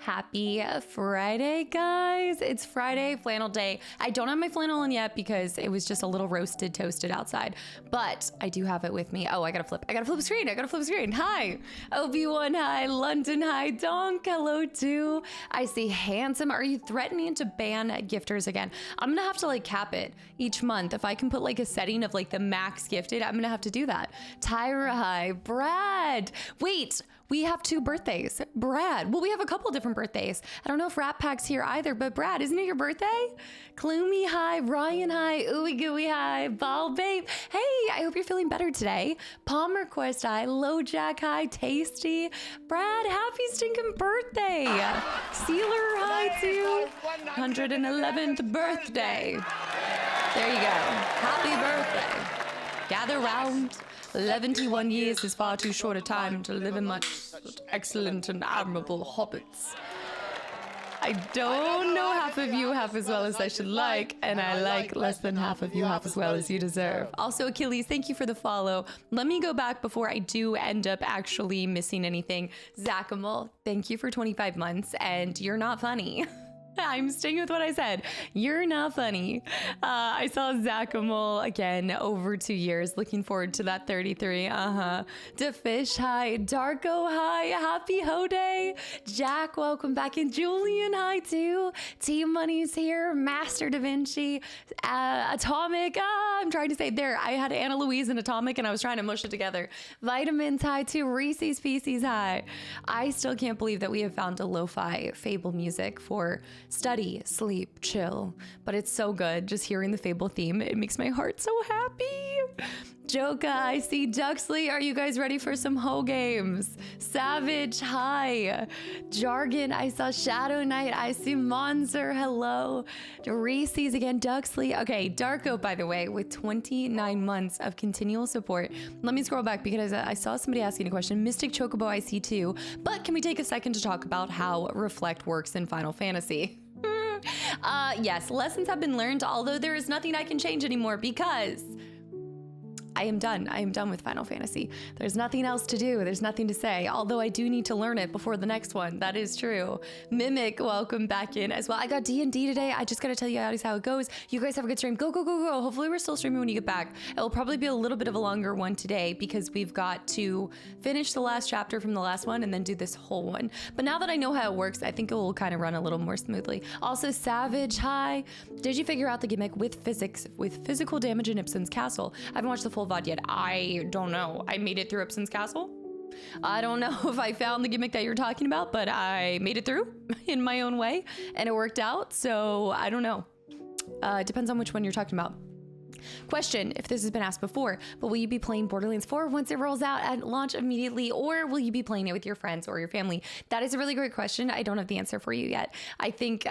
Happy Friday, guys. It's Friday, flannel day. I don't have my flannel on yet because it was just a little roasted, toasted outside, but I do have it with me. Oh, I gotta flip the screen. Hi, Obi-Wan, hi, London, hi, Donk, hello too. I see Handsome. Are you threatening to ban gifters again? I'm gonna have to like cap it each month. If I can put like a setting of like the max gifted, I'm gonna have to do that. Tyra, hi, Brad. Wait, we have two birthdays. Brad, well, we have a couple different birthdays. I don't know if Rat Pack's here either, but Brad, isn't it your birthday? Kloomy, hi. Ryan, hi. Ooey Gooey, hi. Ball Babe, hey, I hope you're feeling better today. Palmer Quest, hi. Low Jack, hi. Tasty. Brad, happy stinking birthday. Sealer, hi too. 111th birthday. There you go. Happy birthday. Gather round. 71 years is far too short a time to live amongst excellent and admirable hobbits. I don't know half of you half as well as I should like, and I like less than half of you half as well as you deserve. Also, Achilles, thank you for the follow. Let me go back before I do end up actually missing anything. Zachamal, thank you for 25 months, and you're not funny. I'm staying with what I said. You're not funny. I saw Zachamal again over 2 years. Looking forward to that 33. DeFish, hi. Darko, hi. Happy Ho Day. Jack, welcome back in. Julian, hi too. Team Money's here. Master Da Vinci. Atomic. I'm trying to say there. I had Anna Louise and Atomic and I was trying to mush it together. Vitamins, hi too. Reese's Pieces, hi. I still can't believe that we have found a lo-fi Fable music for study, sleep, chill, but it's so good. Just hearing the Fable theme, it makes my heart so happy. Joka, I see Duxley. Are you guys ready for some Ho games? Savage, hi. Jargon, I saw Shadow Knight. I see Monzer, hello. Reese's again, Duxley. Okay, Darko, by the way, with 29 months of continual support. Let me scroll back because I saw somebody asking a question. Mystic Chocobo, I see too. But can we take a second to talk about how Reflect works in Final Fantasy? Yes, lessons have been learned, although there is nothing I can change anymore because I am done. I am done with Final Fantasy. There's nothing else to do. There's nothing to say, although I do need to learn it before the next one. That is true. Mimic, welcome back in as well. I got D&D today. I just got to tell you guys how it goes. You guys have a good stream. Go, go, go, go. Hopefully we're still streaming when you get back. It will probably be a little bit of a longer one today because we've got to finish the last chapter from the last one and then do this whole one. But now that I know how it works, I think it will kind of run a little more smoothly. Also, Savage, hi. Did you figure out the gimmick with physical damage in Ipsen's castle? I haven't watched the full VOD yet. I don't know. I made it through Ipsen's castle. I don't know if I found the gimmick that you're talking about, but I made it through in my own way and it worked out. So I don't know. It depends on which one you're talking about. Question, if this has been asked before, but will you be playing Borderlands 4 once it rolls out at launch immediately, or will you be playing it with your friends or your family? That is a really great question. I don't have the answer for you yet. I think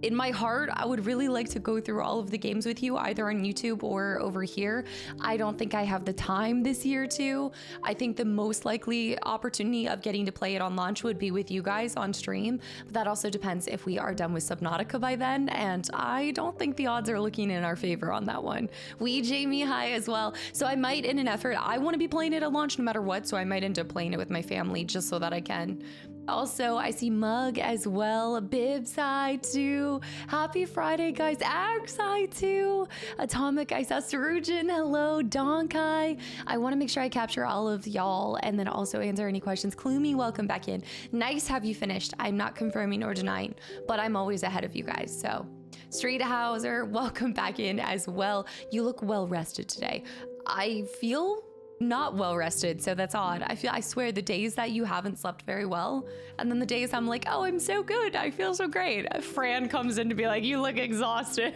in my heart, I would really like to go through all of the games with you, either on YouTube or over here. I don't think I have the time this year to. I think the most likely opportunity of getting to play it on launch would be with you guys on stream. But that also depends if we are done with Subnautica by then. And I don't think the odds are looking in our favor on that one. We Jamie, hi as well. So I might, in an effort, I want to be playing it at launch no matter what. So I might end up playing it with my family just so that I can. Also, I see Mug as well. Bibs, hi too. Happy Friday, guys. Axe, hi too. Atomic, I saw Surujin, hello. Donk, hi. I want to make sure I capture all of y'all and then also answer any questions. Kloomy, welcome back in. Nice have you finished. I'm not confirming or denying, but I'm always ahead of you guys, so. Street Hauser, welcome back in as well. You look well rested today. I feel not well rested, so that's odd. I swear the days that you haven't slept very well, and then the days I'm like, oh, I'm so good, I feel so great. Fran comes in to be like, you look exhausted.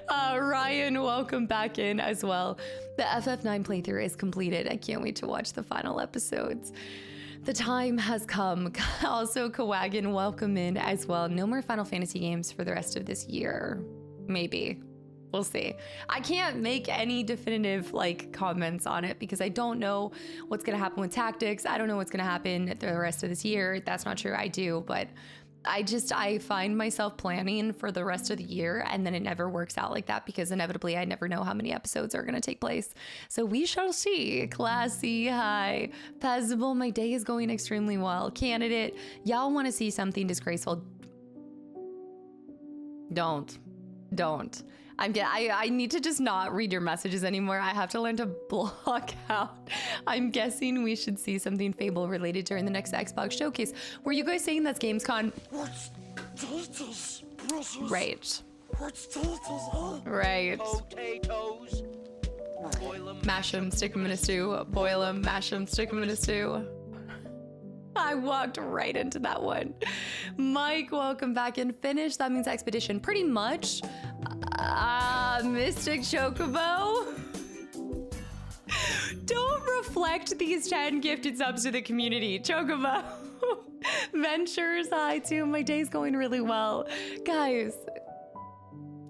Ryan, welcome back in as well. The FF9 playthrough is completed. I can't wait to watch the final episodes. The time has come. Also, Kawagan, welcome in as well. No more Final Fantasy games for the rest of this year. Maybe. We'll see. I can't make any definitive comments on it because I don't know what's going to happen with tactics. I don't know what's going to happen the rest of this year. That's not true. I do, but I find myself planning for the rest of the year and then it never works out like that because inevitably I never know how many episodes are going to take place. So we shall see. Classy, hi. Passable, my day is going extremely well. Candidate, y'all want to see something disgraceful? Don't. I need to just not read your messages anymore. I have to learn to block out. I'm guessing we should see something Fable related during the next Xbox showcase. Were you guys saying that's Gamescom? What's potatoes, precious? Right. What's potatoes? Right. Potatoes. Boil 'em, Mash them, stick them in a stew. Boil them, mash them, stick them in a stew. I walked right into that one. Mike, welcome back in. Finish. That means expedition. Pretty much. Mystic Chocobo. Don't reflect these 10 gifted subs to the community. Chocobo. Ventures, hi too. My day's going really well. Guys,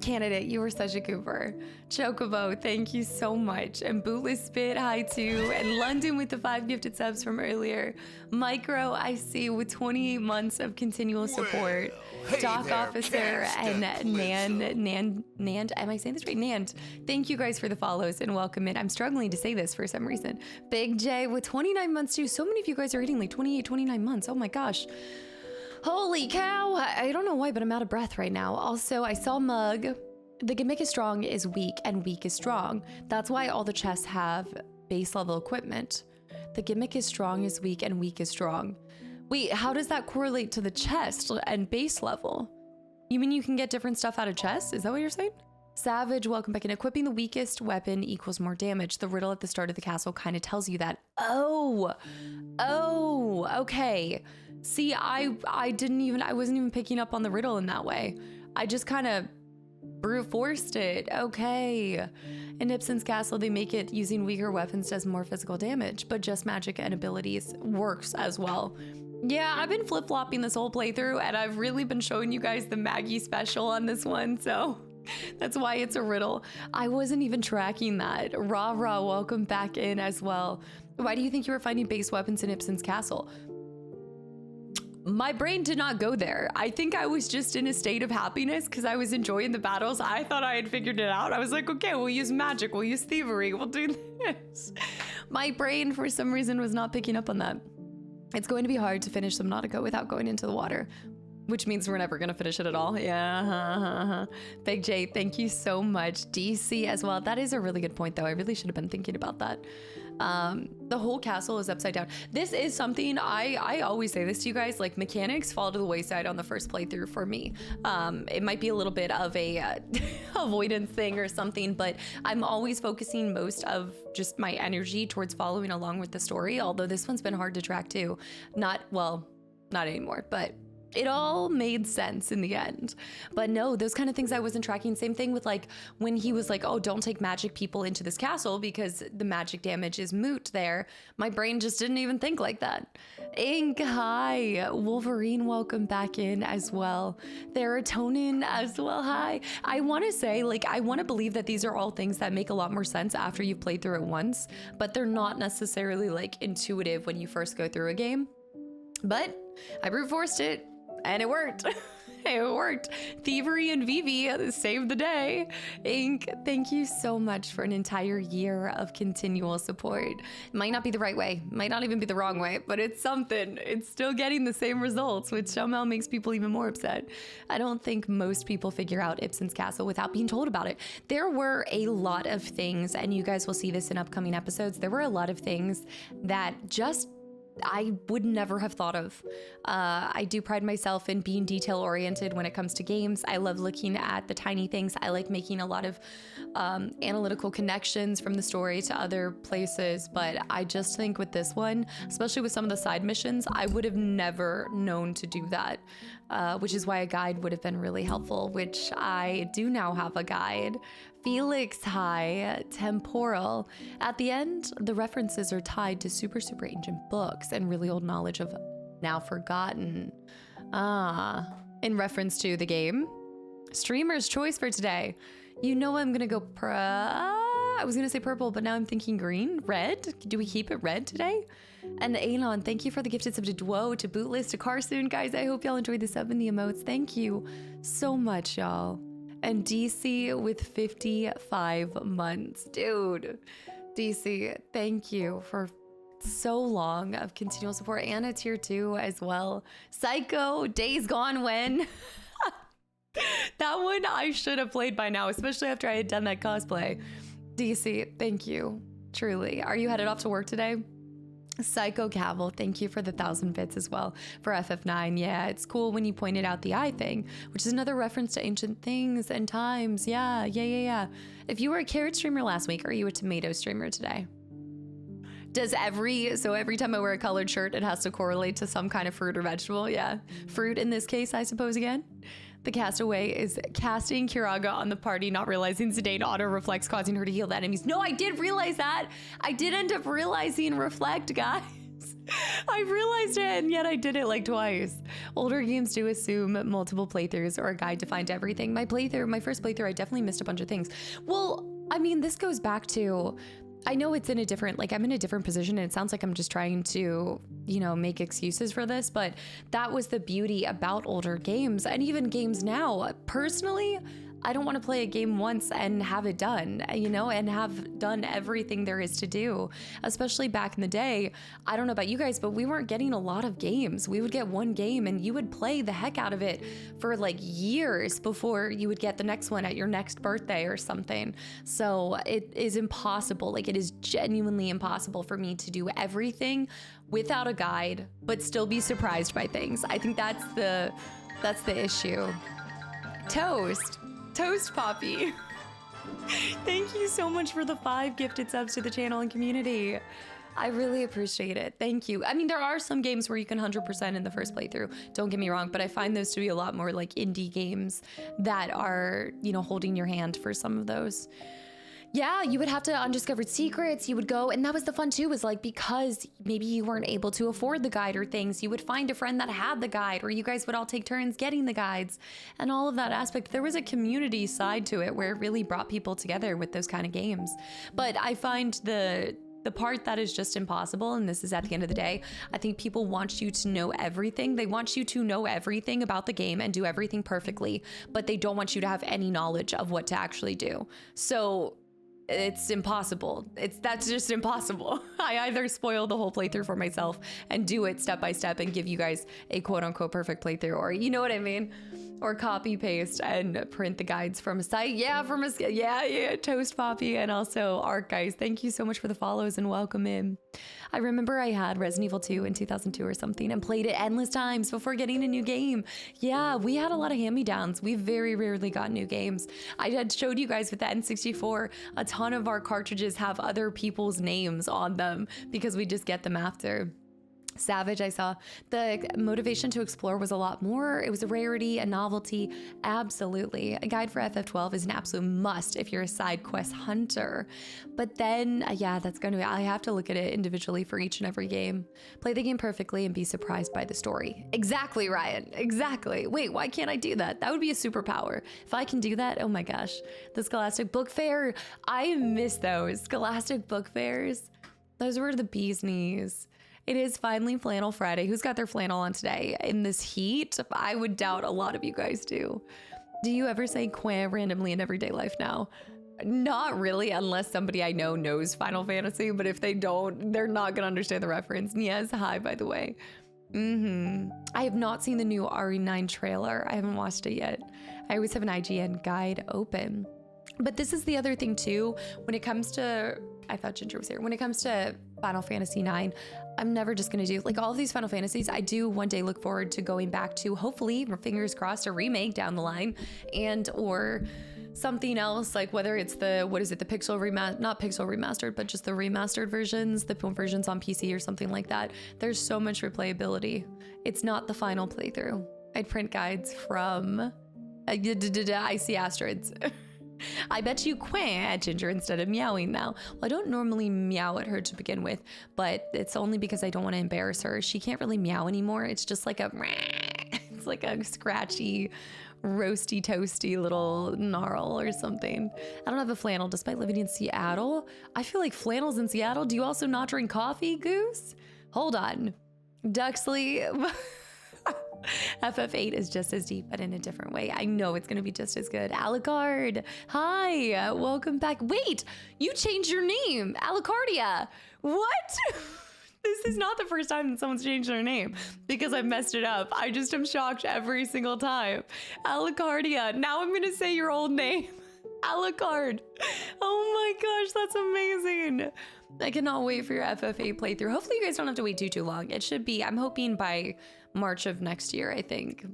Candidate, you were such a goober. Chocobo, thank you so much. And Bootless Spit, hi too. And London with the 5 gifted subs from earlier. Micro, I see, with 28 months of continual support. Well, hey Doc there, Officer and Kastaclysm. Nand, am I saying this right? Nand, thank you guys for the follows and welcome in. I'm struggling to say this for some reason. Big J with 29 months too. So many of you guys are hitting like 28, 29 months. Oh my gosh. Holy cow. I don't know why, but I'm out of breath right now. Also, I saw Mug. The gimmick is strong is weak and weak is strong. That's why all the chests have base level equipment. The gimmick is strong is weak and weak is strong. Wait, how does that correlate to the chest and base level? You mean you can get different stuff out of chests? Is that what you're saying? Savage, welcome back in. Equipping the weakest weapon equals more damage. The riddle at the start of the castle kind of tells you that. Oh, okay. See, I wasn't even picking up on the riddle in that way. I just kind of brute forced it. Okay. In Ibsen's castle, they make it using weaker weapons does more physical damage, but just magic and abilities works as well. Yeah, I've been flip-flopping this whole playthrough, and I've really been showing you guys the Maggie special on this one, so that's why it's a riddle. I wasn't even tracking that. Rah, welcome back in as well. Why do you think you were finding base weapons in Ibsen's castle? My brain did not go there. I think I was just in a state of happiness because I was enjoying the battles. I thought I had figured it out. I was like, okay, we'll use magic, we'll use thievery, we'll do this. My brain, for some reason, was not picking up on that. It's going to be hard to finish Subnautica without going into the water, which means we're never going to finish it at all. Yeah. Big J, thank you so much. DC as well. That is a really good point, though. I really should have been thinking about that. The whole castle is upside down. This is something I always say this to you guys, like mechanics fall to the wayside on the first playthrough for me. It might be a little bit of a avoidance thing or something, but I'm always focusing most of just my energy towards following along with the story. Although this one's been hard to track too. Not anymore, but it all made sense in the end. But no, those kind of things I wasn't tracking. Same thing with like when he was like, oh, don't take magic people into this castle because the magic damage is moot there. My brain just didn't even think like that. Ink, hi. Wolverine, welcome back in as well. Serotonin as well, hi. I want to say, like, I want to believe that these are all things that make a lot more sense after you've played through it once, but they're not necessarily like intuitive when you first go through a game. But I brute forced it. And it worked. It worked. Thievery and Vivi saved the day. Ink, thank you so much for an entire year of continual support. It might not be the right way, might not even be the wrong way, but it's something. It's still getting the same results, which somehow makes people even more upset. I don't think most people figure out Ibsen's castle without being told about it. There were a lot of things, and you guys will see this in upcoming episodes. There were a lot of things that just I would never have thought of. I do pride myself in being detail oriented when it comes to games. I love looking at the tiny things. I like making a lot of analytical connections from the story to other places. But I just think with this one, especially with some of the side missions, I would have never known to do that, which is why a guide would have been really helpful, which I do now have a guide. Felix, hi. Temporal. At the end, the references are tied to super ancient books and really old knowledge of now forgotten. In reference to the game. Streamer's choice for today. You know I'm gonna go I was gonna say purple, but now I'm thinking green. Red? Do we keep it red today? And Anon, thank you for the gifted sub to Duo, to Bootless, to Carsoon. Guys, I hope y'all enjoyed the sub and the emotes. Thank you so much, y'all. And DC with 55 months. Dude, DC, thank you for so long of continual support. Anna tier 2 as well. Psycho, Days Gone When. That one I should have played by now, especially after I had done that cosplay. DC, thank you. Truly. Are you headed off to work today? Psycho Cavill, thank you for the 1,000 bits as well for FF9. Yeah, it's cool when you pointed out the eye thing, which is another reference to ancient things and times. Yeah. If you were a carrot streamer last week, are you a tomato streamer today? Does every time I wear a colored shirt, it has to correlate to some kind of fruit or vegetable? Yeah. Fruit in this case, I suppose, again. The castaway is casting Kiraga on the party, not realizing Zidane auto reflects, causing her to heal the enemies. No, I did realize that. I did end up realizing reflect, guys. I realized it, and yet I did it like twice. Older games do assume multiple playthroughs or a guide to find everything. My first playthrough, I definitely missed a bunch of things. Well, I mean, this goes back to, I know it's in a different, like I'm in a different position and it sounds like I'm just trying to, make excuses for this, but that was the beauty about older games and even games now. Personally, I don't want to play a game once and have it done, and have done everything there is to do, especially back in the day. I don't know about you guys, but we weren't getting a lot of games. We would get one game and you would play the heck out of it for like years before you would get the next one at your next birthday or something. So it is impossible. Like it is genuinely impossible for me to do everything without a guide, but still be surprised by things. I think that's the issue. Toast Poppy. Thank you so much for the 5 gifted subs to the channel and community. I really appreciate it. Thank you. I mean, there are some games where you can 100% in the first playthrough. Don't get me wrong, but I find those to be a lot more like indie games that are, holding your hand for some of those. Yeah, you would have to undiscovered secrets. You would go, and that was the fun too, was like, because maybe you weren't able to afford the guide or things, you would find a friend that had the guide, or you guys would all take turns getting the guides and all of that aspect. There was a community side to it where it really brought people together with those kind of games. But I find the part that is just impossible, and this is at the end of the day, I think people want you to know everything. They want you to know everything about the game and do everything perfectly, but they don't want you to have any knowledge of what to actually do. So it's impossible. That's just impossible. I either spoil the whole playthrough for myself and do it step by step and give you guys a quote unquote perfect playthrough, or you know what I mean? Or copy paste and print the guides from a site. Yeah, Toast Poppy, and also Arc guys. Thank you so much for the follows and welcome in. I remember I had Resident Evil 2 in 2002 or something and played it endless times before getting a new game. Yeah, we had a lot of hand-me-downs. We very rarely got new games. I had showed you guys with the N64, a ton of our cartridges have other people's names on them because we just get them after. Savage, I saw. The motivation to explore was a lot more. It was a rarity, a novelty. Absolutely. A guide for FF12 is an absolute must if you're a side quest hunter. But then, that's going to be, I have to look at it individually for each and every game. Play the game perfectly and be surprised by the story. Exactly, Ryan. Exactly. Wait, why can't I do that? That would be a superpower. If I can do that, oh my gosh. The Scholastic Book Fair. I miss those. Scholastic Book Fairs. Those were the bee's knees. It is finally Flannel Friday. Who's got their flannel on today? In this heat, I would doubt a lot of you guys do. Do you ever say quaint randomly in everyday life now? Not really, unless somebody I know knows Final Fantasy, but if they don't, they're not gonna understand the reference. Yes, hi, by the way. I have not seen the new RE9 trailer. I haven't watched it yet. I always have an IGN guide open. But this is the other thing too, when it comes to, I thought Ginger was here. When it comes to Final Fantasy 9, I'm never just gonna do, like all of these Final Fantasies, I do one day look forward to going back to, hopefully, fingers crossed, a remake down the line, and or something else, like whether it's the, the pixel not pixel remastered, but just the remastered versions, the versions on PC or something like that. There's so much replayability. It's not the final playthrough. I'd print guides from, I see asteroids. I bet you quack at Ginger instead of meowing now. Well, I don't normally meow at her to begin with, but it's only because I don't want to embarrass her. She can't really meow anymore. It's just like it's like a scratchy, roasty, toasty little gnarl or something. I don't have a flannel despite living in Seattle. I feel like flannel's in Seattle. Do you also not drink coffee, Goose? Hold on. Duxley. FF8 is just as deep, but in a different way. I know it's going to be just as good. Alucard, hi, welcome back. Wait, you changed your name, Alucardia. What? This is not the first time that someone's changed their name because I've messed it up. I just am shocked every single time. Alucardia, now I'm going to say your old name. Alucard. Oh my gosh, that's amazing. I cannot wait for your FF8 playthrough. Hopefully you guys don't have to wait too long. It should be, I'm hoping by March of next year, I think.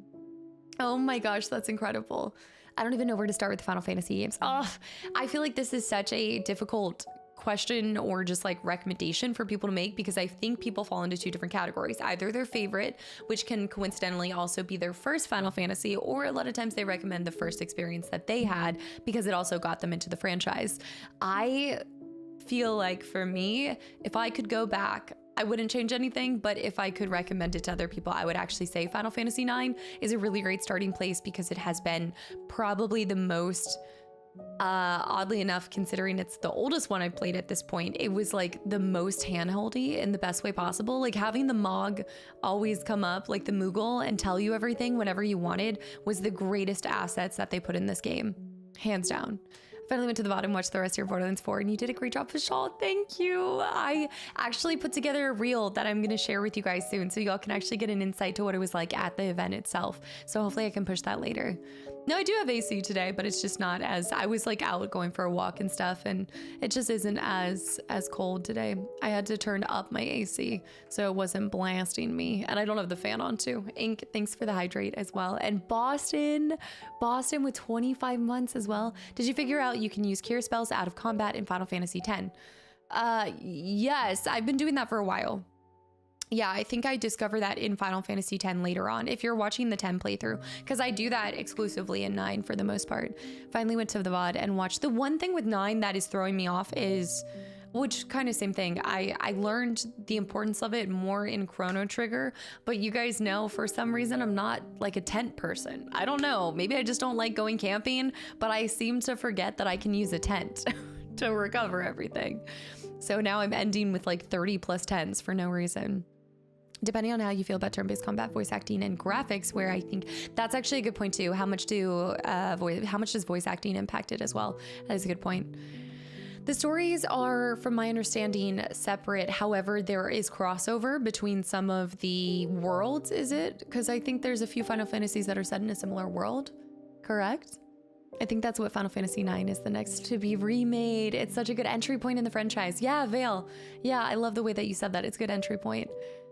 Oh my gosh, that's incredible. I don't even know where to start with the Final Fantasy games. Oh, I feel like this is such a difficult question or just like recommendation for people to make because I think people fall into two different categories. Either their favorite, which can coincidentally also be their first Final Fantasy, or a lot of times they recommend the first experience that they had because it also got them into the franchise. I feel like for me, if I could go back, I wouldn't change anything, but if I could recommend it to other people, I would actually say Final Fantasy IX is a really great starting place because it has been probably the most, oddly enough, considering it's the oldest one I've played at this point, it was like the most handholdy in the best way possible. Like having the Mog always come up, like the Moogle, and tell you everything whenever you wanted was the greatest assets that they put in this game, hands down. Finally went to the VOD and watched the rest of your Borderlands 4 and you did a great job, Vishal. Thank you. I actually put together a reel that I'm going to share with you guys soon so y'all can actually get an insight to what it was like at the event itself. So hopefully I can push that later. No, I do have AC today, but it's just not as, I was like out going for a walk and stuff and it just isn't as cold today. I had to turn up my AC so it wasn't blasting me, and I don't have the fan on too. Ink, thanks for the hydrate as well. And Boston with 25 months as well. Did you figure out you can use cure spells out of combat in Final Fantasy X? Yes, I've been doing that for a while. Yeah, I think I discovered that in Final Fantasy X later on, if you're watching the 10 playthrough, because I do that exclusively in 9 for the most part. Finally went to the VOD and watched. The one thing with 9 that is throwing me off is, which kind of same thing, I learned the importance of it more in Chrono Trigger, but you guys know for some reason I'm not like a tent person. I don't know, maybe I just don't like going camping, but I seem to forget that I can use a tent to recover everything. So now I'm ending with like 30 plus tents for no reason. Depending on how you feel about turn-based combat, voice acting, and graphics, where I think that's actually a good point too. How much does voice acting impact it as well? That is a good point. The stories are, from my understanding, separate. However, there is crossover between some of the worlds, is it? Because I think there's a few Final Fantasies that are set in a similar world, correct? I think that's what Final Fantasy IX is the next to be remade. It's such a good entry point in the franchise. Yeah, Vale. Yeah, I love the way that you said that. It's a good entry point.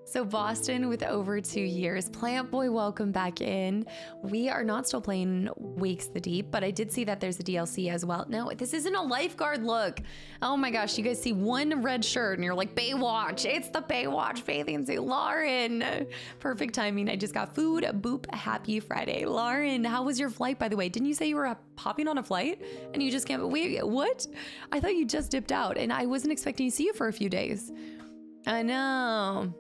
So Boston with over 2 years. Plant Boy, welcome back in. We are not still playing Wakes the Deep, but I did see that there's a DLC as well. No, this isn't a lifeguard look. Oh my gosh, you guys see one red shirt and you're like, Baywatch. It's the Baywatch bathing suit. Lauren, perfect timing. I just got food. Boop, happy Friday. Lauren, how was your flight, by the way? Didn't you say you were popping on a flight and you just can't, wait, what? I thought you just dipped out and I wasn't expecting to see you for a few days. I know.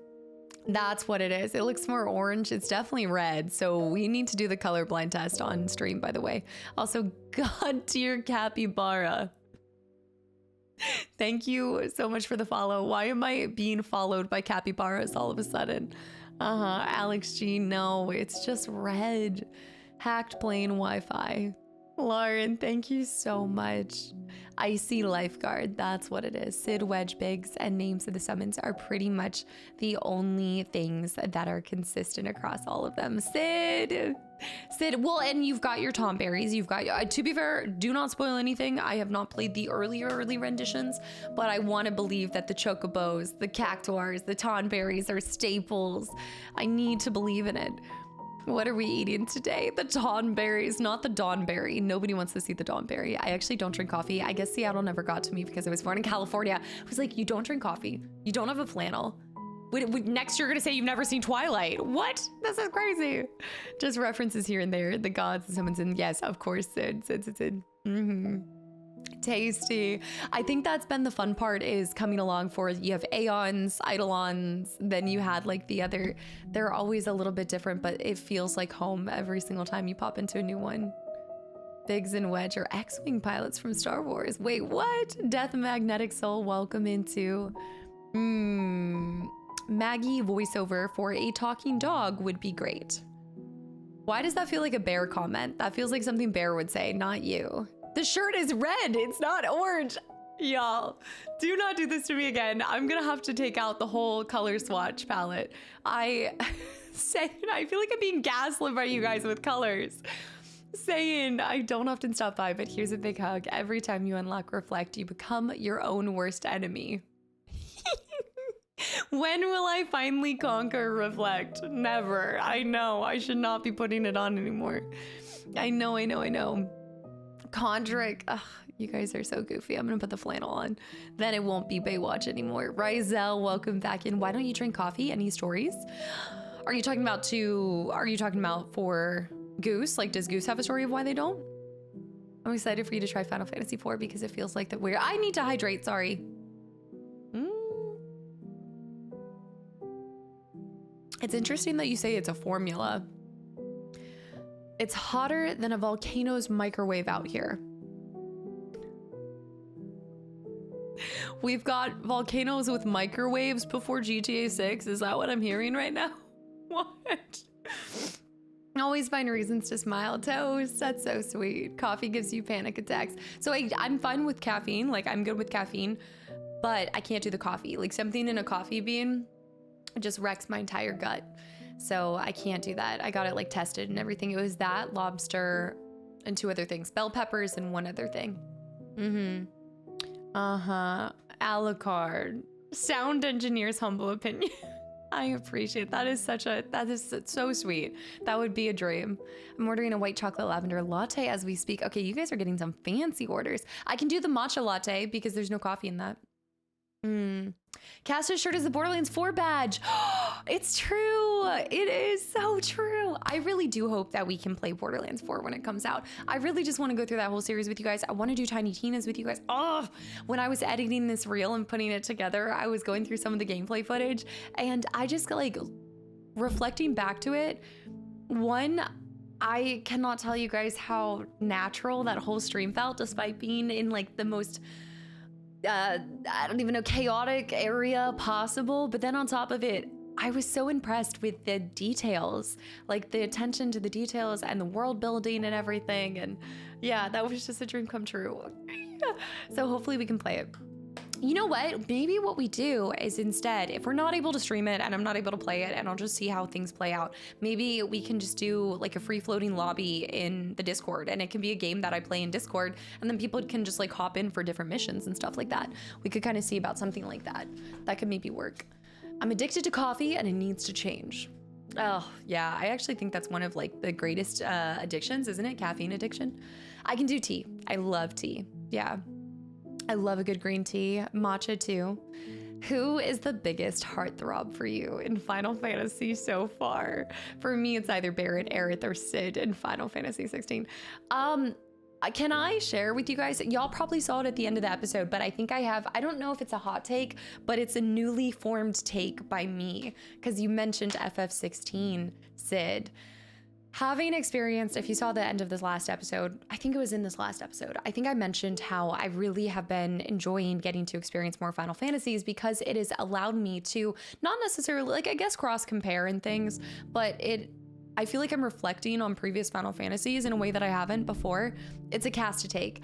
That's what it is. It looks more orange. It's definitely red. So we need to do the colorblind test on stream, by the way. Also, God tier capybara. Thank you so much for the follow. Why am I being followed by capybaras all of a sudden? Alex G, no, it's just red. Hacked plain Wi-Fi. Lauren, thank you so much. Icy Lifeguard, that's what it is. Sid, Wedge, Biggs, and names of the summons are pretty much the only things that are consistent across all of them. Sid, well, and you've got your Tom Berries. You've got, to be fair, do not spoil anything. I have not played the early renditions, but I want to believe that the Chocobos, the Cactuars, the Tom Berries are staples. I need to believe in it. What are we eating today? The Dawnberries, not the Dawnberry. Nobody wants to see the Dawnberry. I actually don't drink coffee. I guess Seattle never got to me because I was born in California. I was like, you don't drink coffee. You don't have a flannel. Next you're gonna say you've never seen Twilight. What? This is crazy. Just references here and there. The gods and someone's in. Yes, of course, Sid. Tasty. I think that's been the fun part, is coming along for, you have Aeons, Eidolons, then you had like the other, they're always a little bit different, but it feels like home every single time you pop into a new one. Biggs and Wedge are X-Wing pilots from Star Wars. Wait, what? Death Magnetic Soul, welcome into Maggie voiceover for a talking dog would be great. Why does that feel like a Bear comment? That feels like something Bear would say, not you. The shirt is red, it's not orange. Y'all, do not do this to me again. I'm gonna have to take out the whole color swatch palette. I feel like I'm being gaslit by you guys with colors. Saying I don't often stop by, but here's a big hug. Every time you unlock Reflect, you become your own worst enemy. When will I finally conquer Reflect? Never. I know. I should not be putting it on anymore. I know. Condrick. Ugh, you guys are so goofy. I'm gonna put the flannel on. Then it won't be Baywatch anymore. Rizel, welcome back in. Why don't you drink coffee? Any stories? Are you talking about for Goose? Like, does Goose have a story of why they don't? I'm excited for you to try Final Fantasy IV because it feels like that we're... I need to hydrate, sorry. It's interesting that you say it's a formula. It's hotter than a volcano's microwave out here. We've got volcanoes with microwaves before GTA 6. Is that what I'm hearing right now? What? Always find reasons to smile. Toast, that's so sweet. Coffee gives you panic attacks. So I'm fine with caffeine, like I'm good with caffeine, but I can't do the coffee. Like something in a coffee bean just wrecks my entire gut. So I can't do that. I got it like tested and everything. It was that, lobster, and 2 other things. Bell peppers and 1 other thing. Alucard. Sound engineer's humble opinion. I appreciate that. That is so sweet. That would be a dream. I'm ordering a white chocolate lavender latte as we speak. Okay, you guys are getting some fancy orders. I can do the matcha latte because there's no coffee in that. Casta's shirt is the Borderlands 4 badge. It's true. It is so true. I really do hope that we can play Borderlands 4 when it comes out. I really just want to go through that whole series with you guys. I want to do Tiny Tina's with you guys. Oh, when I was editing this reel and putting it together, I was going through some of the gameplay footage and I just like reflecting back to it. One, I cannot tell you guys how natural that whole stream felt despite being in like the most I don't even know, chaotic area possible. But then on top of it, I was so impressed with the details, like the attention to the details and the world building and everything. And yeah, that was just a dream come true. So hopefully we can play it. You know what? Maybe what we do is instead, if we're not able to stream it and I'm not able to play it and I'll just see how things play out, maybe we can just do like a free floating lobby in the Discord and it can be a game that I play in Discord and then people can just like hop in for different missions and stuff like that. We could kind of see about something like that. That could maybe work. I'm addicted to coffee and it needs to change. Oh yeah, I actually think that's one of like the greatest addictions, isn't it? Caffeine addiction. I can do tea. I love tea. Yeah. I love a good green tea, matcha too. Who is the biggest heartthrob for you in Final Fantasy so far? For me, it's either Barret, Aerith, or Cid in Final Fantasy 16. Can I share with you guys? Y'all probably saw it at the end of the episode, but I think I don't know if it's a hot take, but it's a newly formed take by me because you mentioned FF16, Cid. Having experienced, if you saw the end of this last episode, I think it was in this last episode, I think I mentioned how I really have been enjoying getting to experience more Final Fantasies because it has allowed me to not necessarily, like I guess cross compare and things, but I feel like I'm reflecting on previous Final Fantasies in a way that I haven't before. It's a cast to take.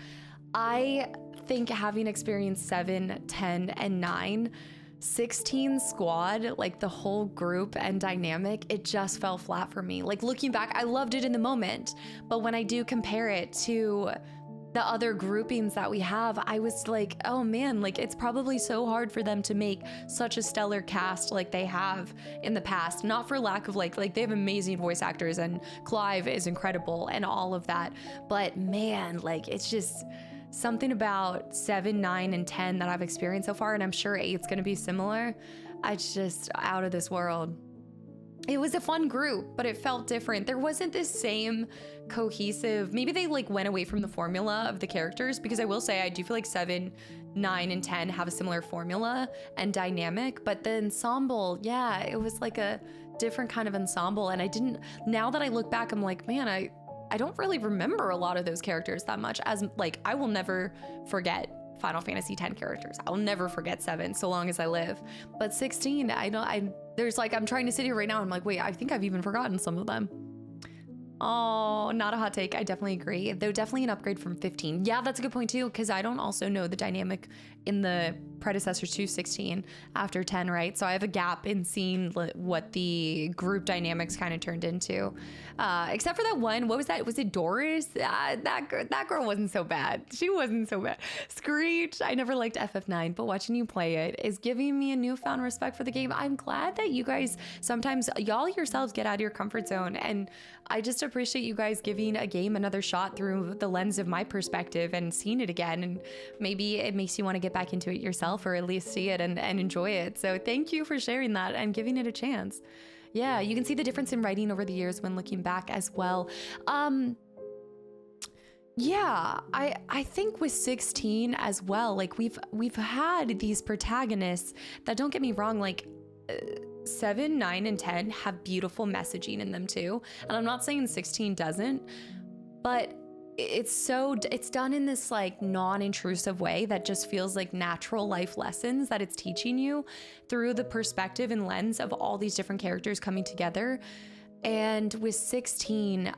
I think having experienced 7, 10, and 9, 16 squad, like the whole group and dynamic, it just fell flat for me. Like looking back, I loved it in the moment, but when I do compare it to the other groupings that we have, I was like, oh man, like it's probably so hard for them to make such a stellar cast like they have in the past. Not for lack of like they have amazing voice actors and Clive is incredible and all of that, but man, like it's just something about 7, 9, and 10 that I've experienced so far, and I'm sure 8's gonna be similar. It's just out of this world. It was a fun group, but it felt different. There wasn't this same cohesive, maybe they like went away from the formula of the characters, because I will say I do feel like 7, 9, and 10 have a similar formula and dynamic, but the ensemble, yeah, it was like a different kind of ensemble. And now that I look back, I'm like, man, I don't really remember a lot of those characters that much, as like I will never forget Final Fantasy X characters. I'll never forget 7 so long as I live. But 16, there's like, I'm trying to sit here right now. I'm like, wait, I think I've even forgotten some of them. Oh, not a hot take. I definitely agree. Though definitely an upgrade from 15. Yeah, that's a good point too, because I don't also know the dynamic in the predecessors to 16 after 10, right? So I have a gap in seeing what the group dynamics kind of turned into. Except for that one, what was that? Was it Doris? That girl wasn't so bad. She wasn't so bad. Screech, I never liked FF9, but watching you play it is giving me a newfound respect for the game. I'm glad that you guys, sometimes y'all yourselves get out of your comfort zone, and I just appreciate you guys giving a game another shot through the lens of my perspective and seeing it again. And maybe it makes you want to get back into it yourself, or at least see it and enjoy it. So thank you for sharing that and giving it a chance. Yeah, you can see the difference in writing over the years when looking back as well. Yeah, I think with 16 as well, like we've had these protagonists that, don't get me wrong, like 7, 9, and 10 have beautiful messaging in them too. And I'm not saying 16 doesn't, but it's done in this like non-intrusive way that just feels like natural life lessons that it's teaching you through the perspective and lens of all these different characters coming together. And with 16,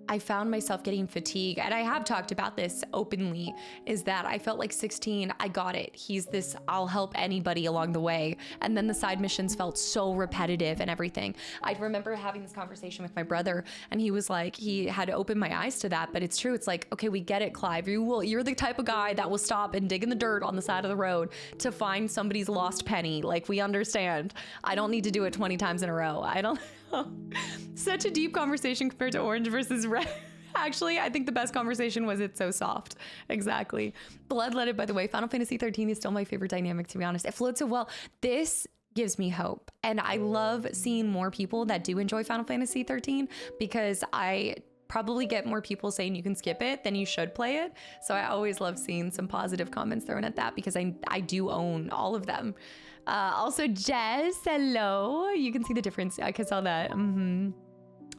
I found myself getting fatigued, and I have talked about this openly, is that I felt like 16, I got it. He's this, I'll help anybody along the way. And then the side missions felt so repetitive and everything. I remember having this conversation with my brother, and he was like, he had opened my eyes to that, but it's true. It's like, okay, we get it, Clive. You're the type of guy that will stop and dig in the dirt on the side of the road to find somebody's lost penny. Like, we understand. I don't need to do it 20 times in a row. I don't Such a deep conversation compared to Orange versus Red. Actually, I think the best conversation was It's So Soft. Exactly. Bloodletted, by the way, Final Fantasy 13 is still my favorite dynamic, to be honest. It flowed so well. This gives me hope. And I love seeing more people that do enjoy Final Fantasy 13, because I probably get more people saying you can skip it than you should play it. So I always love seeing some positive comments thrown at that, because I do own all of them. Also, Jess, hello. You can see the difference. I can tell that.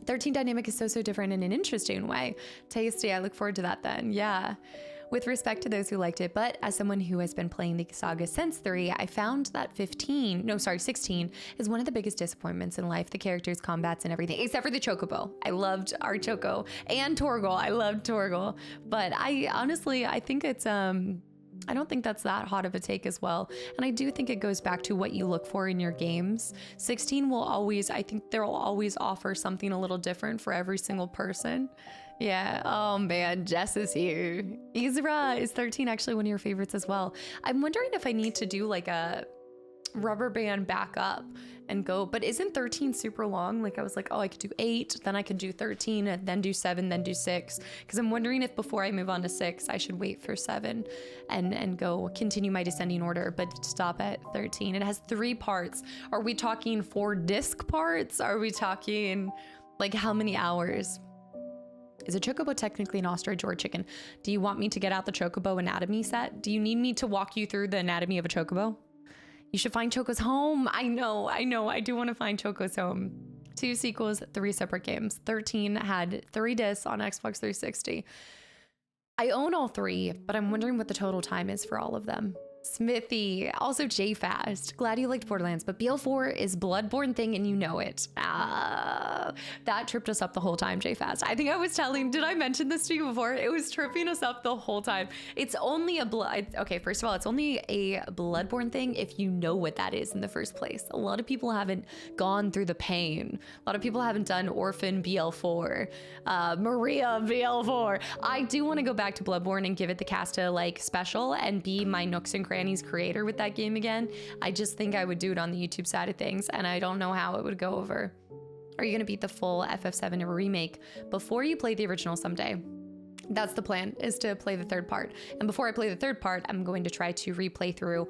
13 dynamic is so different in an interesting way. Tasty. I look forward to that then. Yeah. With respect to those who liked it, but as someone who has been playing the saga since 3, I found that 16 is one of the biggest disappointments in life. The characters, combats, and everything, except for the Chocobo. I loved our Choco, and Torgal. I loved Torgal. But I think it's, I don't think that's that hot of a take as well. And I do think it goes back to what you look for in your games. 16 will always, I think they'll always offer something a little different for every single person. Yeah. Oh man, Jess is here. Isra, is 13 actually one of your favorites as well? I'm wondering if I need to do like a rubber band back up and go, but isn't 13 super long? Like I was like, oh, I could do 8, then I could do 13, and then do 7, then do 6. Because I'm wondering if before I move on to 6, I should wait for 7 and go continue my descending order, but stop at 13. It has 3 parts. Are we talking 4 disc parts? Are we talking like how many hours? Is a chocobo technically an ostrich or a chicken? Do you want me to get out the chocobo anatomy set? Do you need me to walk you through the anatomy of a chocobo? You should find Choco's home. I know. I do want to find Choco's home. 2 sequels, 3 separate games. 13 had 3 discs on Xbox 360. I own all 3, but I'm wondering what the total time is for all of them. Smithy, also J-Fast. Glad you liked Borderlands, but BL4 is Bloodborne thing and you know it. That tripped us up the whole time, J-Fast. I think I was did I mention this to you before? It was tripping us up the whole time. It's only okay, first of all, it's only a Bloodborne thing if you know what that is in the first place. A lot of people haven't gone through the pain. A lot of people haven't done Orphan BL4, Maria BL4. I do want to go back to Bloodborne and give it the Casta like special and be my Nooks and Crannies creator with that game again. I just think I would do it on the YouTube side of things, and I don't know how it would go over. Are you gonna beat the full FF7 remake before you play the original someday? That's the plan, is to play the 3rd part. And before I play the 3rd part, I'm going to try to replay through,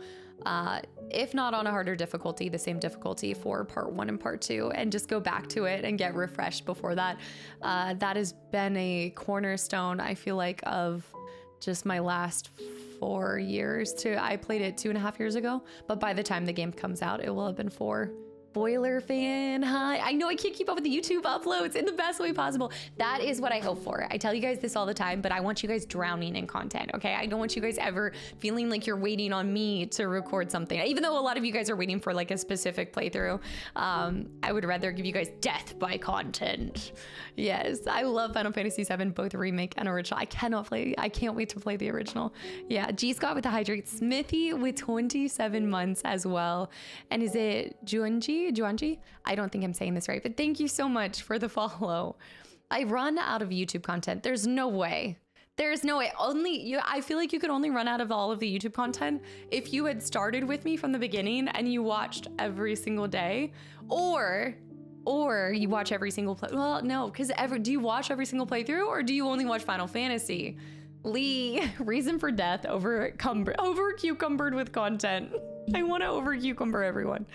if not on a harder difficulty, the same difficulty for part 1 and part 2, and just go back to it and get refreshed before that. That has been a cornerstone, I feel like, of just my last 4 years. I played it 2.5 years ago, but by the time the game comes out, it will have been 4. Boiler fan, hi. I know I can't keep up with the YouTube uploads in the best way possible. That is what I hope for. I tell you guys this all the time, but I want you guys drowning in content, okay? I don't want you guys ever feeling like you're waiting on me to record something. Even though a lot of you guys are waiting for like a specific playthrough, I would rather give you guys death by content. Yes, I love Final Fantasy VII, both remake and original. I can't wait to play the original. Yeah, G Scott with the hydrate, Smithy with 27 months as well. And is it Juanji? I don't think I'm saying this right, but thank you so much for the follow. I run out of YouTube content. There's no way. There's no way. I feel like you could only run out of all of the YouTube content if you had started with me from the beginning and you watched every single day, or you watch every single well, no, because do you watch every single playthrough, or do you only watch Final Fantasy? Lee, reason for death over cucumbered with content. I want to over cucumber everyone.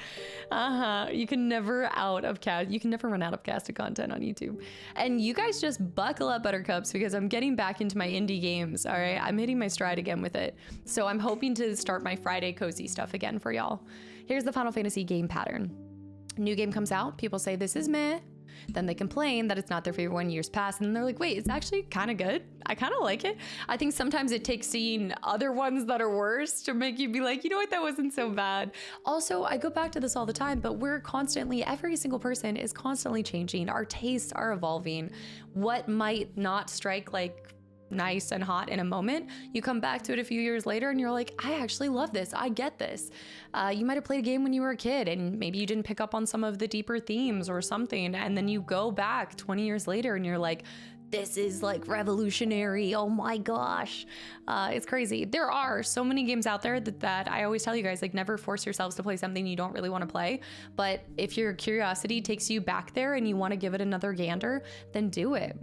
You can never run out of casted content on YouTube. And you guys just buckle up, buttercups, because I'm getting back into my indie games. All right, I'm hitting my stride again with it. So I'm hoping to start my Friday cozy stuff again for y'all. Here's the Final Fantasy game pattern. New game comes out, people say this is meh. Then they complain that it's not their favorite one, years pass, and they're like, wait, it's actually kind of good. I kind of like it. I think sometimes it takes seeing other ones that are worse to make you be like, you know what, that wasn't so bad. Also, I go back to this all the time, but every single person is constantly changing. Our tastes are evolving. What might not strike like nice and hot in a moment, you come back to it a few years later and you're like, I actually love this. I get this. You might have played a game when you were a kid and maybe you didn't pick up on some of the deeper themes or something. And then you go back 20 years later and you're like, this is like revolutionary. Oh my gosh. It's crazy. There are so many games out there that I always tell you guys, like, never force yourselves to play something you don't really want to play. But if your curiosity takes you back there and you want to give it another gander, then do it.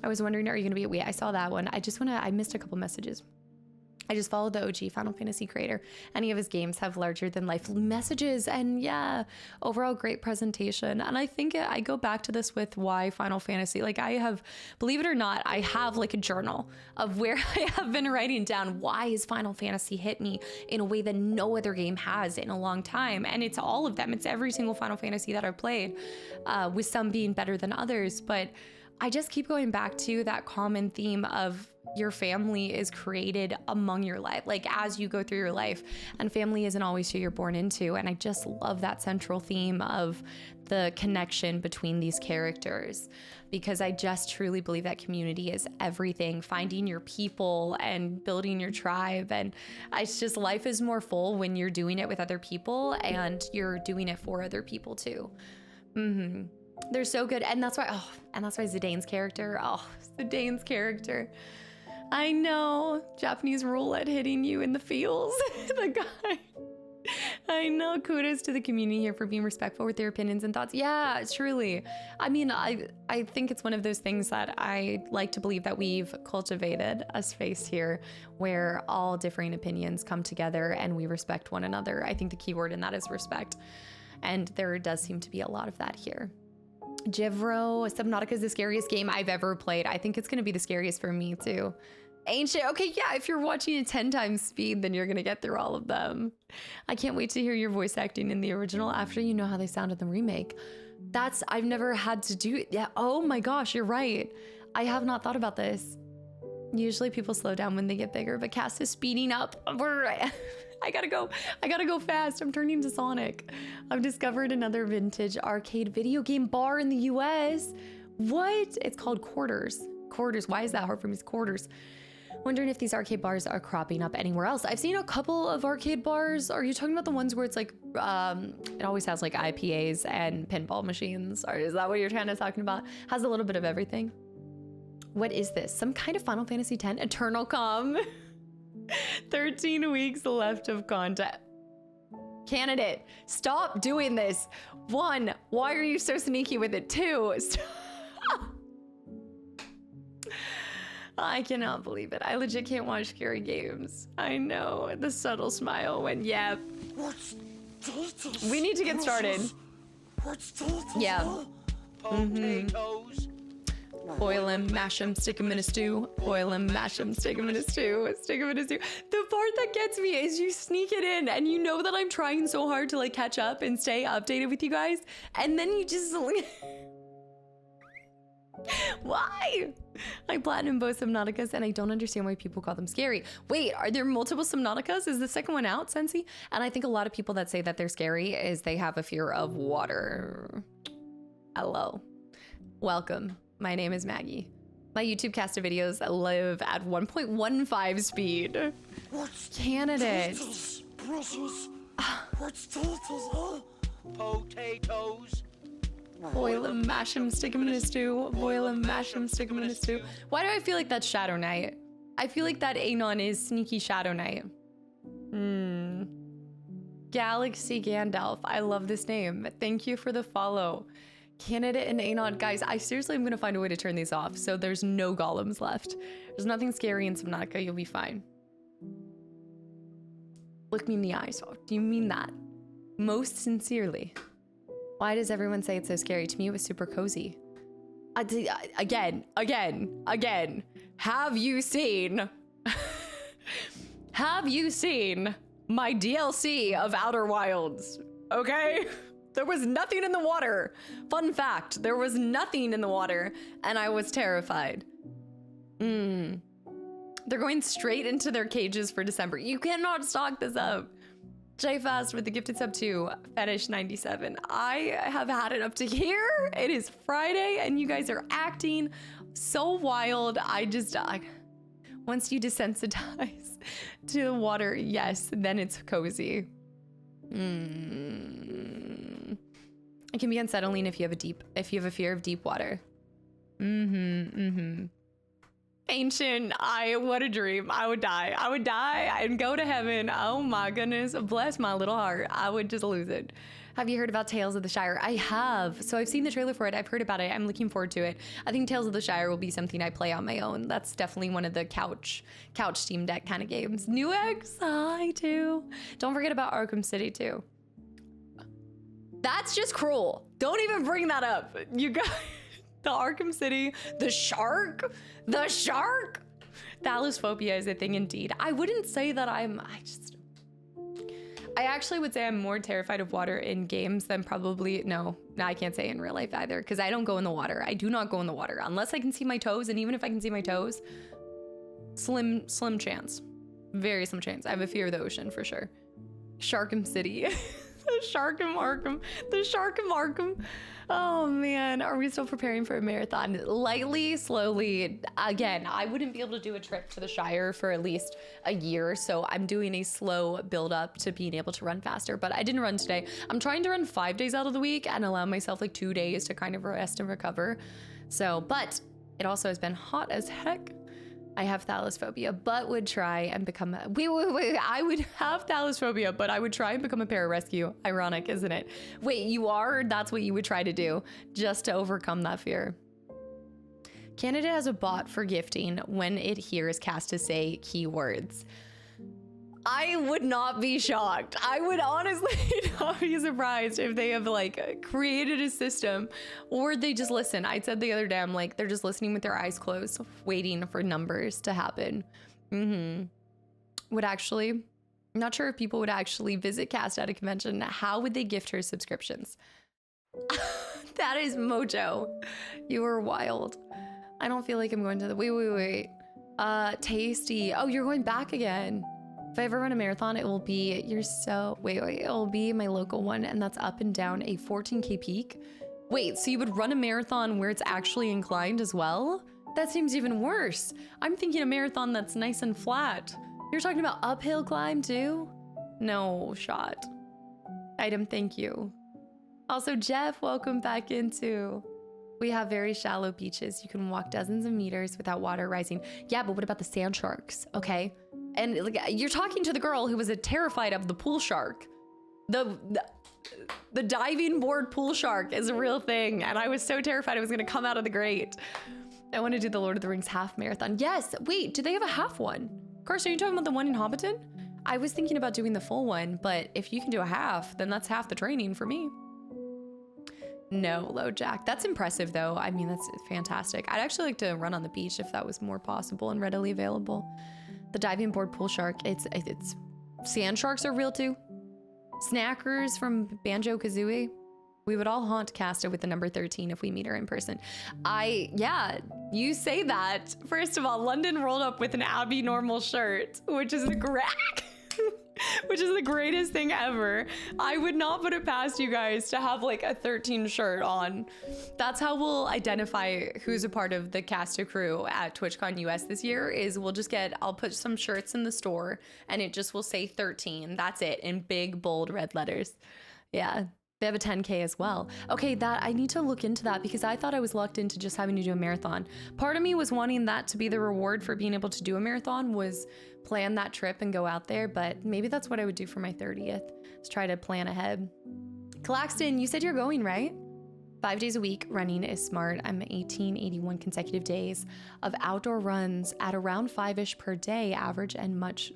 I was wondering, are you going to be, I saw that one. I missed a couple messages. I just followed the OG Final Fantasy creator. Any of his games have larger than life messages, and yeah, overall great presentation. And I think I go back to this with why Final Fantasy, like believe it or not, I have like a journal of where I have been writing down why has Final Fantasy hit me in a way that no other game has in a long time. And it's all of them. It's every single Final Fantasy that I've played, with some being better than others. But I just keep going back to that common theme of your family is created among your life, like as you go through your life, and family isn't always who you're born into. And I just love that central theme of the connection between these characters, because I just truly believe that community is everything, finding your people and building your tribe. And it's just, life is more full when you're doing it with other people and you're doing it for other people too. They're so good. And that's why Zidane's character, Zidane's character. I know, Japanese roulette hitting you in the feels, the guy. I know, kudos to the community here for being respectful with their opinions and thoughts. Yeah, truly. I mean, I think it's one of those things that I like to believe that we've cultivated a space here where all differing opinions come together and we respect one another. I think the key word in that is respect. And there does seem to be a lot of that here. Jivro, Subnautica is the scariest game I've ever played. I think it's going to be the scariest for me too. Ancient, okay, yeah, if you're watching at 10 times speed, then you're going to get through all of them. I can't wait to hear your voice acting in the original after you know how they sound in the remake. I've never had to do it. Yeah, oh my gosh, you're right. I have not thought about this. Usually people slow down when they get bigger, but Cass is speeding up. I gotta go fast. I'm turning to Sonic. I've discovered another vintage arcade video game bar in the US. What? It's called Quarters. Quarters, why is that hard for me? It's Quarters. Wondering if these arcade bars are cropping up anywhere else. I've seen a couple of arcade bars. Are you talking about the ones where it's like, it always has like IPAs and pinball machines? Or is that what you're kind of talking about? Has a little bit of everything. What is this? Some kind of Final Fantasy X Eternal Com? 13 weeks left of content. Candidate, stop doing this. 1, why are you so sneaky with it? 2, stop. I cannot believe it. I legit can't watch scary games. I know. The subtle smile when, yeah. We need to get started. Yeah. Potatoes. Boil him, mash him, stick him in a stew. Boil him, mash him, stick him in a stew. Stick him in a stew. The part that gets me is you sneak it in and you know that I'm trying so hard to like catch up and stay updated with you guys. And then you just... Why? I platinum both Subnauticas and I don't understand why people call them scary. Wait, are there multiple Subnauticas? Is the second one out, Sensi? And I think a lot of people that say that they're scary is they have a fear of water. Hello. Welcome. My name is Maggie. My YouTube cast of videos live at 1.15 speed. What's Candidates. turtles? Brussels. What's turtles? Huh? Potatoes. Boil them, mash them, stick them in a stew. Boil them, mash them, stick them in a stew. Why do I feel like that's Shadow Knight? I feel like that Anon is sneaky Shadow Knight. Galaxy Gandalf. I love this name. Thank you for the follow. Candidate and Anon. Guys, I seriously am going to find a way to turn these off so there's no golems left. There's nothing scary in Subnautica. You'll be fine. Look me in the eyes. Oh, do you mean that? Most sincerely. Why does everyone say it's so scary? To me, it was super cozy. Again. Have you seen my DLC of Outer Wilds? Okay? There was nothing in the water. Fun fact, there was nothing in the water and I was terrified. They're going straight into their cages for December. You cannot stock this up. J-Fast with the gifted sub 2, Fetish 97. I have had it up to here. It is Friday and you guys are acting so wild. Once you desensitize to the water, yes, then it's cozy. It can be unsettling if you have a fear of deep water. Ancient, what a dream. I would die and go to heaven. Oh my goodness, bless my little heart. I would just lose it. Have you heard about Tales of the Shire? I have. So I've seen the trailer for it. I've heard about it. I'm looking forward to it. I think Tales of the Shire will be something I play on my own. That's definitely one of the couch Steam Deck kind of games. New X, hi too. Don't forget about Arkham City too. That's just cruel. Don't even bring that up. You guys, the Arkham City, the shark. Thalassophobia is a thing indeed. I wouldn't say that I actually would say I'm more terrified of water in games than probably, no, I can't say in real life either, because I don't go in the water. I do not go in the water unless I can see my toes, and even if I can see my toes, slim chance. Very slim chance. I have a fear of the ocean for sure. Sharkham City. The Sharkham Arkham. Oh man, are we still preparing for a marathon? Lightly, slowly. Again, I wouldn't be able to do a trip to the Shire for at least a year, so I'm doing a slow build up to being able to run faster, but I didn't run today. I'm trying to run 5 days out of the week and allow myself like 2 days to kind of rest and recover. So, but it also has been hot as heck. I have thalassophobia, but would try and become wait. I would have thalassophobia, but I would try and become a pararescue. Ironic, isn't it? Wait, you are? That's what you would try to do just to overcome that fear. Canada has a bot for gifting when it hears Kasta say keywords. I would not be shocked. I would honestly not be surprised if they have like created a system or they just listen. I said the other day, I'm like, they're just listening with their eyes closed, waiting for numbers to happen. Would actually, I'm not sure if people would actually visit Cast at a convention. How would they gift her subscriptions? That is mojo. You are wild. I don't feel like I'm going to the, wait. Tasty. Oh, you're going back again. If I ever run a marathon, it will be, it will be my local one, and that's up and down a 14K peak. Wait, so you would run a marathon where it's actually inclined as well? That seems even worse. I'm thinking a marathon that's nice and flat. You're talking about uphill climb too? No shot. Item, thank you. Also, Jeff, welcome back into. We have very shallow beaches. You can walk dozens of meters without water rising. Yeah, but what about the sand sharks? Okay. And like, you're talking to the girl who was terrified of the pool shark. The diving board pool shark is a real thing. And I was so terrified it was gonna come out of the grate. I want to do the Lord of the Rings half marathon. Yes, wait, do they have a half one? Carson, are you talking about the one in Hobbiton? I was thinking about doing the full one, but if you can do a half, then that's half the training for me. No, low jack. That's impressive though. I mean, that's fantastic. I'd actually like to run on the beach if that was more possible and readily available. The diving board pool shark. It's sand sharks are real too. Snackers from Banjo-Kazooie. We would all haunt Casta with the number 13 if we meet her in person. Yeah, you say that. First of all, London rolled up with an Abby normal shirt, which is the greatest thing ever. I would not put it past you guys to have like a 13 shirt on. That's how we'll identify who's a part of the Casta crew at TwitchCon US this year is I'll put some shirts in the store and it just will say 13. That's it in big, bold red letters. Yeah. They have a 10K as well. Okay, I need to look into that because I thought I was locked into just having to do a marathon. Part of me was wanting that to be the reward for being able to do a marathon was plan that trip and go out there, but maybe that's what I would do for my 30th. Let's try to plan ahead. Claxton, you said you're going, right? 5 days a week running is smart. I'm 81 consecutive days of outdoor runs at around 5-ish per day, average and much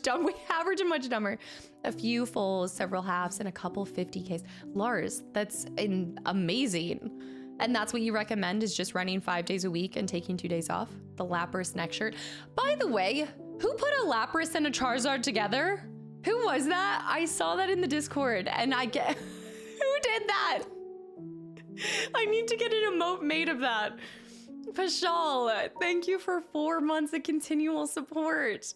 dumber. Average and much dumber. A few fulls, several halves, and a couple 50Ks. Lars, that's amazing. And that's what you recommend is just running 5 days a week and taking 2 days off? The Lapras neck shirt. By the way, who put a Lapras and a Charizard together? Who was that? I saw that in the Discord and who did that? I need to get an emote made of that. Pashal, thank you for 4 months of continual support.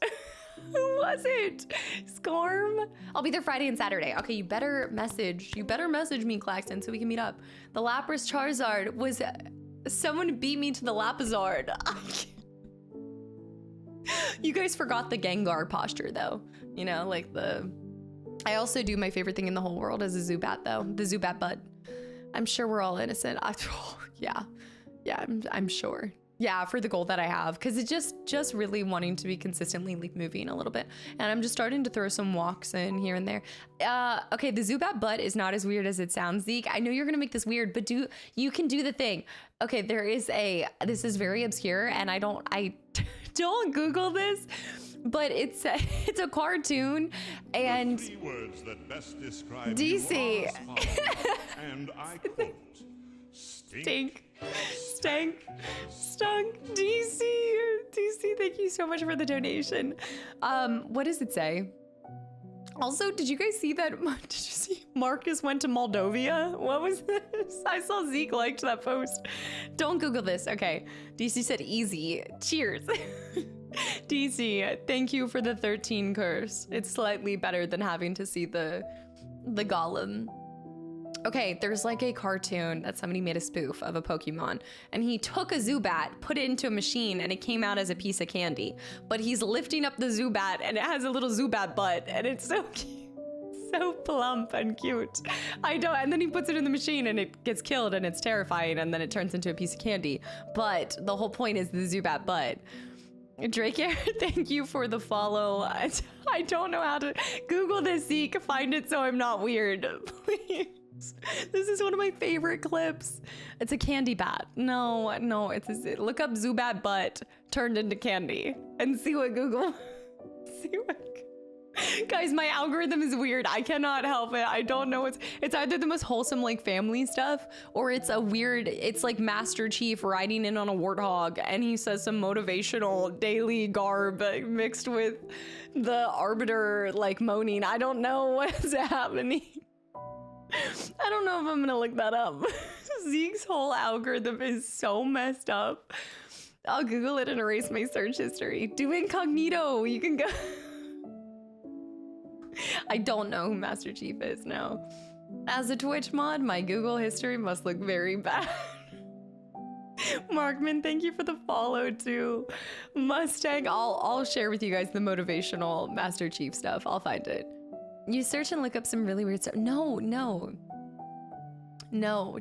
Who was it? Scarm? I'll be there Friday and Saturday. Okay, you better message me, Claxton, so we can meet up. The Lapras Charizard was someone beat me to the Lapazard. You guys forgot the Gengar posture though. You know, like I also do my favorite thing in the whole world as a Zubat though. The Zubat butt. I'm sure we're all innocent. Yeah, I'm sure. Yeah, for the goal that I have, because it's just really wanting to be consistently like moving a little bit, and I'm just starting to throw some walks in here and there. Okay, the Zubat butt is not as weird as it sounds, Zeke. I know you're gonna make this weird, but you can do the thing. Okay, this is very obscure, and I don't Google this. But it's a cartoon, and The 3 words that best describe DC. you are as follows, and I quote, Stink, stank, stunk. DC, thank you so much for the donation. What does it say? Also, did you guys see that? Did you see Marcus went to Moldova? What was this? I saw Zeke liked that post. Don't Google this. Okay, DC said easy. Cheers. DC, thank you for the 13 curse. It's slightly better than having to see the golem. Okay, there's like a cartoon that somebody made a spoof of a Pokemon, and he took a Zubat, put it into a machine, and it came out as a piece of candy. But he's lifting up the Zubat, and it has a little Zubat butt, and it's so cute. So plump and cute. And then he puts it in the machine and it gets killed and it's terrifying and then it turns into a piece of candy. But the whole point is the Zubat butt. Drake Air, thank you for the follow. I don't know how to Google this, Zeke. Find it so I'm not weird, please. This is one of my favorite clips. It's a candy bat. No, look up Zubat butt turned into candy and see what Google. Guys, my algorithm is weird. I cannot help it. I don't know. It's either the most wholesome like family stuff or it's like Master Chief riding in on a warthog and he says some motivational daily garb mixed with the Arbiter like moaning. I don't know what's happening. I don't know if I'm gonna look that up. Zeke's whole algorithm is so messed up. I'll Google it and erase my search history. Do incognito. You can go. I don't know who Master Chief is now. As a Twitch mod, my Google history must look very bad. Markman, thank you for the follow too. Mustang, I'll share with you guys the motivational Master Chief stuff. I'll find it. You search and look up some really weird stuff. No,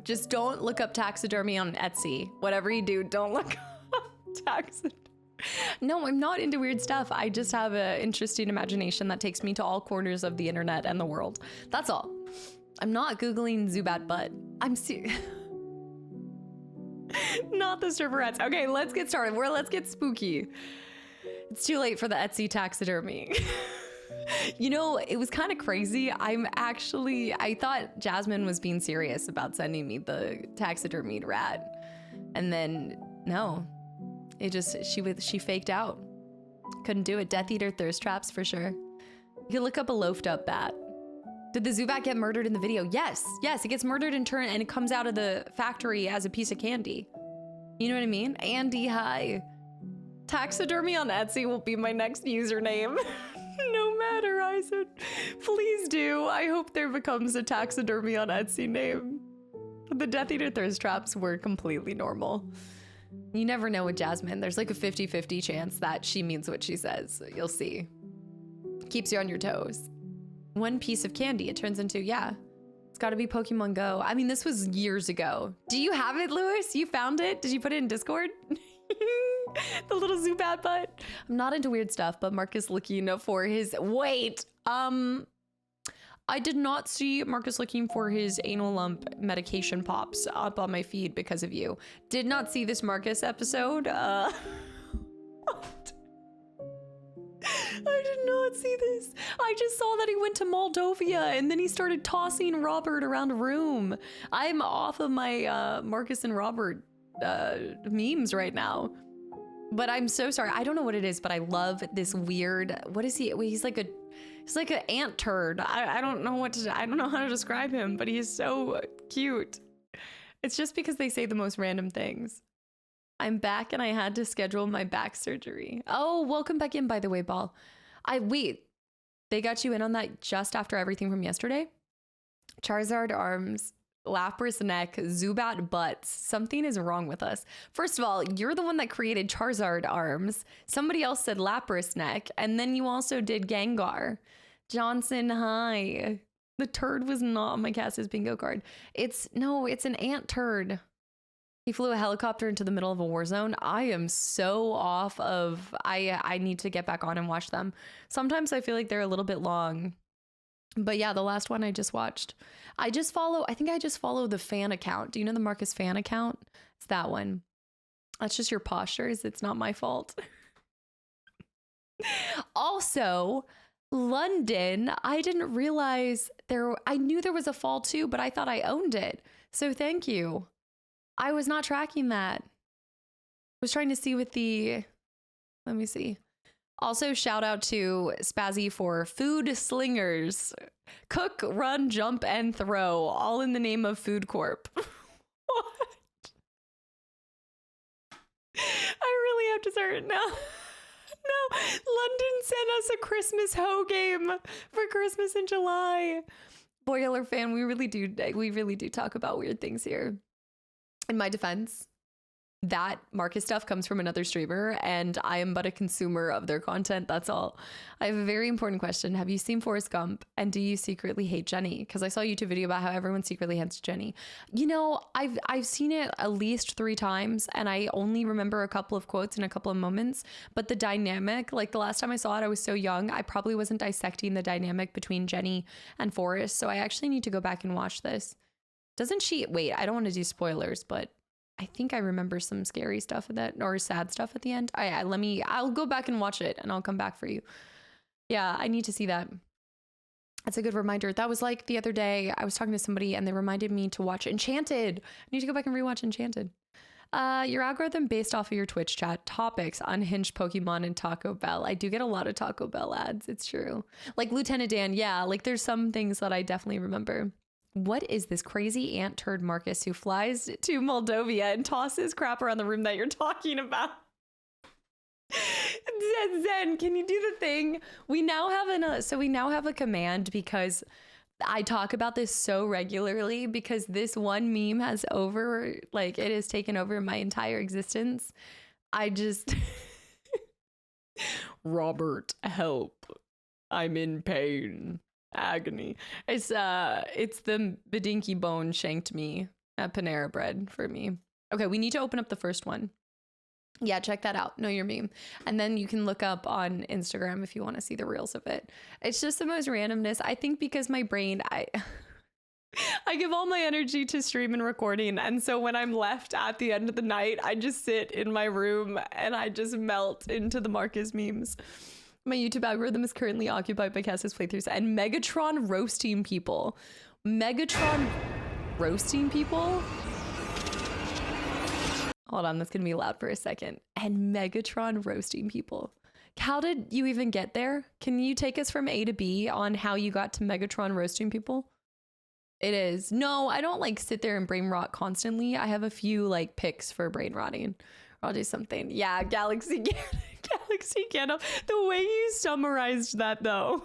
just don't look up taxidermy on Etsy. Whatever you do, don't look up taxidermy. No, I'm not into weird stuff. I just have an interesting imagination that takes me to all corners of the internet and the world. That's all. I'm not Googling Zubat butt. I'm serious. Not the stripperettes. Okay, let's get started. Let's get spooky. It's too late for the Etsy taxidermy. You know, it was kind of crazy. I thought Jasmine was being serious about sending me the taxidermied rat. And then, no, she faked out. Couldn't do it. Death Eater thirst traps for sure. You can look up a loafed up bat. Did the Zubat get murdered in the video? Yes, it gets murdered in turn and it comes out of the factory as a piece of candy. You know what I mean? Andy, hi. Taxidermy on Etsy will be my next username. No matter, I said, please do. I hope there becomes a taxidermy on Etsy name. The Death Eater thirst traps were completely normal. You never know with Jasmine. There's like a 50-50 chance that she means what she says. You'll see. Keeps you on your toes. One piece of candy it turns into, yeah. It's gotta be Pokemon Go. I mean, this was years ago. Do you have it, Lewis? You found it? Did you put it in Discord? The little Zubat butt. I'm not into weird stuff, but Marcus looking for his, wait, I did not see Marcus looking for his anal lump medication pops up on my feed because of you. Did not see this Marcus episode. What? I did not see this. I just saw that he went to Moldova and then he started tossing Robert around a room. I'm off of my Marcus and Robert memes right now. But I'm so sorry. I don't know what it is, but I love this weird, what is he? He's like an ant turd. I don't know I don't know how to describe him, but he is so cute. It's just because they say the most random things. I'm back and I had to schedule my back surgery. Oh, welcome back in, by the way, Ball. Wait, they got you in on that just after everything from yesterday? Charizard arms, Lapras neck, Zubat butts. Something is wrong with us. First of all, you're the one that created Charizard arms. Somebody else said Lapras neck, and then you also did Gengar. Johnson, hi. The turd was not on my Cass's bingo card. It's an ant turd. He flew a helicopter into the middle of a war zone. I am so off of, I need to get back on and watch them. Sometimes I feel like they're a little bit long. But yeah, the last one I just watched. I think I just follow the fan account. Do you know the Marcus fan account? It's that one. That's just your postures. It's not my fault. Also, London, I didn't realize I knew there was a fall too, but I thought I owned it. So thank you. I was not tracking that. I was trying to see let me see. Also, shout out to Spazzy for food slingers. Cook, run, jump, and throw, all in the name of Food Corp. What? I really have to start now. No, London sent us a Christmas hoe game for Christmas in July. Boiler fan, we really do talk about weird things here. In my defense, that Marcus stuff comes from another streamer and I am but a consumer of their content. That's all. I have a very important question. Have you seen Forrest Gump and do you secretly hate Jenny? Because I saw a YouTube video about how everyone secretly hates Jenny. You know, I've seen it at least 3 times and I only remember a couple of quotes and a couple of moments, but the dynamic, like the last time I saw it, I was so young. I probably wasn't dissecting the dynamic between Jenny and Forrest. So I actually need to go back and watch this. Doesn't she, wait, I don't want to do spoilers, but I think I remember some scary stuff at that or sad stuff at the end. I'll go back and watch it and I'll come back for you. Yeah, I need to see that. That's a good reminder. That was like the other day I was talking to somebody and they reminded me to watch Enchanted. I need to go back and rewatch Enchanted. Your algorithm based off of your Twitch chat topics, unhinged Pokemon and Taco Bell. I do get a lot of Taco Bell ads. It's true. Like Lieutenant Dan. Yeah, like there's some things that I definitely remember. What is this crazy ant turd Marcus who flies to Moldova and tosses crap around the room that you're talking about? Zen, can you do the thing? We now have a command because I talk about this so regularly because this one meme has it has taken over my entire existence. I just Robert, help. I'm in pain. Agony. It's the Bedinky Bone shanked me at Panera Bread for me. Okay, we need to open up the first one. Yeah, check that out. Know your meme. And then you can look up on Instagram if you want to see the reels of it. It's just the most randomness. I think because my brain, I give all my energy to stream and recording. And so when I'm left at the end of the night, I just sit in my room and I just melt into the Marcus memes. My YouTube algorithm is currently occupied by Cass's playthroughs and Megatron roasting people. Megatron roasting people? Hold on, that's gonna be loud for a second. And Megatron roasting people. How did you even get there? Can you take us from A to B on how you got to Megatron roasting people? It is. No, I don't like sit there and brain rot constantly. I have a few like picks for brain rotting. I'll do something. Yeah, Galaxy Galaxy Gandalf. The way you summarized that though.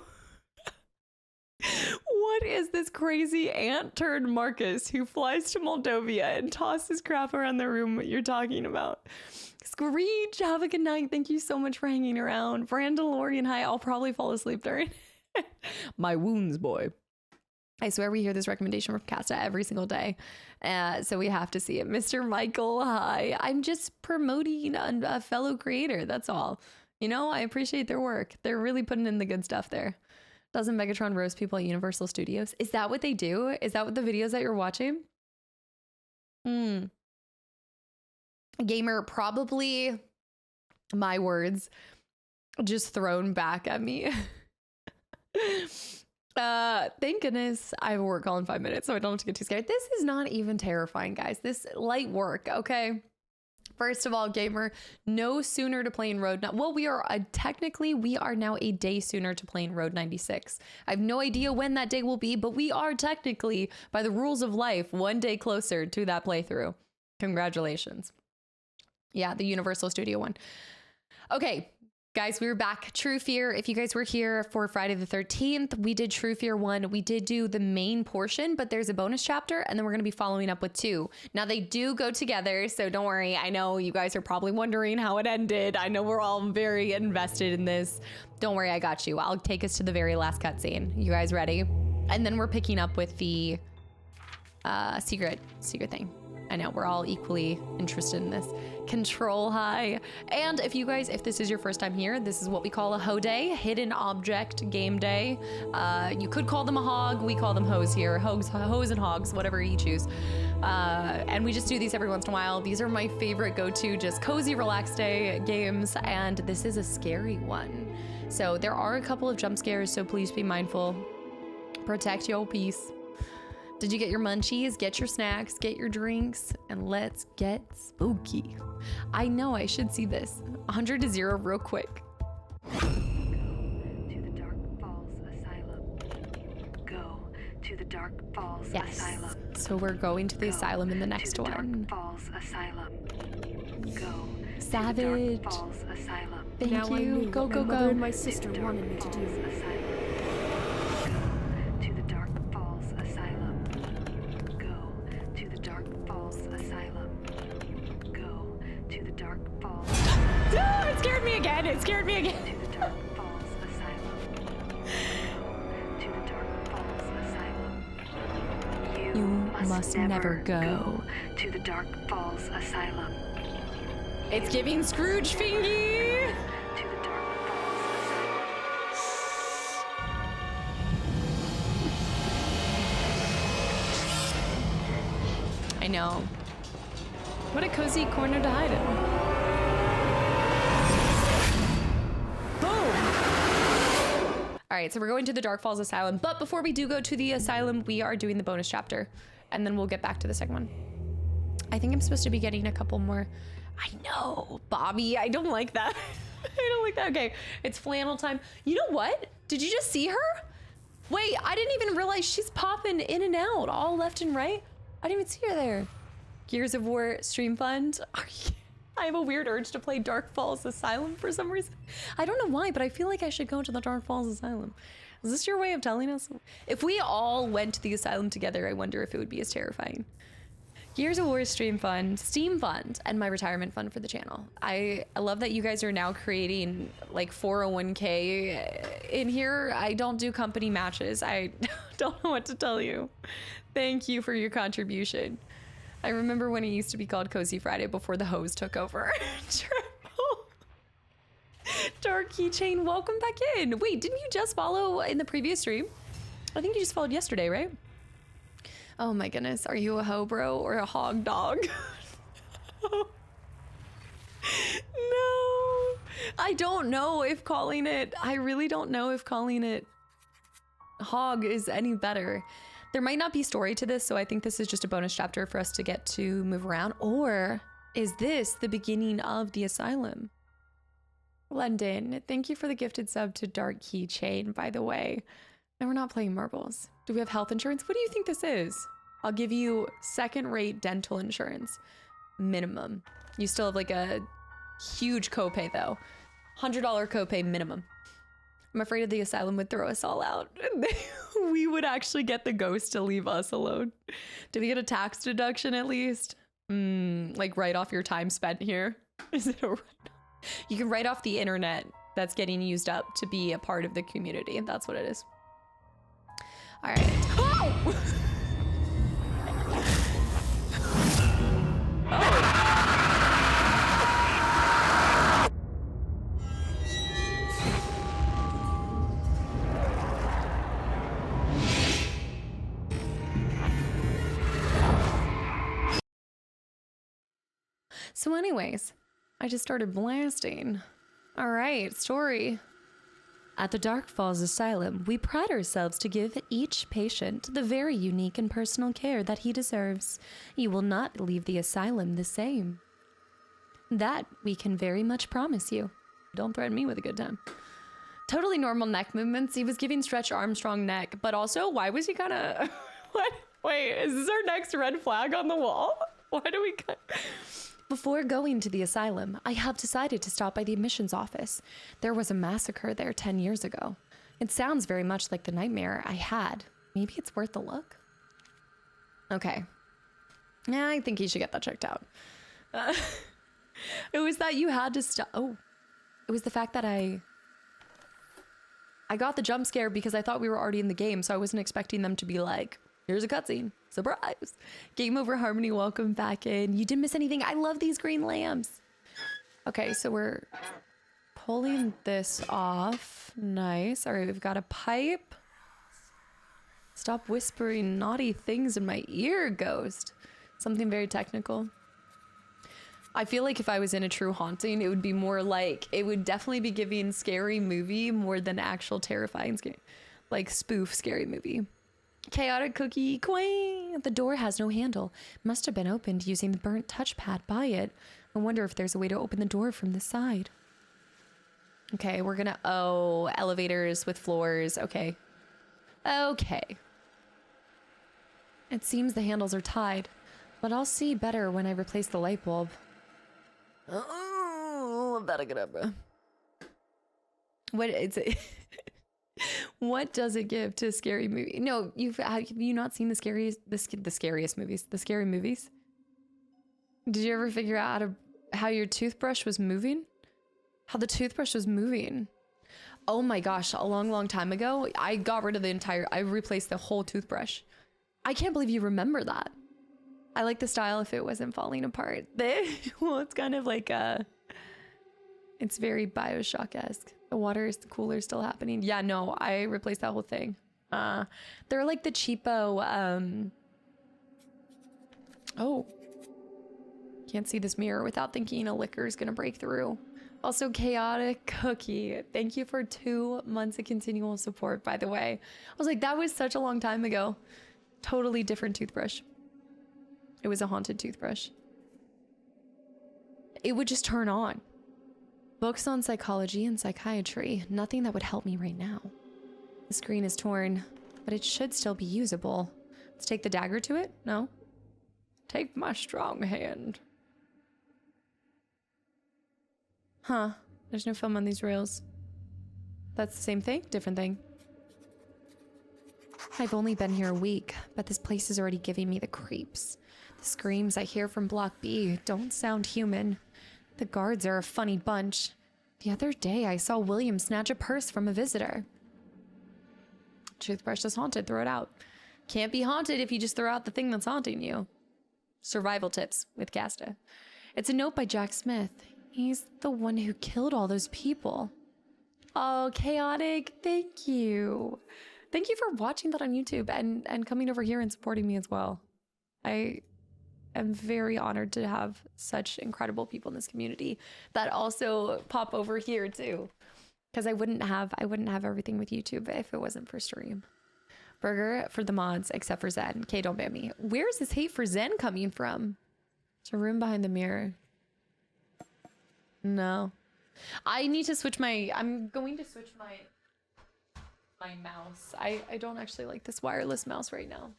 What is this crazy ant turned Marcus who flies to Moldovia and tosses crap around the room what you're talking about? Screech, have a good night. Thank you so much for hanging around. Brandalorian, hi. I'll probably fall asleep during my wounds, boy. I swear we hear this recommendation from Casta every single day. So we have to see it. Mr. Michael, hi. I'm just promoting a fellow creator. That's all. You know, I appreciate their work. They're really putting in the good stuff there. Doesn't Megatron roast people at Universal Studios? Is that what they do? Is that what the videos that you're watching? Gamer, probably my words just thrown back at me. Thank goodness I have work all in 5 minutes, so I don't have to get too scared. This is not even terrifying, guys. This light work, okay? First of all, gamer, no sooner to playing Road. Well, we are technically we are now a day sooner to playing Road 96. I have no idea when that day will be, but we are technically, by the rules of life, one day closer to that playthrough. Congratulations. Yeah, the Universal Studio one. Okay. Guys, we were back. True Fear. If you guys were here for Friday the 13th, we did True Fear 1. We did do the main portion, but there's a bonus chapter, and then we're going to be following up with 2. Now, they do go together, so don't worry. I know you guys are probably wondering how it ended. I know we're all very invested in this. Don't worry, I got you. I'll take us to the very last cutscene. You guys ready? And then we're picking up with the secret thing. I know we're all equally interested in this. Control high. And if you guys, if this is your first time here, this is what we call a hoe day, hidden object game day. You could call them a hog. We call them hoes here. Hoes and hogs, whatever you choose. And we just do these every once in a while. These are my favorite go-to, just cozy, relaxed day games. And this is a scary one. So there are a couple of jump scares, so please be mindful. Protect your peace. Did you get your munchies? Get your snacks, get your drinks, and let's get spooky. I know I should see this. 100 to 0 real quick. To the Dark Falls Asylum. Go to the Dark Falls Asylum. So we're going to the asylum in the next one. Dark Falls Asylum. Go. Savage. To the Dark Falls Asylum. Thank Now I you. knew Go, what go, my mother go. and my sister wanted me to do. Asylum. Go to the Dark Falls Asylum. Go to the Dark Falls Asylum. Go to the Dark Falls. Ah, it scared me again. It scared me again. To the Dark Falls Asylum. Go to the Dark Falls Asylum. You must never go to the Dark Falls Asylum. It's giving Scrooge fingy. To the Dark Falls Asylum. I know. What a cozy corner to hide in. Boom! All right, so we're going to the Dark Falls Asylum. But before we do go to the asylum, we are doing the bonus chapter. And then we'll get back to the second one. I think I'm supposed to be getting a couple more. I know, Bobby, I don't like that. I don't like that. Okay, it's flannel time. You know what? Did you just see her? Wait, I didn't even realize she's popping in and out all left and right. I didn't even see her there. Gears of War stream fund. I have a weird urge to play Dark Falls Asylum for some reason. I don't know why, but I feel like I should go to the Dark Falls Asylum. Is this your way of telling us? If we all went to the asylum together, I wonder if it would be as terrifying. Gears of War stream fund, Steam fund, and my retirement fund for the channel. I love that you guys are now creating like 401k in here. I don't do company matches. I don't know what to tell you. Thank you for your contribution. I remember when it used to be called Cozy Friday before the hose took over. Triple. Dark Keychain, welcome back in. Wait, didn't you just follow in the previous stream? I think you just followed yesterday, right? Oh my goodness, are you a hoe bro or a hog dog? No. I don't know if calling it, I really don't know if calling it Hog is any better. There might not be story to this, so I think this is just a bonus chapter for us to get to move around. Or is this the beginning of the asylum? London, thank you for the gifted sub to Dark Keychain, by the way. And we're not playing marbles. Do we have health insurance? What do you think this is? I'll give you second-rate dental insurance. Minimum. You still have like a huge copay though. $100 copay minimum. I'm afraid of the asylum would throw us all out. We would actually get the ghost to leave us alone. Do we get a tax deduction at least? Like write off your time spent here? Is it a write-off? You can write off the internet that's getting used up to be a part of the community. That's what it is. All right. Oh! So anyways, I just started blasting. All right, story. At the Dark Falls Asylum, we pride ourselves to give each patient the very unique and personal care that he deserves. You will not leave the asylum the same. That we can very much promise you. Don't threaten me with a good time. Totally normal neck movements. He was giving Stretch Armstrong neck, but also, why was he kind of... What? Wait, is this our next red flag on the wall? Why do we... Before going to the asylum, I have decided to stop by the admissions office. There was a massacre there 10 years ago. It sounds very much like the nightmare I had. Maybe it's worth a look. Okay. Yeah, I think you should get that checked out. It was that you had to stop. Oh, it was the fact that I got the jump scare because I thought we were already in the game, so I wasn't expecting them to be like, here's a cutscene. Surprise. Game over, Harmony, welcome back in. You didn't miss anything. I love these green lamps. Okay, so we're pulling this off. Nice. All right, we've got a pipe. Stop whispering naughty things in my ear, ghost. Something very technical. I feel like if I was in a true haunting, it would be more like, it would definitely be giving scary movie more than actual terrifying scary, like spoof scary movie. Chaotic cookie queen. The door has no handle. Must have been opened using the burnt touchpad by it. I wonder if there's a way to open the door from the side. Okay, we're gonna... Oh, elevators with floors. Okay. Okay. It seems the handles are tied, but I'll see better when I replace the light bulb. Oh, Abracadabra. What is it? What does it give to a scary movie? No, have you not seen the scariest movies? The scary movies? Did you ever figure out how your toothbrush was moving? How the toothbrush was moving? Oh my gosh, a long time ago, I got rid of I replaced the whole toothbrush. I can't believe you remember that. I like the style if it wasn't falling apart. Well, it's kind of like it's very Bioshock-esque. The cooler's still happening. Yeah, no, I replaced that whole thing. They're like the cheapo, oh. Can't see this mirror without thinking a liquor is gonna break through. Also, Chaotic Cookie. Thank you for 2 months of continual support, by the way. I was like, that was such a long time ago. Totally different toothbrush. It was a haunted toothbrush. It would just turn on. Books on psychology and psychiatry. Nothing that would help me right now. The screen is torn, but it should still be usable. Let's take the dagger to it? No? Take my strong hand. Huh. There's no film on these rails. That's the same thing? Different thing. I've only been here a week, but this place is already giving me the creeps. The screams I hear from Block B don't sound human. The guards are a funny bunch. The other day, I saw William snatch a purse from a visitor. Toothbrush is haunted. Throw it out. Can't be haunted if you just throw out the thing that's haunting you. Survival tips with Casta. It's a note by Jack Smith. He's the one who killed all those people. Oh, Chaotic. Thank you. Thank you for watching that on YouTube and coming over here and supporting me as well. am very honored to have such incredible people in this community that also pop over here too. Because I wouldn't have everything with YouTube if it wasn't for stream. Burger for the mods, except for Zen. Okay, don't ban me. Where's this hate for Zen coming from? It's a room behind the mirror. No. I need to switch my... I'm going to switch my mouse. I don't actually like this wireless mouse right now.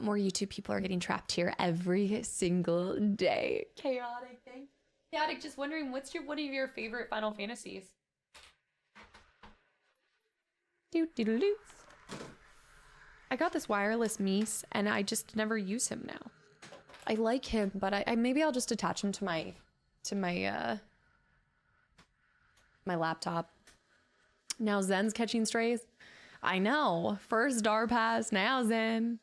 More YouTube people are getting trapped here every single day. Chaotic thing. Chaotic, just wondering, what's one of your favorite Final Fantasies? Doo-doo-doo-doo. I got this wireless Mies, and I just never use him now. I like him, but I maybe I'll just attach him to my my laptop. Now Zen's catching strays. I know. First Dar pass, now Zen.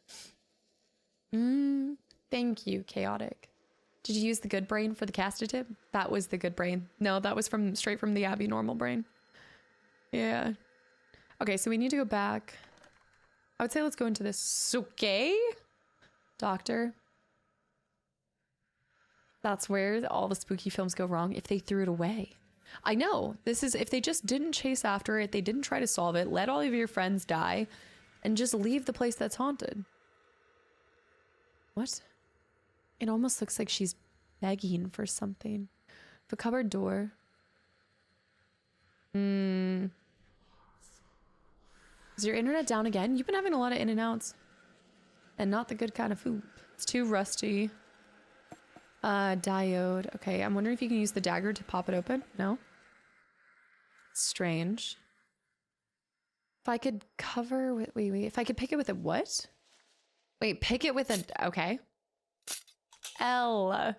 Thank you, Chaotic. Did you use the good brain for the caster tip? That was the good brain. No, that was straight from the Abby normal brain. Yeah. Okay, so we need to go back. I would say let's go into this. Okay. Doctor. That's where all the spooky films go wrong, if they threw it away. I know. This is if they just didn't chase after it, they didn't try to solve it, let all of your friends die, and just leave the place that's haunted. What? It almost looks like she's begging for something. The cupboard door. Is your internet down again? You've been having a lot of in and outs. And not the good kind of food. It's too rusty. Diode. Okay, I'm wondering if you can use the dagger to pop it open. No? Strange. If I could cover with... Wait. If I could pick it with a what? Wait, pick it with a... Okay. L.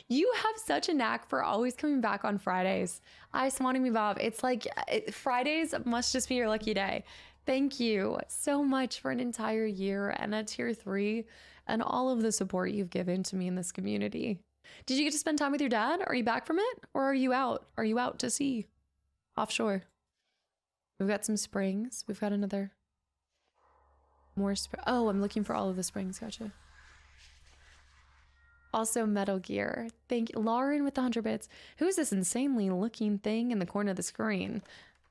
You have such a knack for always coming back on Fridays. I swanted me Bob. It's like Fridays must just be your lucky day. Thank you so much for an entire year and a tier 3 and all of the support you've given to me in this community. Did you get to spend time with your dad? Are you back from it? Or are you out? Are you out to sea? Offshore. We've got some springs. We've got another... More oh, I'm looking for all of the springs. Gotcha. Also, Metal Gear. Thank you. Lauren with the 100 bits. Who's this insanely looking thing in the corner of the screen?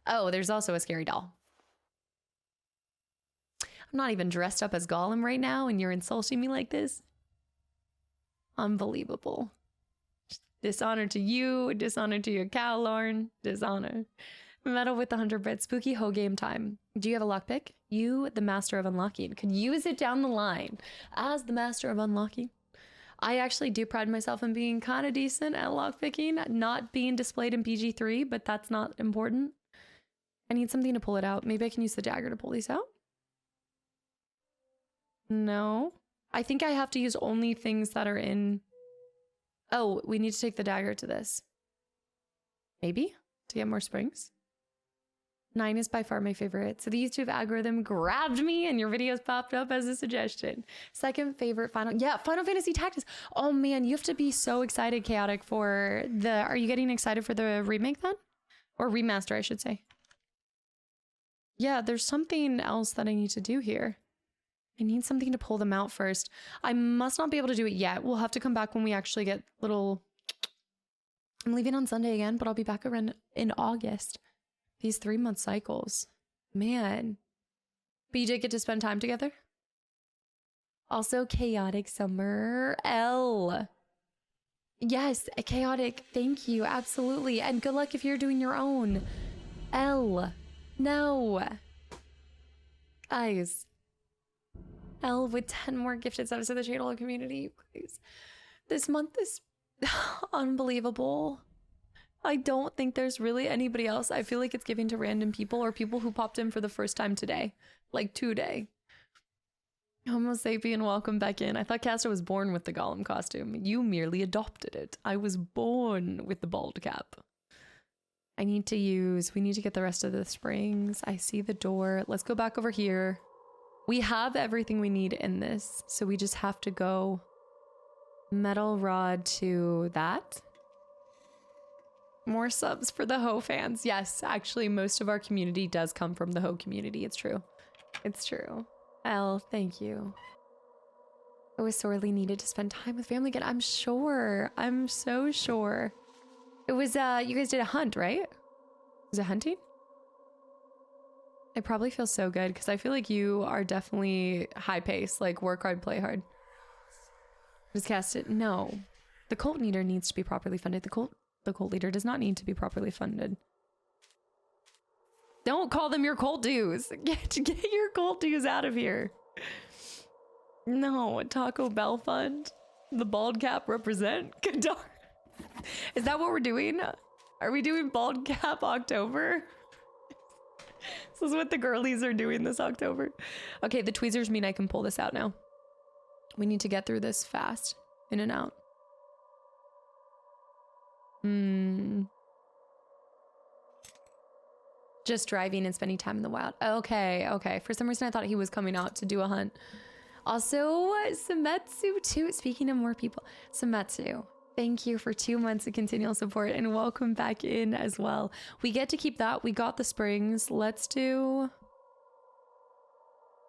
Oh, there's also a scary doll. I'm not even dressed up as Gollum right now, and you're insulting me like this? Unbelievable. Dishonor to you, dishonor to your cow, Lauren. Dishonor. Metal with the 100 bits. Spooky hoe game time. Do you have a lockpick? You, the master of unlocking, could use it down the line as the master of unlocking. I actually do pride myself in being kind of decent at lockpicking, not being displayed in PG-3, but that's not important. I need something to pull it out. Maybe I can use the dagger to pull these out. No. I think I have to use only things that are in... Oh, we need to take the dagger to this. Maybe? To get more springs? 9 is by far my favorite. So the YouTube algorithm grabbed me and your videos popped up as a suggestion. Second favorite Final Fantasy Tactics. Oh man, you have to be so excited, Chaotic, for the... Are you getting excited for the remake then? Or remaster, I should say. Yeah, there's something else that I need to do here. I need something to pull them out first. I must not be able to do it yet. We'll have to come back when we actually get little... I'm leaving on Sunday again, but I'll be back around in August. These 3-month cycles. Man. But you did get to spend time together? Also, Chaotic Summer L. Yes, Chaotic. Thank you. Absolutely. And good luck if you're doing your own. L. No. Guys. L with 10 more gifted subs to the channel and community. Please. This month is unbelievable. I don't think there's really anybody else. I feel like it's giving to random people or people who popped in for the first time today. Like today. Homo sapien, welcome back in. I thought Casta was born with the Gollum costume. You merely adopted it. I was born with the bald cap. We need to get the rest of the springs. I see the door. Let's go back over here. We have everything we need in this. So we just have to go metal rod to that. More subs for the Ho fans. Yes, actually, most of our community does come from the Ho community. It's true. It's true. L, thank you. It was sorely needed to spend time with family again. I'm sure. I'm so sure. It was, you guys did a hunt, right? Was it hunting? I probably feel so good because I feel like you are definitely high pace, like work hard, play hard. Just cast it. No. The cult leader needs to be properly funded. The cult leader does not need to be properly funded. Don't call them your cult dues. Get your cult dues out of here. No, Taco Bell fund. The bald cap represent. Is that what we're doing? Are we doing bald cap October? This is what the girlies are doing this October. Okay, the tweezers mean I can pull this out now. We need to get through this fast. In and out. Just driving and spending time in the wild. Okay, okay. For some reason I thought he was coming out to do a hunt. Also, Sametsu too. Speaking of more people, Sametsu, thank you for 2 months of continual support and welcome back in as well. We get to keep that. We got the springs. Let's do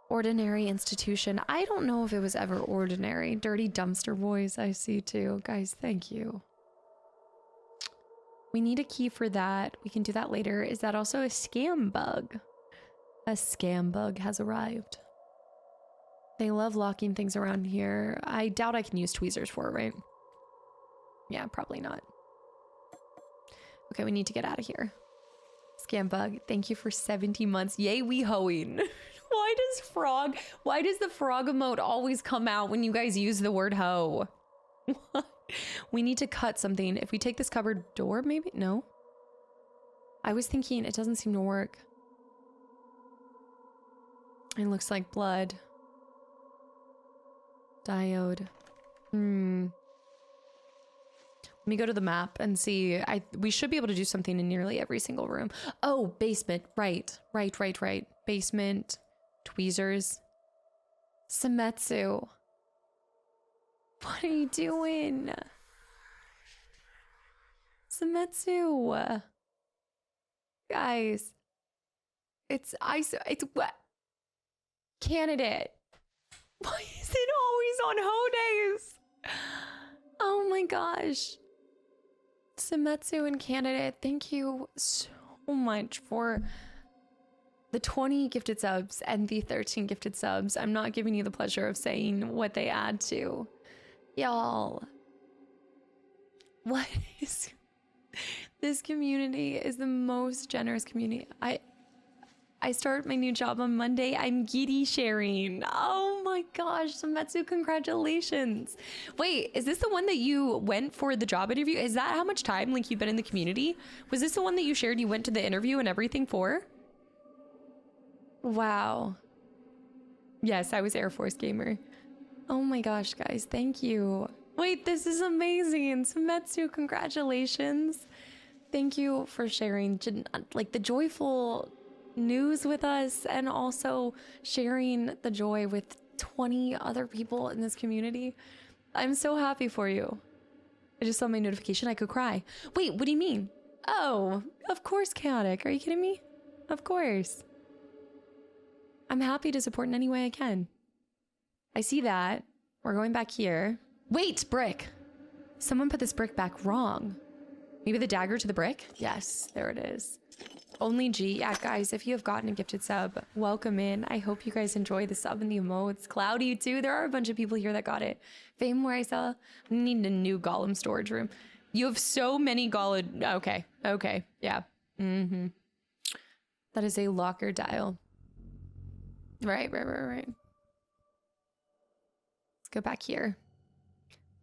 ordinary institution. I don't know if it was ever ordinary. Dirty dumpster boys I see too. Guys, thank you. We need a key for that. We can do that later. Is that also a scam bug? A scam bug has arrived. They love locking things around here. I doubt I can use tweezers for it, right? Yeah, probably not. Okay, we need to get out of here. Scam bug, thank you for 70 months. Yay, we hoeing. Why does the frog emote always come out when you guys use the word hoe? We need to cut something. If we take this cupboard door, maybe? No. I was thinking it doesn't seem to work. It looks like blood. Diode. Let me go to the map and see. We should be able to do something in nearly every single room. Oh, basement. Right. Basement. Tweezers. Sametsu. What are you doing? Sametsu. Guys. It's what? Candidate. Why is it always on hoe days? Oh my gosh. Sametsu and Candidate, thank you so much for the 20 gifted subs and the 13 gifted subs. I'm not giving you the pleasure of saying what they add to. Y'all. What is... This community is the most generous community. I start my new job on Monday. I'm giddy sharing. Oh my gosh, Sametsu, congratulations. Wait, is this the one that you went for the job interview? Is that how much time like you've been in the community? Was this the one that you shared you went to the interview and everything for? Wow. Yes, I was Air Force gamer. Oh my gosh, guys, thank you. Wait, this is amazing. Sametsu, congratulations. Thank you for sharing like the joyful news with us and also sharing the joy with 20 other people in this community. I'm so happy for you. I just saw my notification. I could cry. Wait, what do you mean? Oh, of course, Chaotic. Are you kidding me? Of course. I'm happy to support in any way I can. I see that. We're going back here. Wait, brick. Someone put this brick back wrong. Maybe the dagger to the brick? Yes, there it is. Only G. Yeah, guys, if you have gotten a gifted sub, welcome in. I hope you guys enjoy the sub and the emotes. Cloudy, too. There are a bunch of people here that got it. Fame, where I saw. We need a new golem storage room. You have so many golem. Okay. Okay. Yeah. That is a locker dial. Right. Let's go back here.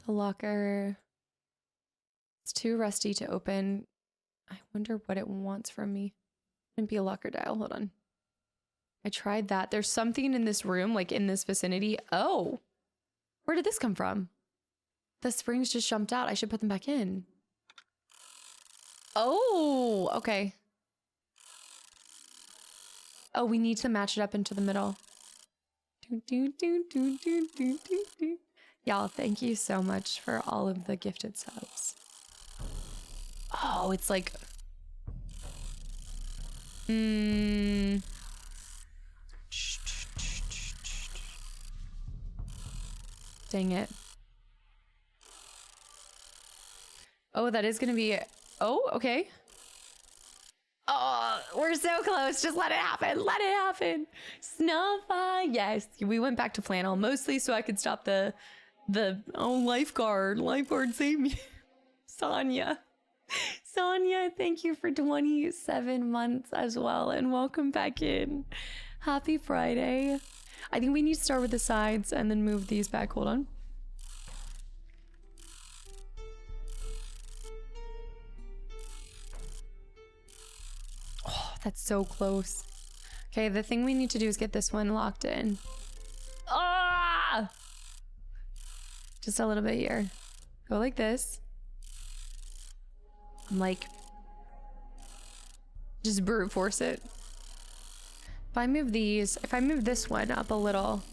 The locker. It's too rusty to open. I wonder what it wants from me. Wouldn't be a locker dial. Hold on. I tried that. There's something in this room, like in this vicinity. Oh, where did this come from? The springs just jumped out. I should put them back in. Oh, okay. Oh, we need to match it up into the middle. Y'all, thank you so much for all of the gifted subs. Oh, it's like... Dang it. Oh, that is gonna be... Oh, okay. Oh, we're so close. Just let it happen. Let it happen. Snuffa. Yes. We went back to flannel mostly so I could stop the lifeguard save me. Sonia, thank you for 27 months as well, and welcome back in. Happy Friday. I think we need to start with the sides and then move these back. Hold on. Oh, that's so close. Okay, the thing we need to do is get this one locked in. Ah! Just a little bit here. Go like this. I'm like, just brute force it. If I move this one up a little.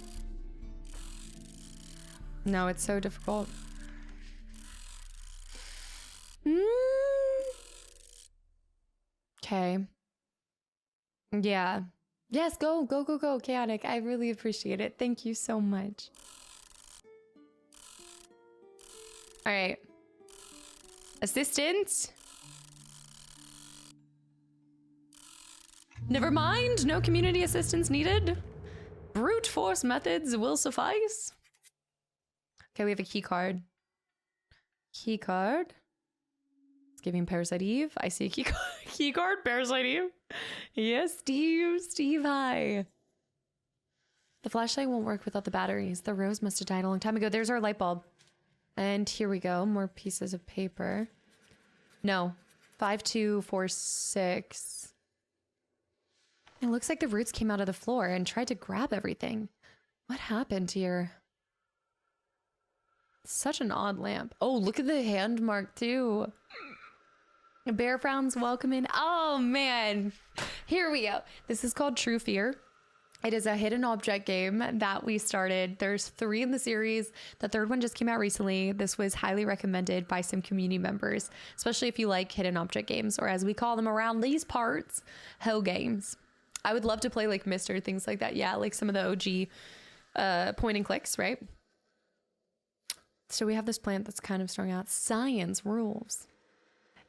No, it's so difficult. Okay. Yeah. Yes, go, Chaotic. I really appreciate it. Thank you so much. All right. Assistant. Never mind. No community assistance needed. Brute force methods will suffice. Okay, we have a key card. Key card. It's giving Parasite Eve. I see a key card. Key card, Parasite Eve. Yes, Steve. Steve, hi. The flashlight won't work without the batteries. The rose must have died a long time ago. There's our light bulb. And here we go. More pieces of paper. No. 5246. It looks like the roots came out of the floor and tried to grab everything. What happened here? Such an odd lamp. Oh, look at the hand mark too. Bear frowns, welcome in. Oh man. Here we go. This is called True Fear. It is a hidden object game that we started. There's 3 in the series. The 3rd one just came out recently. This was highly recommended by some community members, especially if you like hidden object games, or as we call them around these parts, hoe games. I would love to play like Myst or things like that. Yeah, like some of the OG point and clicks, right? So we have this plant that's kind of strung out. Science rules.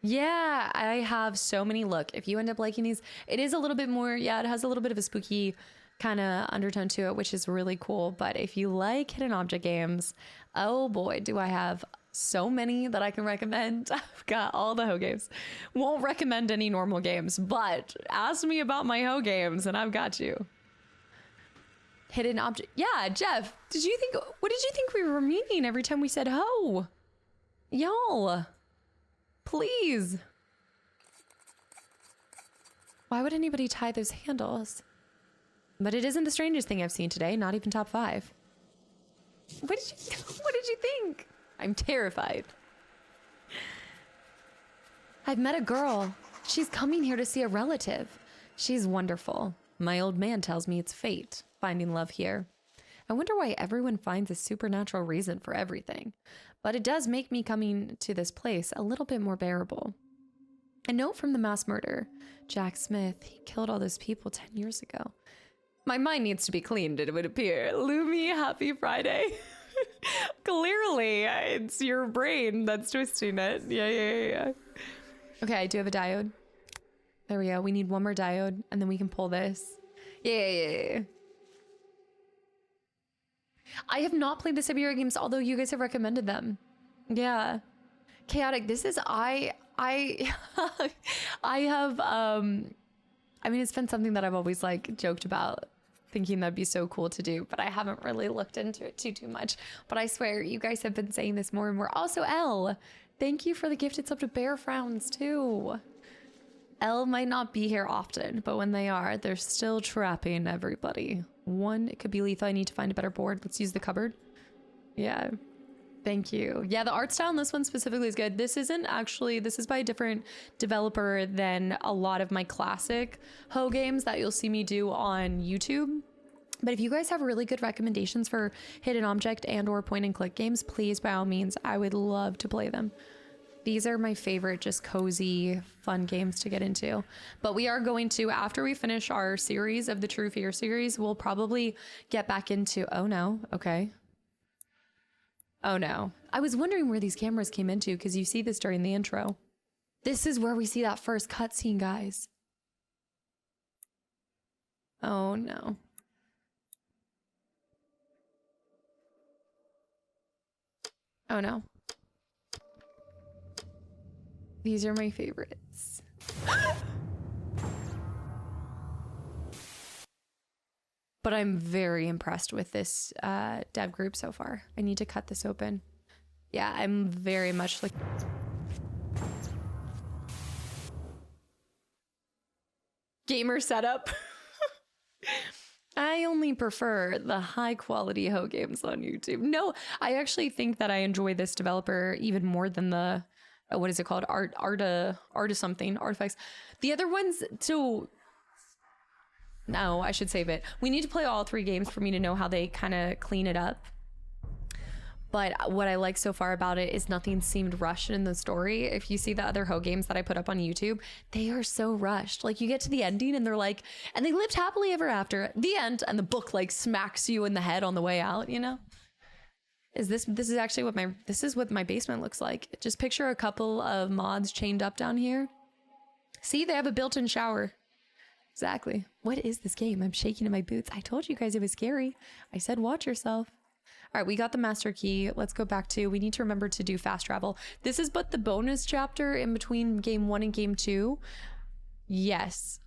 Yeah, I have so many. Look, if you end up liking these, it is a little bit more, yeah, it has a little bit of a spooky kind of undertone to it, which is really cool. But if you like hidden object games, oh boy, do I have so many that I can recommend. I've got all the hoe games. Won't recommend any normal games, but ask me about my hoe games and I've got you. Hidden object. Yeah, Jeff, what did you think we were meaning every time we said hoe? Y'all, please. Why would anybody tie those handles? But it isn't the strangest thing I've seen today, not even top 5. What did you think? I'm terrified. I've met a girl. She's coming here to see a relative. She's wonderful. My old man tells me it's fate, finding love here. I wonder why everyone finds a supernatural reason for everything. But it does make me coming to this place a little bit more bearable. A note from the mass murderer, Jack Smith. He killed all those people 10 years ago. My mind needs to be cleaned, it would appear. Lumi, happy Friday. Clearly, it's your brain that's twisting it. Yeah. Okay, I do have a diode. There we go. We need one more diode, and then we can pull this. Yeah. I have not played the Siberia games, although you guys have recommended them. Yeah. Chaotic, this is... I have... I mean, it's been something that I've always, like, joked about, thinking that'd be so cool to do, but I haven't really looked into it too much. But I swear, you guys have been saying this more and more. Also, Elle, thank you for the gift. It's up to Bear Frowns, too. Elle might not be here often, but when they are, they're still trapping everybody. One, it could be lethal. I need to find a better board. Let's use the cupboard. Yeah. Thank you. Yeah, the art style in this one specifically is good. This is by a different developer than a lot of my classic hoe games that you'll see me do on YouTube. But if you guys have really good recommendations for hidden object and or point and click games, please, by all means, I would love to play them. These are my favorite, just cozy, fun games to get into. But we are going to, after we finish our series of the True Fear series, we'll probably get back into, oh no, okay. Oh no. I was wondering where these cameras came into because you see this during the intro. This is where we see that first cutscene, guys. Oh no. Oh no. These are my favorites. But I'm very impressed with this dev group so far. I need to cut this open. Yeah, I'm very much like... Gamer setup. I only prefer the high quality Ho games on YouTube. No, I actually think that I enjoy this developer even more than the, what is it called? Arta something, Artifacts. The other ones, so... No, I should save it. We need to play all 3 games for me to know how they kind of clean it up. But what I like so far about it is nothing seemed rushed in the story. If you see the other Ho games that I put up on YouTube, they are so rushed. Like you get to the ending and they're like, and they lived happily ever after. The end, and the book like smacks you in the head on the way out, you know? This is actually what my basement looks like. Just picture a couple of mods chained up down here. See, they have a built-in shower. Exactly. What is this game? I'm shaking in my boots. I told you guys it was scary. I said watch yourself. All right, we got the master key. Let's go back to, we need to remember to do fast travel. This is but the bonus chapter in between game 1 and game 2. Yes.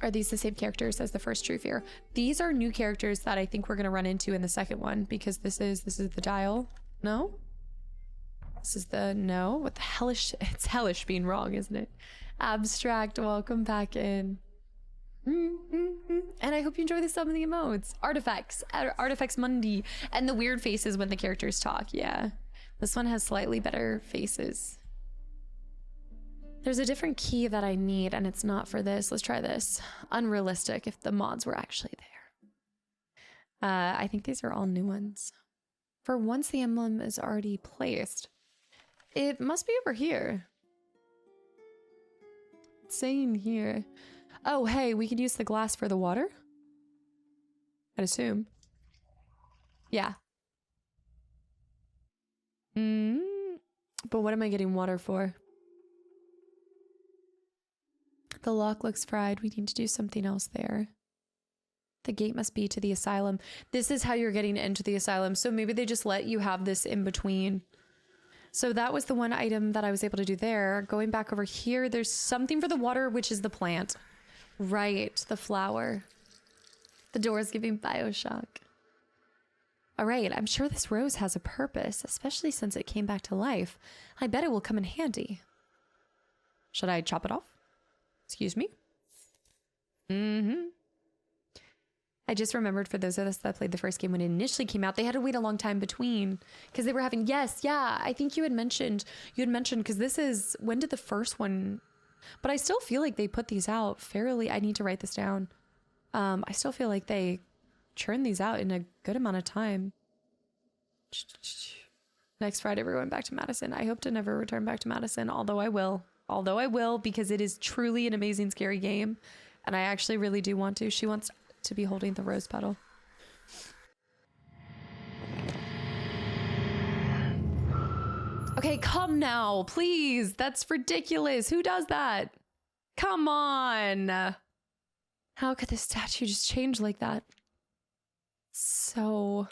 Are these the same characters as the first True Fear? These are new characters that I think we're going to run into in the second one because this is the dial. No? This is the, no? What the hellish, it's hellish being wrong, isn't it? Abstract, welcome back in. And I hope you enjoy some of the emotes. Artifacts Mundi, and the weird faces when the characters talk. Yeah, this one has slightly better faces. There's a different key that I need, and it's not for this. Let's try this. Unrealistic, if the mods were actually there. I think these are all new ones. For once the emblem is already placed, it must be over here. It's saying here. Oh, hey, we could use the glass for the water? I'd assume. Yeah. But what am I getting water for? The lock looks fried. We need to do something else there. The gate must be to the asylum. This is how you're getting into the asylum. So maybe they just let you have this in between. So that was the one item that I was able to do there. Going back over here, there's something for the water, which is the plant. Right, the flower. The door is giving Bioshock. All right, I'm sure this rose has a purpose, especially since it came back to life. I bet it will come in handy. Should I chop it off? Excuse me? I just remembered for those of us that played the first game when it initially came out, they had to wait a long time between because they were having, I think you had mentioned because this is, when did the first one, but I still feel like they put these out fairly, I need to write this down. I still feel like they churn these out in a good amount of time. Next Friday, we're going back to Madison. I hope to never return back to Madison, although I will because it is truly an amazing, scary game. And I actually really do want to. She wants to be holding the rose petal. Okay, come now, please. That's ridiculous. Who does that? Come on. How could this statue just change like that? So...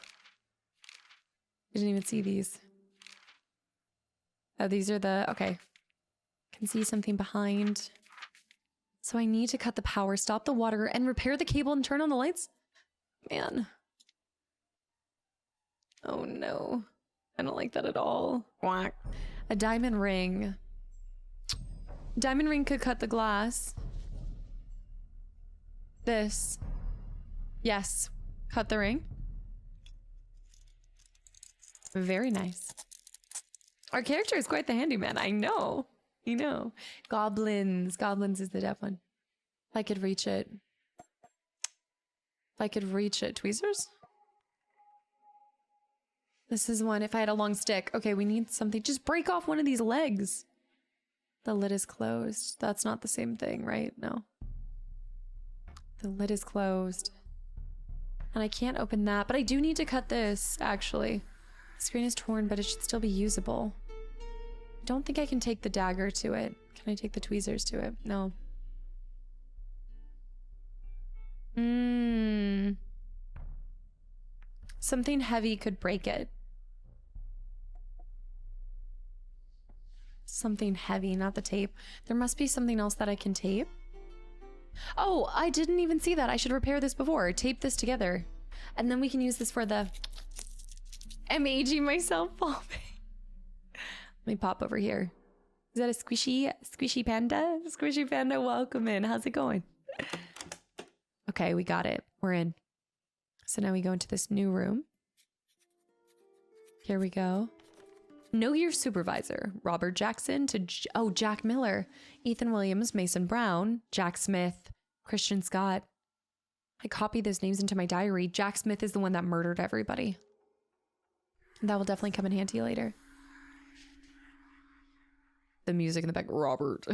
I didn't even see these. Oh, these are the... Okay. Can see something behind. So I need to cut the power, stop the water, and repair the cable and turn on the lights? Man. Oh no. I don't like that at all. Quack. A diamond ring. Diamond ring could cut the glass. This. Yes. Cut the ring. Very nice. Our character is quite the handyman. I know. You know. Goblins. Goblins is the deaf one. If I could reach it. If I could reach it. Tweezers? This is one. If I had a long stick. Okay, we need something. Just break off one of these legs. The lid is closed. That's not the same thing, right? No. The lid is closed. And I can't open that, but I do need to cut this, actually. The screen is torn, but it should still be usable. I don't think I can take the dagger to it. Can I take the tweezers to it? No. Something heavy could break it. Something heavy, not the tape. There must be something else that I can tape. Oh, I didn't even see that. I should repair this before. Tape this together. And then we can use this for the... I'm aging myself. Let me pop over here. Is that a squishy panda? Squishy panda, welcome in. How's it going? Okay, we got it. We're in. So now we go into this new room. Here we go. Know your supervisor. Robert Jackson to... Jack Miller. Ethan Williams, Mason Brown, Jack Smith, Christian Scott. I copied those names into my diary. Jack Smith is the one that murdered everybody. That will definitely come in handy later. The music in the back. Robert.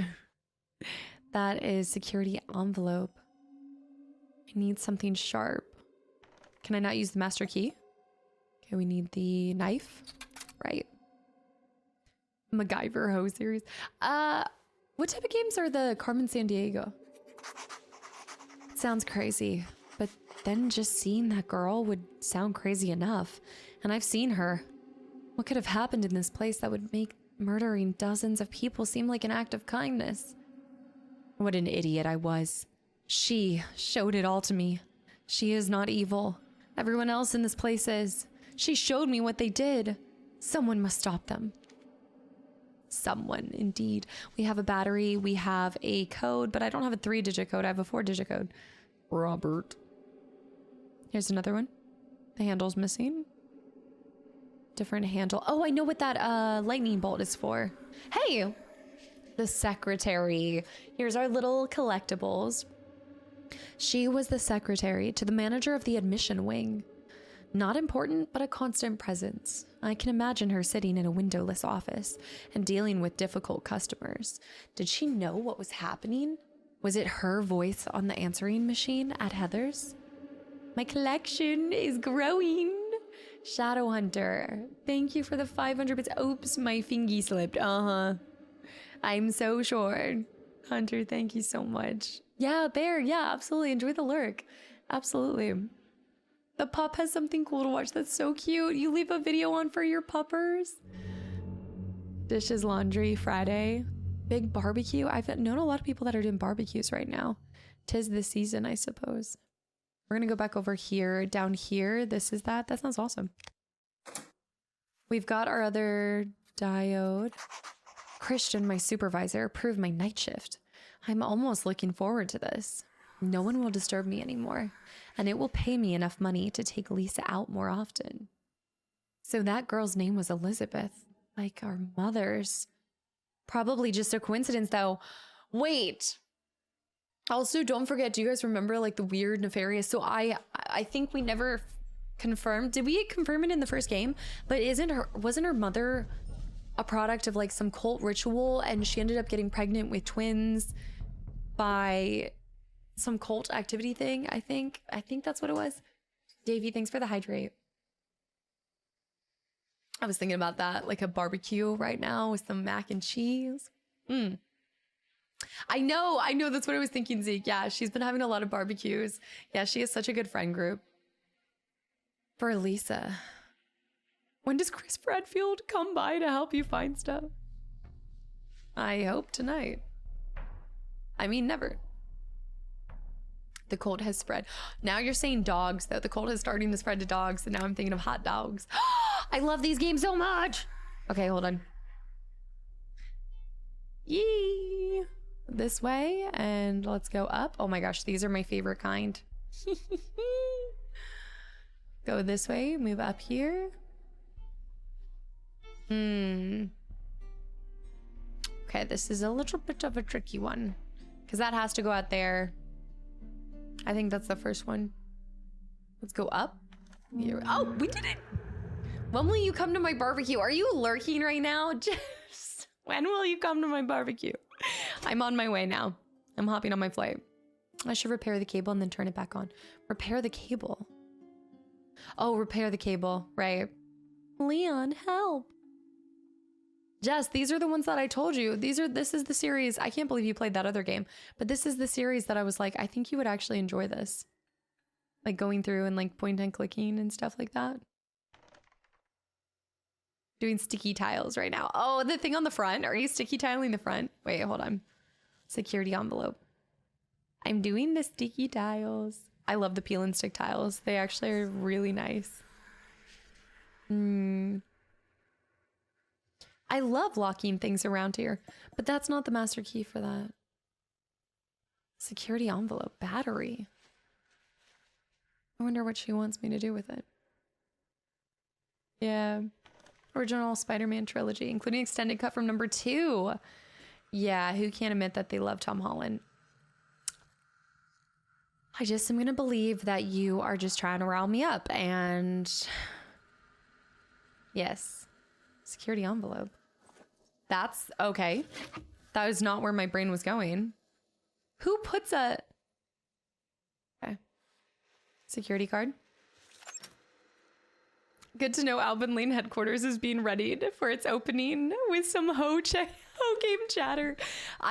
That is security envelope. I need something sharp. Can I not use the master key? Okay, we need the knife. Right. MacGyver Ho series. What type of games are the Carmen Sandiego? It sounds crazy, but then just seeing that girl would sound crazy enough. And I've seen her. What could have happened in this place that would make murdering dozens of people seem like an act of kindness? What an idiot I was. She showed it all to me. She is not evil. Everyone else in this place is. She showed me what they did. Someone must stop them. Someone, indeed. We have a battery, we have a code, but I don't have a 3-digit code, I have a 4-digit code. Robert. Here's another one. The handle's missing. Different handle. Oh, I know what that lightning bolt is for. Hey! The secretary. Here's our little collectibles. She was the secretary to the manager of the admission wing. Not important, but a constant presence. I can imagine her sitting in a windowless office and dealing with difficult customers. Did she know what was happening? Was it her voice on the answering machine at Heather's? My collection is growing. Shadowhunter, thank you for the 500 bits. Oops, my fingy slipped. I'm so sure. Hunter, thank you so much. Yeah, Bear, yeah, absolutely. Enjoy the lurk. Absolutely. The pup has something cool to watch. That's so cute. You leave a video on for your puppers. Dishes, laundry, Friday. Big barbecue. I've known a lot of people that are doing barbecues right now. 'Tis the season, I suppose. We're gonna go back over here, down here. This is that. That sounds awesome. We've got our other diode. Christian, my supervisor, approved my night shift. I'm almost looking forward to this. No one will disturb me anymore, and it will pay me enough money to take Lisa out more often. So that girl's name was Elizabeth, like our mother's. Probably just a coincidence, though. Wait. Also, don't forget, do you guys remember like the weird, nefarious? So I think we never confirmed. Did we confirm it in the first game? But wasn't her mother a product of like some cult ritual, and she ended up getting pregnant with twins by some cult activity thing? I think that's what it was. Davey, thanks for the hydrate. I was thinking about that, like a barbecue right now with some mac and cheese. I know that's what I was thinking, Zeke. Yeah, she's been having a lot of barbecues. Yeah, she has such a good friend group. For Lisa. When does Chris Bradfield come by to help you find stuff? I hope tonight. I mean, never. The cult has spread. Now you're saying dogs, though. The cult is starting to spread to dogs, and now I'm thinking of hot dogs. I love these games so much. Okay, hold on. Yee. This way, and let's go up. Oh my gosh, these are my favorite kind. Go this way, move up here. Okay, this is a little bit of a tricky one, because that has to go out there. I think that's the first one. Let's go up. Here. Oh, we did it! When will you come to my barbecue? Are you lurking right now? Just when will you come to my barbecue? I'm on my way now. I'm hopping on my flight. I should repair the cable and then turn it back on. Repair the cable. Oh, repair the cable. Right. Leon, help. Jess, these are the ones that I told you. This is the series. I can't believe you played that other game, but this is the series that I was like, I think you would actually enjoy this. Like going through and like point and clicking and stuff like that. Doing sticky tiles right now. Oh, the thing on the front. Are you sticky tiling the front? Wait, hold on. Security envelope. I'm doing the sticky tiles. I love the peel and stick tiles. They actually are really nice. I love locking things around here, but that's not the master key for that. Security envelope, battery. I wonder what she wants me to do with it. Yeah. Original Spider-Man trilogy, including extended cut from number 2. Yeah, who can't admit that they love Tom Holland? I just am going to believe that you are just trying to rile me up, and yes. Security envelope. That's okay. That was not where my brain was going. Who puts a... Okay. Security card. Good to know Alvin Lane headquarters is being readied for its opening with some ho game chatter.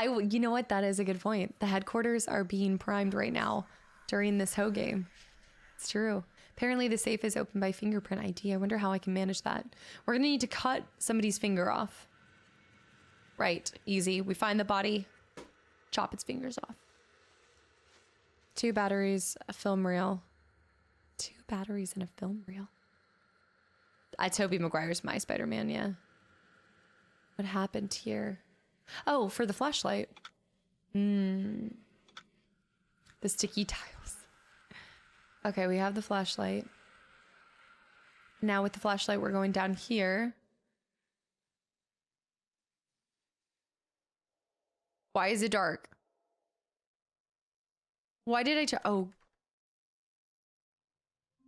You know what? That is a good point. The headquarters are being primed right now during this ho game. It's true. Apparently the safe is open by fingerprint ID. I wonder how I can manage that. We're gonna need to cut somebody's finger off. Right, easy. We find the body, chop its fingers off. 2 batteries, a film reel. 2 batteries and a film reel. Tobey Maguire's my Spider-Man, yeah. What happened here? Oh, for the flashlight. The sticky tiles. Okay, we have the flashlight. Now with the flashlight, we're going down here. Why is it dark? Why did I oh.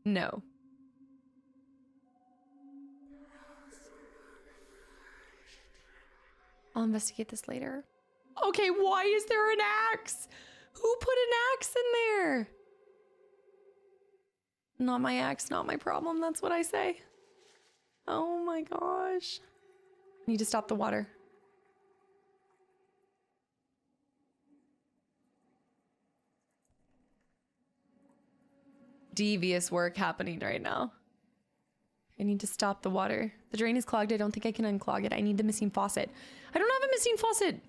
No. I'll investigate this later. Okay, why is there an axe? Who put an axe in there? Not my axe, not my problem. That's what I say. Oh my gosh. I need to stop the water. Devious work happening right now. I need to stop the water. The drain is clogged. I don't think I can unclog it. I need the missing faucet. I don't have a missing faucet.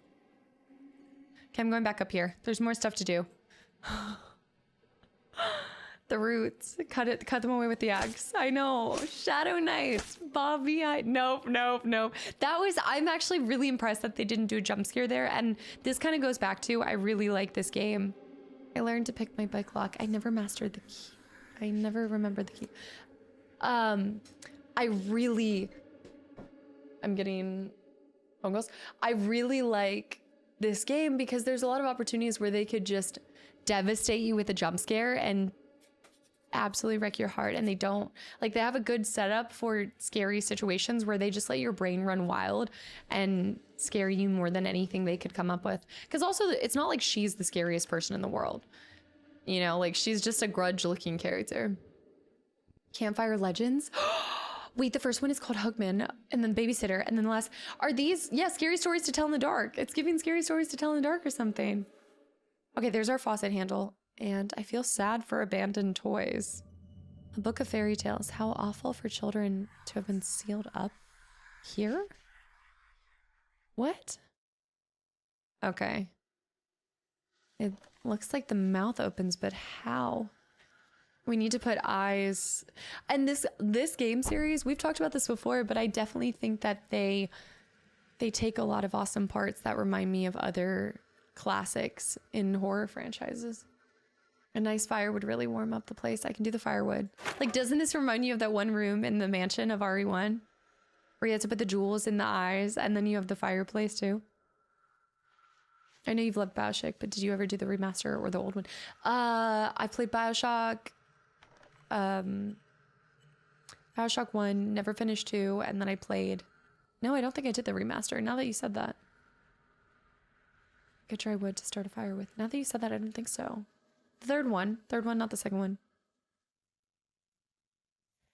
Okay, I'm going back up here. There's more stuff to do. The roots. Cut them away with the axe. I know. Shadow Knights. Bobby. Nope. I'm actually really impressed that they didn't do a jump scare there. And this kind of goes back to, I really like this game. I learned to pick my bike lock. I never mastered the key. I never remembered the key. I'm getting phone calls. I really like this game because there's a lot of opportunities where they could just devastate you with a jump scare and absolutely wreck your heart. And they don't, like, they have a good setup for scary situations where they just let your brain run wild and scare you more than anything they could come up with. Because also, it's not like she's the scariest person in the world. You know, like, she's just a grudge-looking character. Campfire Legends. Wait, the first one is called Hugman, and then Babysitter, and then the last are these. Yeah, scary stories to tell in the dark. It's giving scary stories to tell in the dark or something. Okay, there's our faucet handle, and I feel sad for abandoned toys. A book of fairy tales. How awful for children to have been sealed up here. What? Okay. It looks like the mouth opens, but how? We need to put eyes. And this game series, we've talked about this before, but I definitely think that they take a lot of awesome parts that remind me of other classics in horror franchises. A nice fire would really warm up the place. I can do the firewood. Like, doesn't this remind you of that one room in the mansion of RE1? Where you had to put the jewels in the eyes, and then you have the fireplace too? I know you've loved BioShock, but did you ever do the remaster or the old one? I played BioShock. BioShock 1, never finished 2, and then I played... No, I don't think I did the remaster, now that you said that. I could try wood to start a fire with. Now that you said that, I don't think so. The third one, not the second one.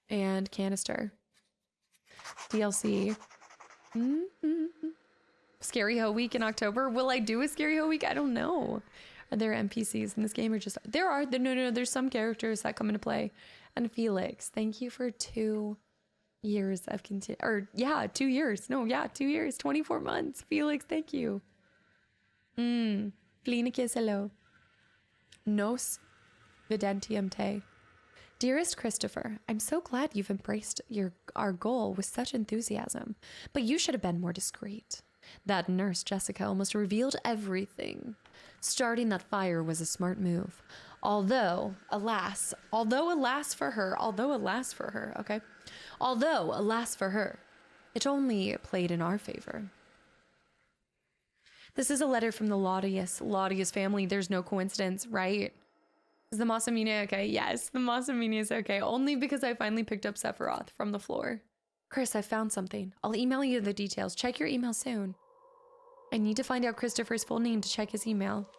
And canister. DLC. Mm-hmm. Scary Ho Week in October. Will I do a Scary Ho Week? I don't know. Are there NPCs in this game or just... There are. No. There's some characters that come into play. And Felix, thank you for 2 years of 2 years. No, yeah, 2 years. 24 months. Felix, thank you. Clinique hello. Nos videntium te. Dearest Christopher, I'm so glad you've embraced our goal with such enthusiasm, but you should have been more discreet. That nurse, Jessica, almost revealed everything. Starting that fire was a smart move. Although, alas for her, it only played in our favor. This is a letter from the Laudius family. There's no coincidence, right? Is the Massamine okay? Yes, the Massamine is okay. Only because I finally picked up Sephiroth from the floor. Chris, I found something. I'll email you the details. Check your email soon. I need to find out Christopher's full name to check his email.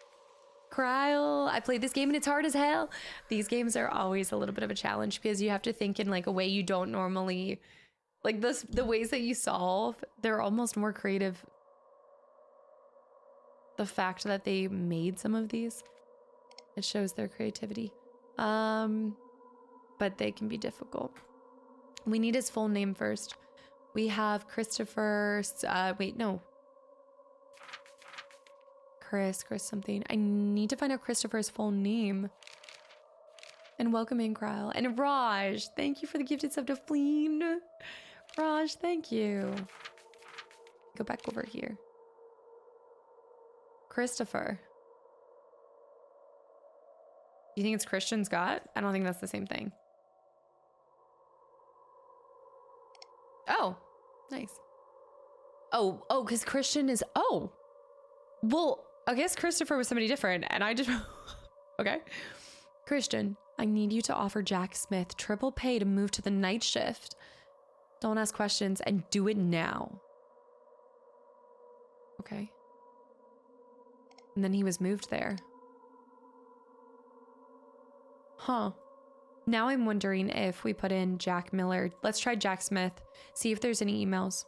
Kryle, I played this game and it's hard as hell. These games are always a little bit of a challenge because you have to think in like a way you don't normally, like the ways that you solve, they're almost more creative. The fact that they made some of these, it shows their creativity. But they can be difficult. We need his full name first. We have Christopher, Chris something. I need to find out Christopher's full name. And welcome in, Kryle. And Raj, thank you for the gifted sub to Fleen. Raj, thank you. Go back over here. Christopher. You think it's Christian Scott? I don't think that's the same thing. Oh, nice. Oh, because Christian is, well, I guess Christopher was somebody different and I just, okay. Christian, I need you to offer Jack Smith triple pay to move to the night shift. Don't ask questions and do it now. Okay. And then he was moved there. Huh. Now I'm wondering if we put in Jack Miller. Let's try Jack Smith. See if there's any emails.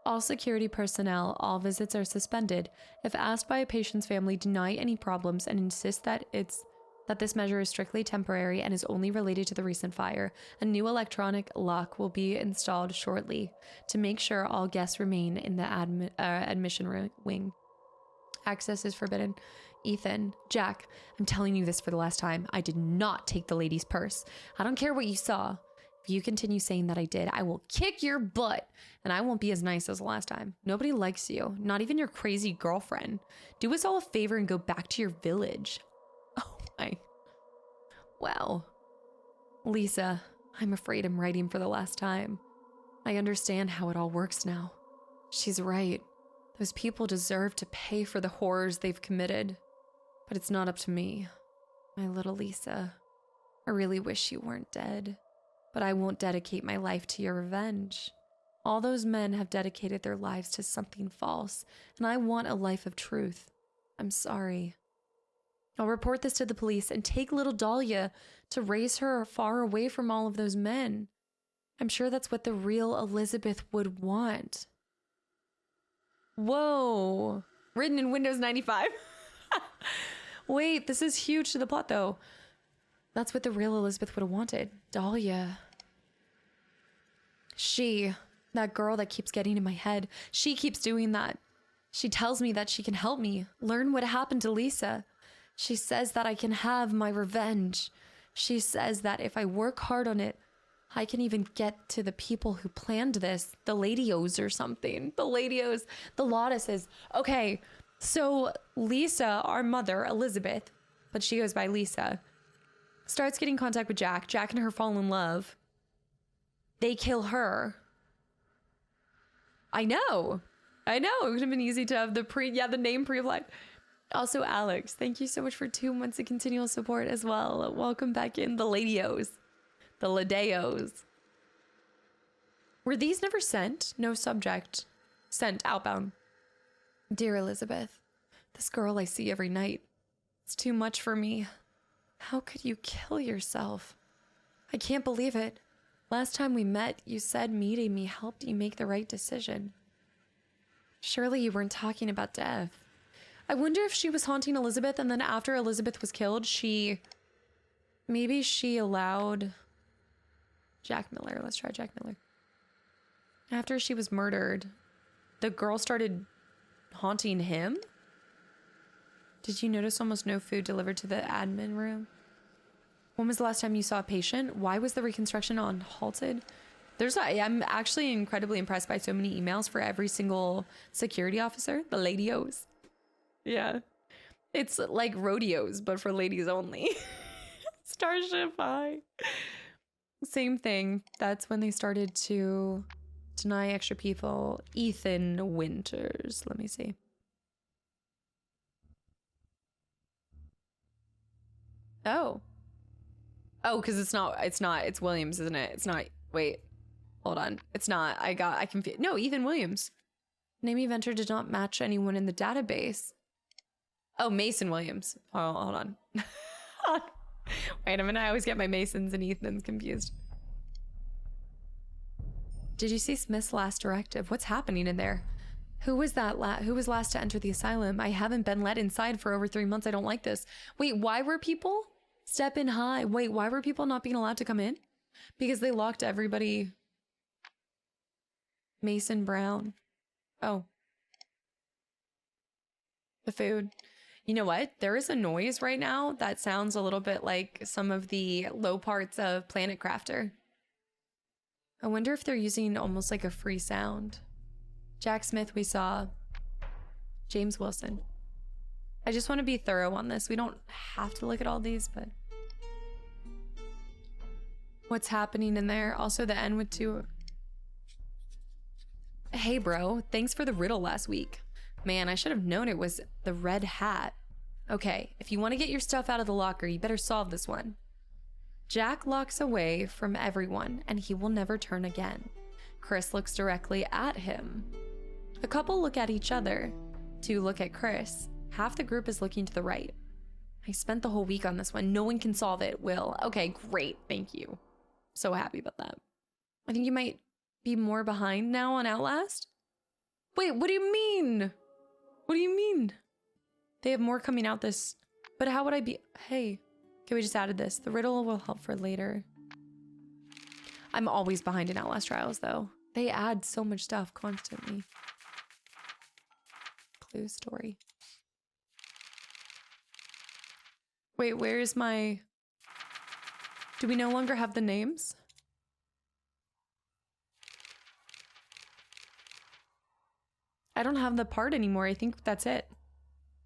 All security personnel, all visits are suspended. If asked by a patient's family, deny any problems and insist that this measure is strictly temporary and is only related to the recent fire. A new electronic lock will be installed shortly to make sure all guests remain in the admission wing. Access is forbidden. Ethan, Jack, I'm telling you this for the last time. I did not take the lady's purse. I don't care what you saw. If you continue saying that I did, I will kick your butt and I won't be as nice as the last time. Nobody likes you, not even your crazy girlfriend. Do us all a favor and go back to your village. Oh my. Wow. Lisa, I'm afraid I'm writing for the last time. I understand how it all works now. She's right. Those people deserve to pay for the horrors they've committed. But it's not up to me. My little Lisa. I really wish you weren't dead. But I won't dedicate my life to your revenge. All those men have dedicated their lives to something false, and I want a life of truth. I'm sorry. I'll report this to the police and take little Dahlia to raise her far away from all of those men. I'm sure that's what the real Elizabeth would want. Whoa. Written in Windows 95. Wait, this is huge to the plot though. That's what the real Elizabeth would have wanted. Dahlia. That girl that keeps getting in my head, she keeps doing that. She tells me that she can help me learn what happened to Lisa. She says that I can have my revenge. She says that if I work hard on it, I can even get to the people who planned this, the Ladios or something. The Ladios, the Lodises. Okay, so Lisa, our mother, Elizabeth, but she goes by Lisa, starts getting contact with Jack. Jack and her fall in love. They kill her. I know. It would have been easy to have the name pre-applied. Also, Alex, thank you so much for 2 months of continual support as well. Welcome back in, the Ladios. The Ladeos. Were these never sent? No subject. Sent outbound. Dear Elizabeth, this girl I see every night. It's too much for me. How could you kill yourself? I can't believe it. Last time we met, you said meeting me helped you make the right decision. Surely you weren't talking about death. I wonder if she was haunting Elizabeth and then after Elizabeth was killed, maybe she allowed Jack Miller. Let's try Jack Miller. After she was murdered, the girl started haunting him? Did you notice almost no food delivered to the admin room? When was the last time you saw a patient? Why was the reconstruction on halted? I'm actually incredibly impressed by so many emails for every single security officer. The ladios. Yeah. It's like rodeos, but for ladies only. Starship High. Same thing. That's when they started to deny extra people. Ethan Winters. Let me see. Oh. Oh, because it's Williams, isn't it? It's not, wait, hold on. It's not, I confused. No, Ethan Williams. Name inventor did not match anyone in the database. Oh, Mason Williams. Oh, hold on. Wait a minute, I always get my Masons and Ethans confused. Did you see Smith's last directive? What's happening in there? Who was last to enter the asylum? I haven't been let inside for over 3 months. I don't like this. Wait, why were people? Step in high. Wait, why were people not being allowed to come in? Because they locked everybody. Mason Brown. Oh. The food. You know what? There is a noise right now that sounds a little bit like some of the low parts of Planet Crafter. I wonder if they're using almost like a free sound. Jack Smith we saw. James Wilson. I just want to be thorough on this. We don't have to look at all these, but... What's happening in there? Also the N with two... Hey bro, thanks for the riddle last week. Man, I should have known it was the red hat. Okay, if you want to get your stuff out of the locker, you better solve this one. Jack locks away from everyone, and he will never turn again. Chris looks directly at him. The couple look at each other. Two look at Chris. Half the group is looking to the right. I spent the whole week on this one. No one can solve it, Will. Okay, great. Thank you. So happy about that. I think you might be more behind now on Outlast. Wait, what do you mean? What do you mean? They have more coming out this... But how would I be... Hey. Okay, we just added this. The riddle will help for later. I'm always behind in Outlast Trials, though. They add so much stuff constantly. Clue story. Wait, where's my... Do we no longer have the names? I don't have the part anymore. I think that's it.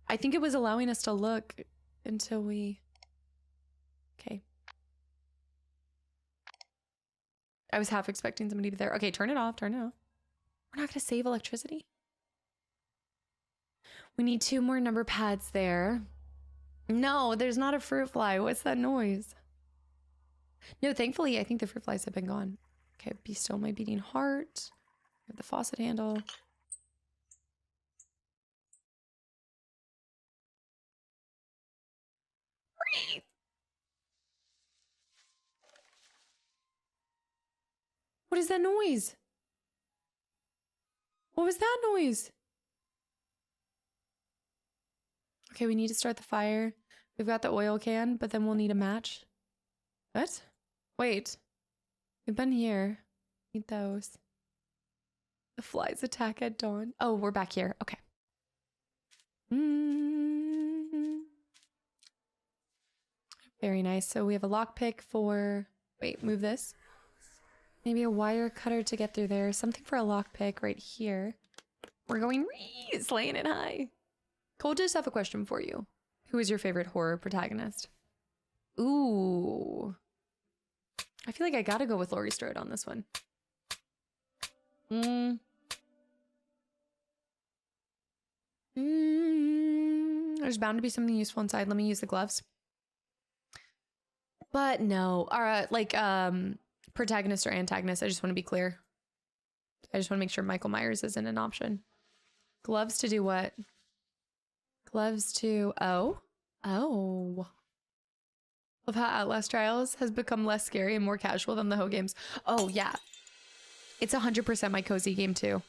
I think it was allowing us to look until we... Okay. I was half expecting somebody to be there. Okay, turn it off. Turn it off. We're not going to save electricity. We need 2 more number pads there. No, there's not a fruit fly. What's that noise? No, thankfully, I think the fruit flies have been gone. Okay, be still my beating heart. We have the faucet handle. Breathe. What is that noise? What was that noise? Okay, we need to start the fire. We've got the oil can, but then we'll need a match. What? Wait. We've been here. Need those. The flies attack at dawn. Oh, we're back here. Okay. Very nice. So we have a lockpick for... Wait, move this. Maybe a wire cutter to get through there. Something for a lockpick right here. We're going slaying it high. Cole, just have a question for you. Who is your favorite horror protagonist? Ooh. I feel like I gotta go with Laurie Strode on this one. There's bound to be something useful inside. Let me use the gloves. But no. Like, protagonist or antagonist. I just want to be clear. I just want to make sure Michael Myers isn't an option. Gloves to do what? Gloves to... Oh. Of how Outlast Trials has become less scary and more casual than the Ho games. Oh yeah, it's 100% my cozy game too.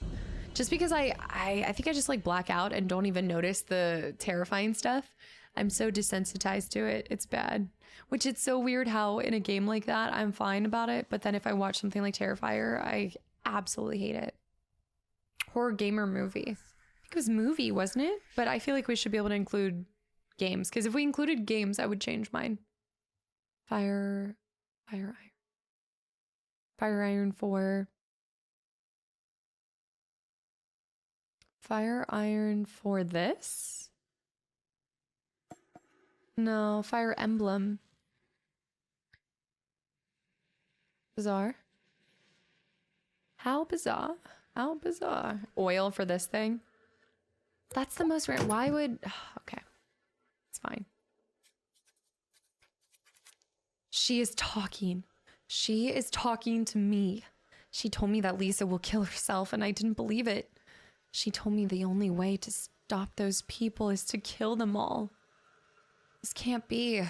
Just because I think I just like black out and don't even notice the terrifying stuff. I'm so desensitized to it. It's bad. Which it's so weird how in a game like that I'm fine about it, but then if I watch something like Terrifier, I absolutely hate it. Horror game or movie? I think it was movie, wasn't it? But I feel like we should be able to include games, because if we included games, I would change mine. Fire Iron 4. Fire Iron for this? No, Fire Emblem. Bizarre. How bizarre. How bizarre. Oil for this thing. That's the most rare. Why would... Okay. It's fine. She is talking. She is talking to me. She told me that Lisa will kill herself, and I didn't believe it. She told me the only way to stop those people is to kill them all. This can't be.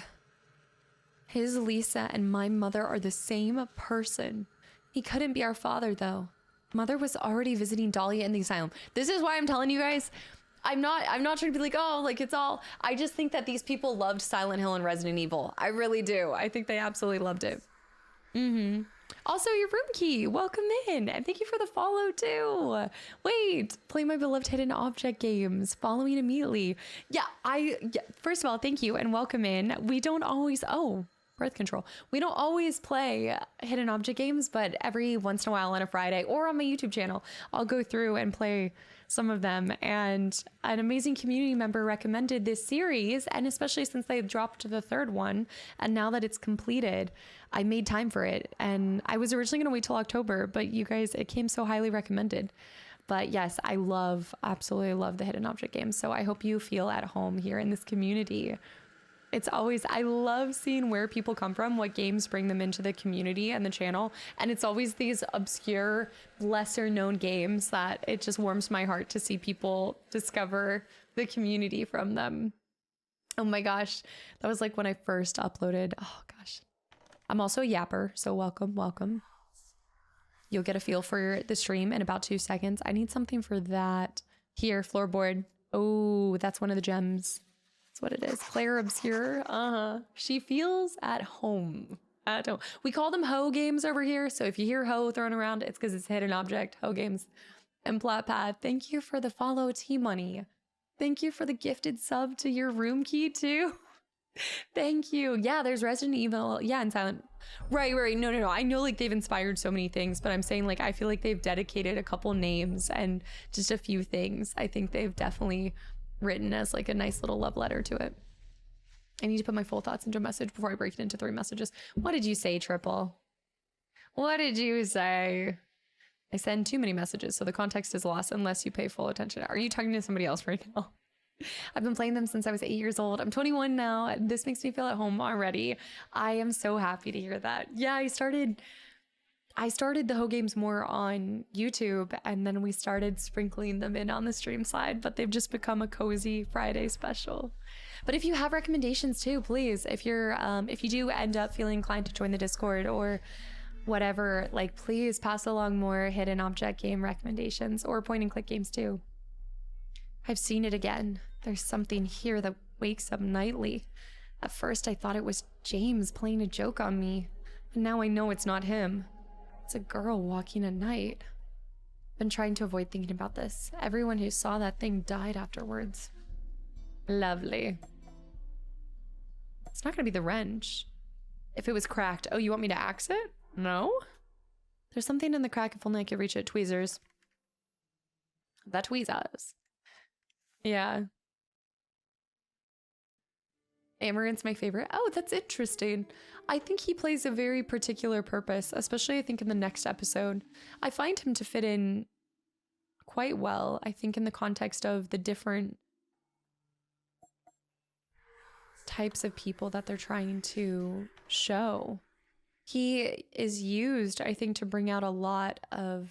His Lisa and my mother are the same person. He couldn't be our father, though. Mother was already visiting Dahlia in the asylum. This is why I'm telling you guys, I'm not trying to be like, oh, like it's all, I just think that these people loved Silent Hill and Resident Evil. I really do. I think they absolutely loved it. Also, your room key, welcome in, and thank you for the follow too. Wait, play my beloved hidden object games, following immediately. Yeah, first of all, thank you and welcome in. We don't always, birth control. We don't always play hidden object games, but every once in a while on a Friday or on my YouTube channel, I'll go through and play some of them. And an amazing community member recommended this series, and especially since they dropped the third one, and now that it's completed, I made time for it. And I was originally going to wait till October, but you guys, it came so highly recommended. But yes, I absolutely love the hidden object games. So I hope you feel at home here in this community. It's always, I love seeing where people come from, what games bring them into the community and the channel. And it's always these obscure, lesser known games that it just warms my heart to see people discover the community from them. Oh my gosh. That was like when I first uploaded. Oh gosh. I'm also a yapper, so welcome. You'll get a feel for the stream in about 2 seconds. I need something for that. Here, floorboard. Oh, that's one of the gems. That's what it is. Claire Obscure. She feels at home. We call them Ho games over here. So if you hear Ho thrown around, it's because it's hidden object. Ho games. And Platpad, thank you for the follow, T-Money. Thank you for the gifted sub to your room key too. Thank you. Yeah, there's Resident Evil. Yeah, and Silent. Right. No. I know like they've inspired so many things, but I'm saying like I feel like they've dedicated a couple names and just a few things. I think they've definitely written as like a nice little love letter to it. I need to put my full thoughts into a message before I break it into 3 messages. What did you say, Triple? What did you say? I send too many messages, so the context is lost unless you pay full attention. Are you talking to somebody else right now? I've been playing them since I was 8 years old. I'm 21 now. This makes me feel at home already. I am so happy to hear that. Yeah, I started the Ho games more on YouTube, and then we started sprinkling them in on the stream side, but they've just become a cozy Friday special. But if you have recommendations too, please, if you do end up feeling inclined to join the Discord or whatever, like please pass along more hidden object game recommendations or point and click games too. I've seen it again. There's something here that wakes up nightly. At first I thought it was James playing a joke on me, but now I know it's not him. It's a girl walking at night. Been trying to avoid thinking about this. Everyone who saw that thing died afterwards. Lovely. It's not gonna be the wrench. If it was cracked. Oh, you want me to axe it? No? There's something in the crack if only I could reach it. Tweezers. That tweezers. Yeah. Amaranth's my favorite. Oh, that's interesting. I think he plays a very particular purpose, especially I think in the next episode. I find him to fit in quite well, I think, in the context of the different types of people that they're trying to show. He is used, I think, to bring out a lot of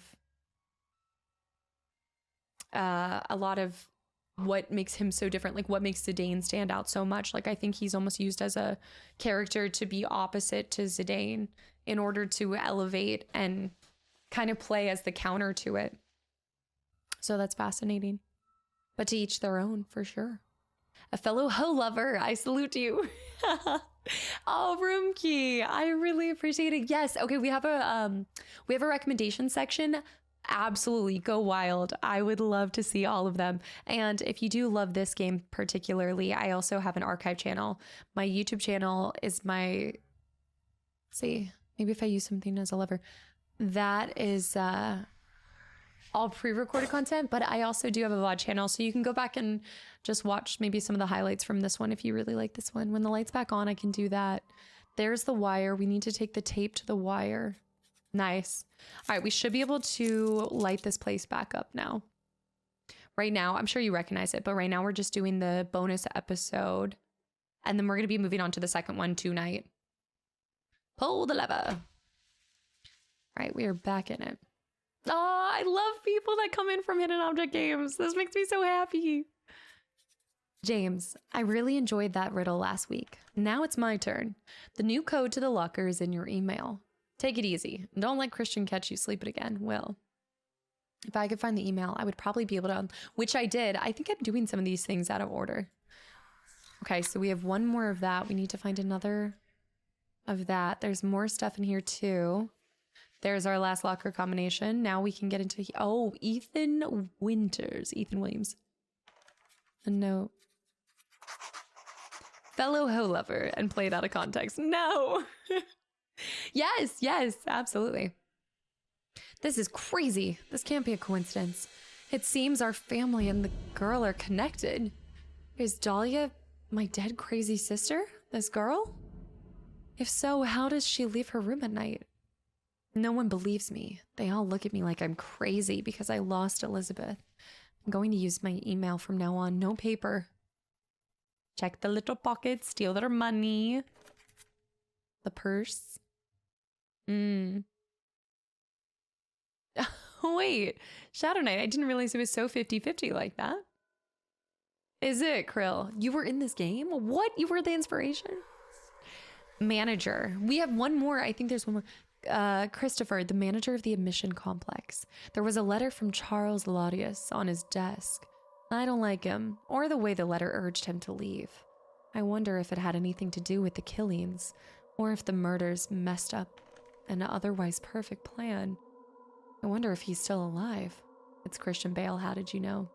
what makes him so different, like what makes Zidane stand out so much. Like I think he's almost used as a character to be opposite to Zidane in order to elevate and kind of play as the counter to it. So that's fascinating. But to each their own, for sure. A fellow hoe lover, I salute you. Oh, room key, I really appreciate it. Yes, okay, we have a recommendation section. Absolutely, go wild. I would love to see all of them. And if you do love this game particularly, I also have an archive channel. My YouTube channel is my, let's see, maybe if I use something as a lever, that is all pre-recorded content, but I also do have a VOD channel, so you can go back and just watch maybe some of the highlights from this one if you really like this one. When the light's back on, I can do that. There's the wire. We need to take the tape to the wire. Nice. All right, we should be able to light this place back up now. Right now, I'm sure you recognize it, but right now we're just doing the bonus episode, and then we're going to be moving on to the second one tonight. Pull the lever. All right, we are back in it. Oh, I love people that come in from hidden object games. This makes me so happy. James, I really enjoyed that riddle last week. Now it's my turn. The new code to the locker is in your email. Take it easy. Don't let Christian catch you sleeping again. Will. If I could find the email, I would probably be able to, which I did. I think I'm doing some of these things out of order. Okay, so we have one more of that. We need to find another of that. There's more stuff in here too. There's our last locker combination. Now we can get into, oh, Ethan Winters, Ethan Williams. A note. Fellow hoe lover and played out of context. No. Yes, absolutely. This is crazy. This can't be a coincidence. It seems our family and the girl are connected. Is Dahlia my dead crazy sister? This girl? If so, how does she leave her room at night? No one believes me. They all look at me like I'm crazy because I lost Elizabeth. I'm going to use my email from now on. No paper. Check the little pockets, steal their money. The purse. Wait, Shadow Knight, I didn't realize it was so 50-50 like that. Is it, Krill? You were in this game? What? You were the inspiration? Manager. We have one more. I think there's one more. Christopher, the manager of the admission complex. There was a letter from Charles Laudius on his desk. I don't like him, or the way the letter urged him to leave. I wonder if it had anything to do with the killings, or if the murders messed up an otherwise perfect plan. I wonder if he's still alive. It's Christian Bale, how did you know?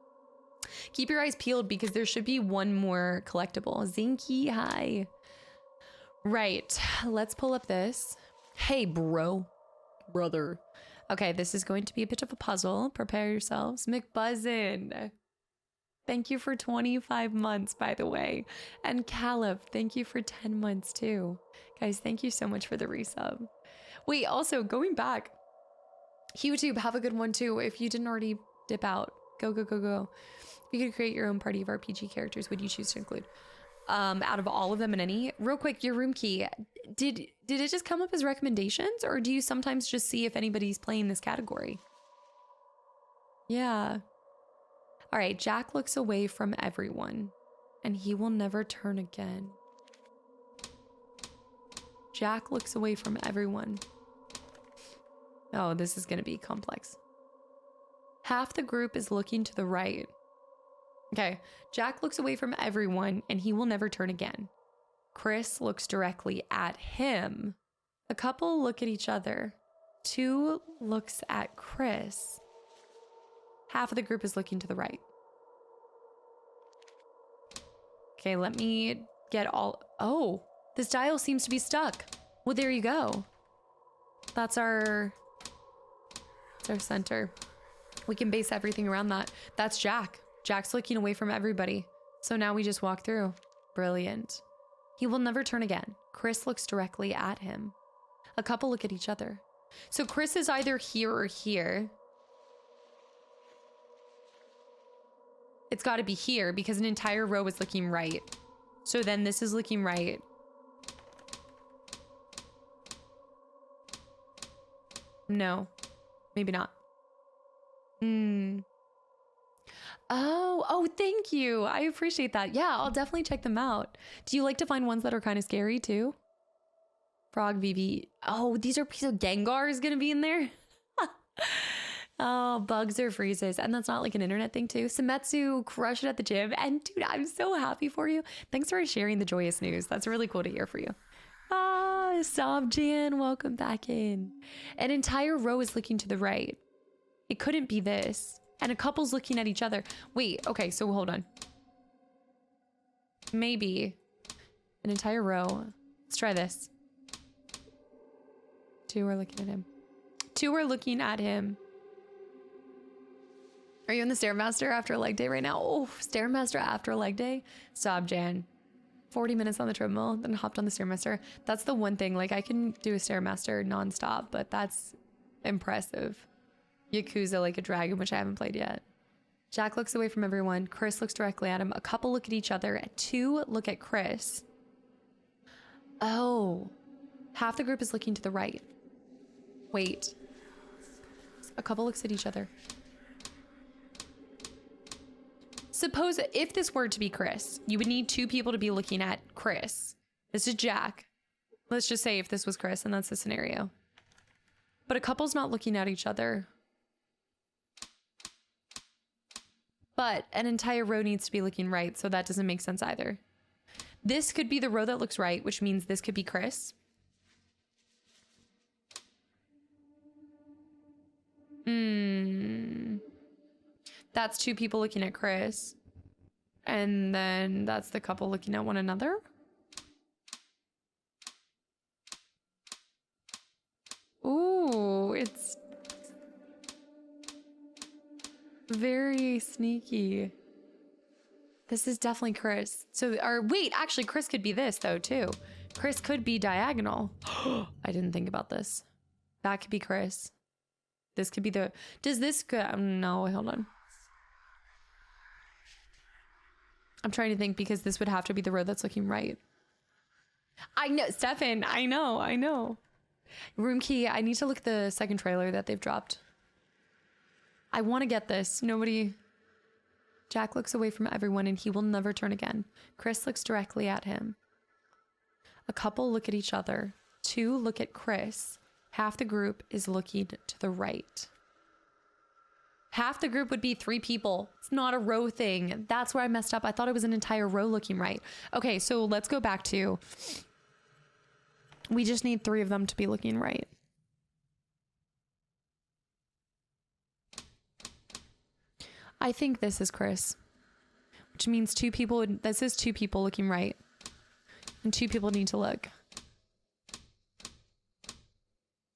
Keep your eyes peeled because there should be one more collectible. Zinky, hi. Right, let's pull up this. Hey, brother. Okay, this is going to be a bit of a puzzle. Prepare yourselves. McBuzzin. Thank you for 25 months, by the way. And Caleb, thank you for 10 months too. Guys, thank you so much for the resub. Wait, also going back, YouTube, have a good one too. If you didn't already dip out, go. If you could create your own party of RPG characters, would you choose to include? Out of all of them and any? Real quick, your room key. Did it just come up as recommendations, or do you sometimes just see if anybody's playing this category? Yeah. All right, Jack looks away from everyone, and he will never turn again. Jack looks away from everyone. Oh, this is gonna be complex. Half the group is looking to the right. Okay, Jack looks away from everyone, and he will never turn again. Chris looks directly at him. A couple look at each other. 2 looks at Chris. Half of the group is looking to the right. Okay, let me get all... Oh, this dial seems to be stuck. Well, there you go. That's our center. We can base everything around that. That's Jack. Jack's looking away from everybody. So now we just walk through. Brilliant. He will never turn again. Chris looks directly at him. A couple look at each other. So Chris is either here or here. It's got to be here because an entire row is looking right. So then this is looking right. No, maybe not. Oh, thank you. I appreciate that. Yeah, I'll definitely check them out. Do you like to find ones that are kind of scary too? Frog VV. Oh, these are piece of Gengar is gonna be in there. Oh, bugs or freezes. And that's not like an internet thing too. Semetsu crushed it at the gym. And dude, I'm so happy for you. Thanks for sharing the joyous news. That's really cool to hear for you. Ah, Sobjan, welcome back in. An entire row is looking to the right. It couldn't be this. And a couple's looking at each other. Wait, okay, so hold on. Maybe an entire row. Let's try this. Two are looking at him. Two are looking at him. Are you in the Stairmaster after a leg day right now? Oh, Stairmaster after a leg day? Sobjan. 40 minutes on the treadmill, then hopped on the Stairmaster. That's the one thing. Like, I can do a Stairmaster nonstop, but that's impressive. Yakuza like a dragon, which I haven't played yet. Jack looks away from everyone. Chris looks directly at him. A couple look at each other. Two look at Chris. Oh. Half the group is looking to the right. Wait. A couple looks at each other. Suppose if this were to be Chris, you would need two people to be looking at Chris. This is Jack. Let's just say if this was Chris and that's the scenario. But a couple's not looking at each other. But an entire row needs to be looking right, so that doesn't make sense either. This could be the row that looks right, which means this could be Chris. That's two people looking at Chris. And then that's the couple looking at one another. Ooh, it's very sneaky. This is definitely Chris. So, or wait, actually Chris could be this though too. Chris could be diagonal. I didn't think about this. That could be Chris. This could be the, does this go, no, hold on. I'm trying to think because this would have to be the road that's looking right. I know, Stefan, I know. Room key, I need to look at the second trailer that they've dropped. I want to get this. Nobody... Jack looks away from everyone and he will never turn again. Chris looks directly at him. A couple look at each other. Two look at Chris. Half the group is looking to the right. Half the group would be three people. It's not a row thing. That's where I messed up. I thought it was an entire row looking right. Okay, so let's go back to... We just need three of them to be looking right. I think this is Chris. Which means two people... This is two people looking right. And two people need to look.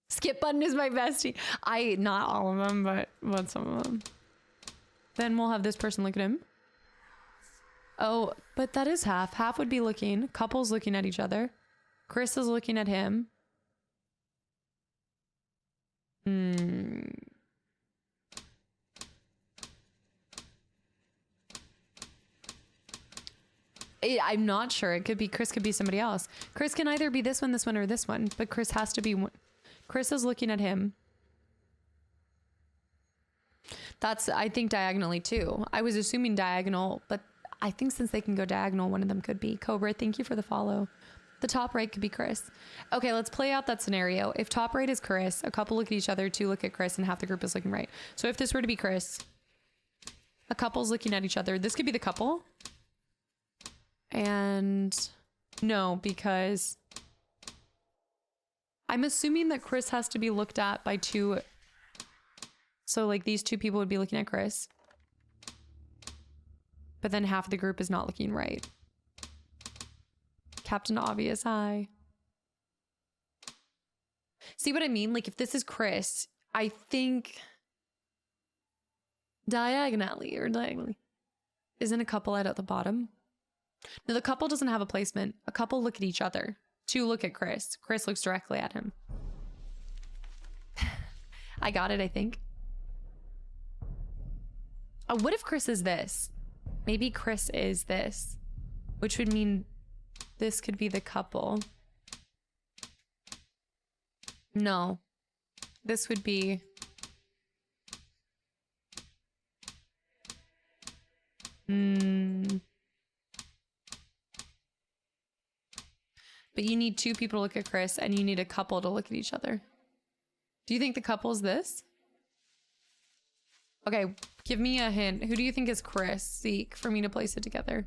Skip button is my bestie. Not all of them, but some of them. Then we'll have this person look at him. Oh, but that is half. Half would be looking. Couples looking at each other. Chris is looking at him. I'm not sure. It could be Chris, could be somebody else. Chris can either be this one, or this one. But Chris has to be one. Chris is looking at him. That's, I think, diagonally too. I was assuming diagonal, but I think since they can go diagonal, one of them could be. Cobra, thank you for the follow. The top right could be Chris. Okay, let's play out that scenario. If top right is Chris, a couple look at each other, two look at Chris, and half the group is looking right. So if this were to be Chris, a couple's looking at each other. This could be the couple. And no, because I'm assuming that Chris has to be looked at by two. So like these two people would be looking at Chris. But then half of the group is not looking right. Captain Obvious, hi. See what I mean? Like if this is Chris, I think diagonally. Isn't a couple out at the bottom? No, the couple doesn't have a placement. A couple look at each other. Two look at Chris. Chris looks directly at him. I got it, I think. What if Chris is this? Maybe Chris is this. Which would mean this could be the couple. No. This would be... Hmm. But you need two people to look at Chris, and you need a couple to look at each other. Do you think the couple's this? Okay, give me a hint. Who do you think is Chris? Seek for me to place it together.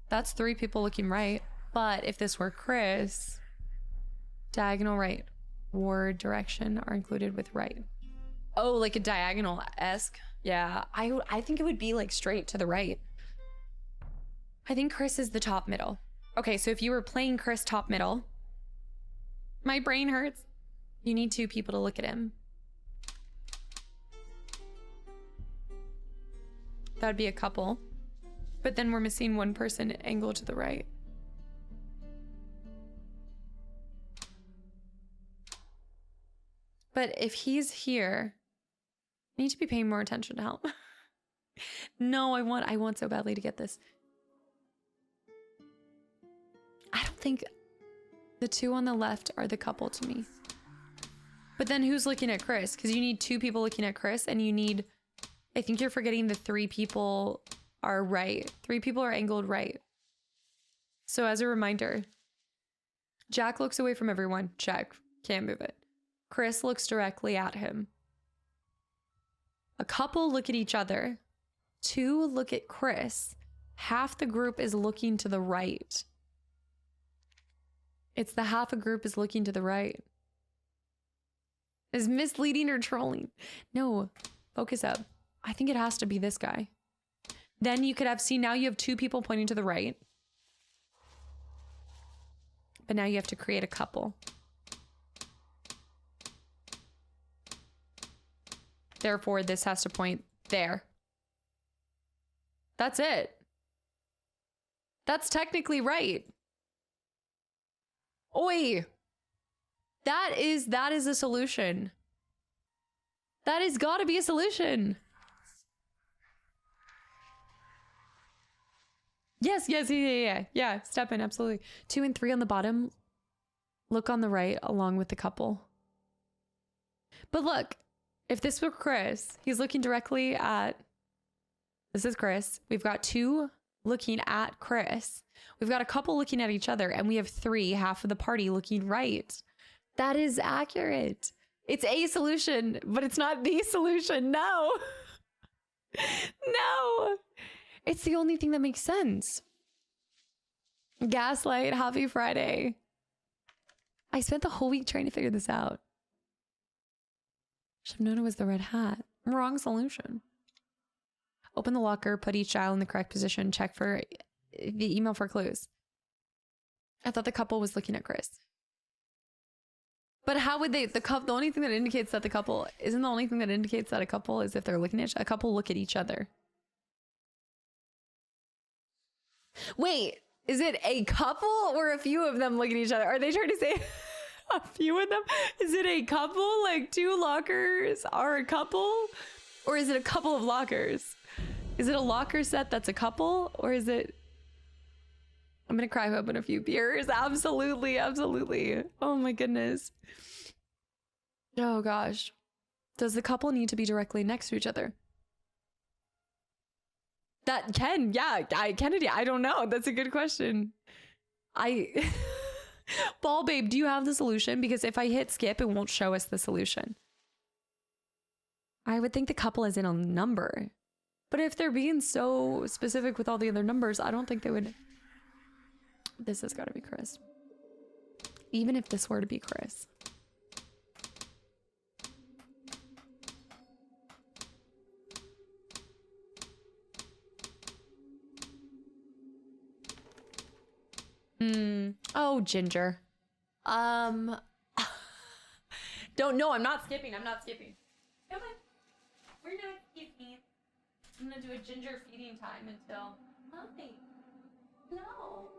That's three people looking right. But if this were Chris, diagonal right, word direction are included with right. Oh, like a diagonal-esque? Yeah, I think it would be like straight to the right. I think Chris is the top middle. Okay, so if you were playing Chris top middle, my brain hurts. You need two people to look at him. That would be a couple. But then we're missing one person angle to the right. But if he's here, I need to be paying more attention to help. No, I want so badly to get this. I don't think the two on the left are the couple to me. But then who's looking at Chris? Because you need two people looking at Chris, and you need... I think you're forgetting the three people are right. Three people are angled right. So as a reminder, Jack looks away from everyone. Check. Can't move it. Chris looks directly at him. A couple look at each other. Two look at Chris. Half the group is looking to the right. It's the half a group is looking to the right. Is misleading or trolling? No, focus up. I think it has to be this guy. Then you could have, see, now you have two people pointing to the right. But now you have to create a couple. Therefore, this has to point there. That's it. That's technically right. Oi. That is a solution. That has got to be a solution. Yes, yeah. Step in, absolutely. 2 and 3 on the bottom. Look on the right along with the couple. But look, if this were Chris, he's looking directly at... This is Chris. We've got 2 looking at Chris. We've got a couple looking at each other, and we have 3, half of the party, looking right. That is accurate. It's a solution, but it's not the solution. No. No. It's the only thing that makes sense. Gaslight, happy Friday. I spent the whole week trying to figure this out. Should have known it was the red hat. Wrong solution. Open the locker, put each dial in the correct position, check for the email for clues. I thought the couple was looking at Chris. But how would they, the only thing that indicates that the couple, isn't the only thing that indicates that a couple is if they're looking at, a couple look at each other. Wait, is it a couple or a few of them look at each other? Are they trying to say a few of them? Is it a couple? Like 2 lockers are a couple? Or is it a couple of lockers? Is it a locker set that's a couple? Or is it... I'm gonna cry open a few beers. Absolutely, absolutely. Oh my goodness. Oh gosh. Does the couple need to be directly next to each other? That can, yeah, Kennedy, I don't know. That's a good question. Ball babe, do you have the solution? Because if I hit skip, it won't show us the solution. I would think the couple is in a number. But if they're being so specific with all the other numbers, I don't think they would. This has got to be Chris. Even if this were to be Chris. Oh, Ginger. Don't know. I'm not skipping. Come on. We're not skipping. I'm gonna do a Ginger feeding time until... Hi. No.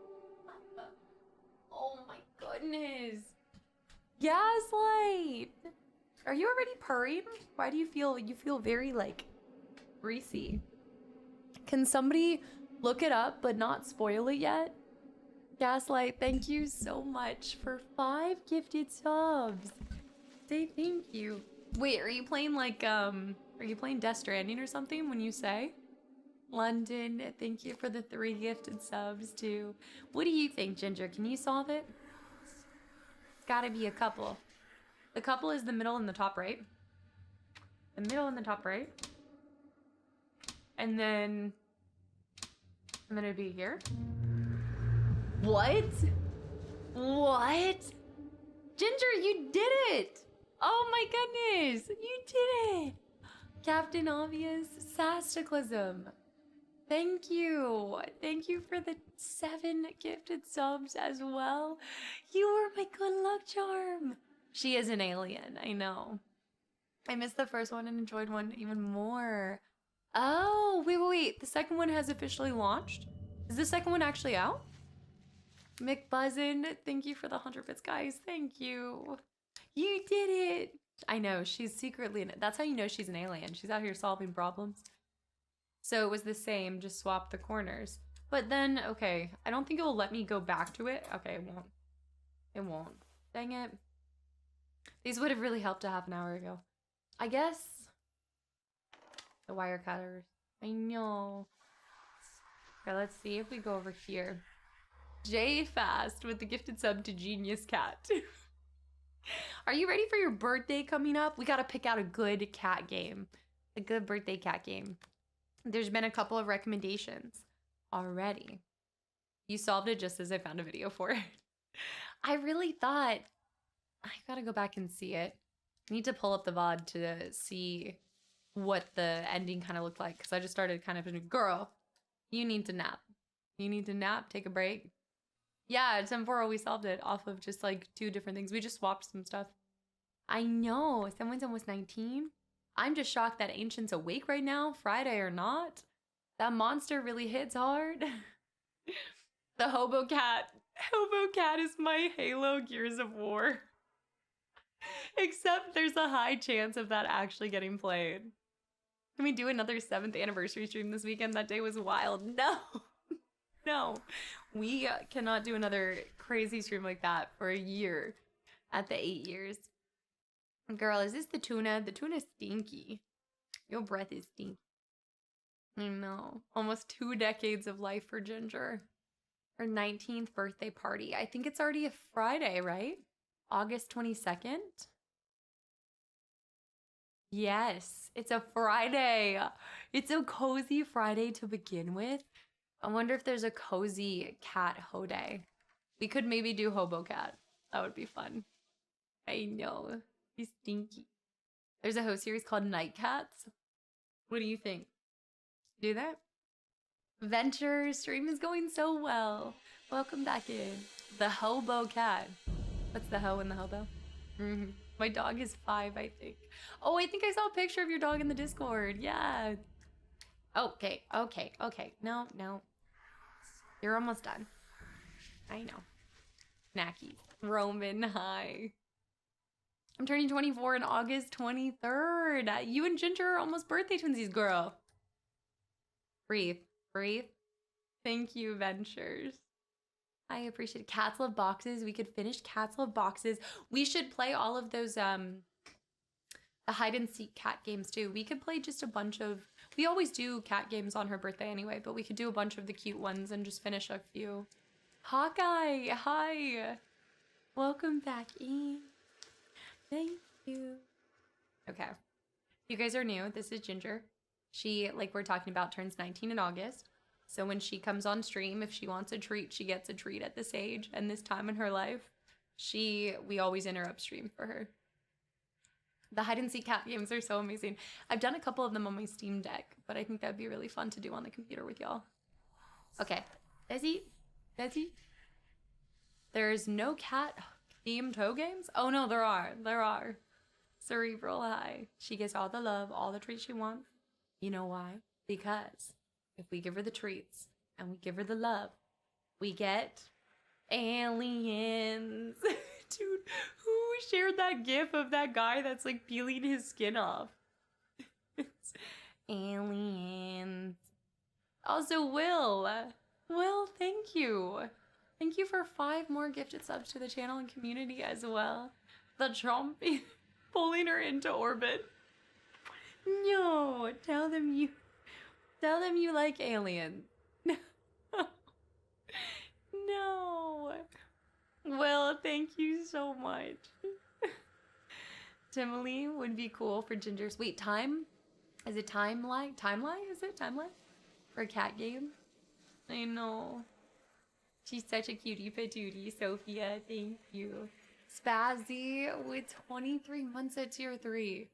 Oh my goodness. Gaslight. Are you already purring? Why do you feel very like greasy? Can somebody look it up but not spoil it yet? Gaslight, thank you so much for 5 gifted subs. Say thank you. Wait, are you playing like are you playing Death Stranding or something when you say? London, thank you for the 3 gifted subs too. What do you think, Ginger? Can you solve it? It's gotta be a couple. The couple is the middle and the top right. The middle and the top right. And then it'd be here. What? What? Ginger, you did it! Oh my goodness! You did it! Captain Obvious Kastaclysm. Thank you. Thank you for the 7 gifted subs as well. You were my good luck charm. She is an alien, I know. I missed the first one and enjoyed one even more. Oh, wait. The second one has officially launched? Is the second one actually out? McBuzzin, thank you for the 100 bits, guys. Thank you. You did it. I know, she's secretly in it. That's how you know she's an alien. She's out here solving problems. So it was the same, just swap the corners. But then, okay, I don't think it will let me go back to it. Okay, it won't. It won't. Dang it. These would have really helped a half an hour ago. I guess. The wire cutters. I know. Okay, let's see if we go over here. J Fast with the gifted sub to Genius Cat. Are you ready for your birthday coming up? We gotta pick out a good cat game. A good birthday cat game. There's been a couple of recommendations already. You solved it just as I found a video for it. I really thought, I gotta go back and see it. I need to pull up the VOD to see what the ending kind of looked like, because I just started kind of, girl, you need to nap. You need to nap, take a break. Yeah, 10-4, we solved it off of just like 2 different things. We just swapped some stuff. I know, someone's almost 19. I'm just shocked that Ancient's awake right now, Friday or not. That monster really hits hard. The Hobo Cat. Hobo Cat is my Halo Gears of War. Except there's a high chance of that actually getting played. Can we do another 7th anniversary stream this weekend? That day was wild. No. No. We cannot do another crazy stream like that for a year at the 8 years. Girl, is this the tuna? The tuna's stinky. Your breath is stinky. I know. Almost 2 decades of life for Ginger. Her 19th birthday party. I think it's already a Friday, right? August 22nd? Yes, it's a Friday. It's a cozy Friday to begin with. I wonder if there's a cozy cat ho day. We could maybe do Hobo Cat. That would be fun. I know. He's stinky. There's a host series called Night Cats. What do you think? Do that? Venture stream is going so well. Welcome back in. The Hobo Cat. What's the ho in the hobo? My dog is 5, I think. Oh, I think I saw a picture of your dog in the Discord. Yeah. Okay. No. You're almost done. I know. Snacky. Roman, hi. I'm turning 24 on August 23rd. You and Ginger are almost birthday twinsies, girl. Breathe. Thank you, Ventures. I appreciate it. Cats Love Boxes. We could finish Cats Love Boxes. We should play all of those, the hide and seek cat games too. We could play just a bunch of, we always do cat games on her birthday anyway, but we could do a bunch of the cute ones and just finish a few. Hawkeye, hi. Welcome back in. Thank you. Okay. You guys are new. This is Ginger. She, like we're talking about, turns 19 in August. So when she comes on stream, if she wants a treat, she gets a treat at this age and this time in her life. We always interrupt stream for her. The hide and seek cat games are so amazing. I've done a couple of them on my Steam Deck, but I think that'd be really fun to do on the computer with y'all. Okay. Desi? There's no cat themed toe games? Oh no, there are. Cerebral high. She gets all the love, all the treats she wants. You know why? Because if we give her the treats and we give her the love, we get aliens. Dude, who shared that gif of that guy that's like peeling his skin off? Aliens. Also, Will, thank you. Thank you for 5 more gifted subs to the channel and community as well. The Trump pulling her into orbit. No, tell them you Tell them you like aliens. No. Well, thank you so much. Timely would be cool for Ginger's. Wait, time? Is it timeline? Timeline? Is it timeline? For a cat game? I know. She's such a cutie patootie, Sophia. Thank you. Spazzy with 23 months at tier 3.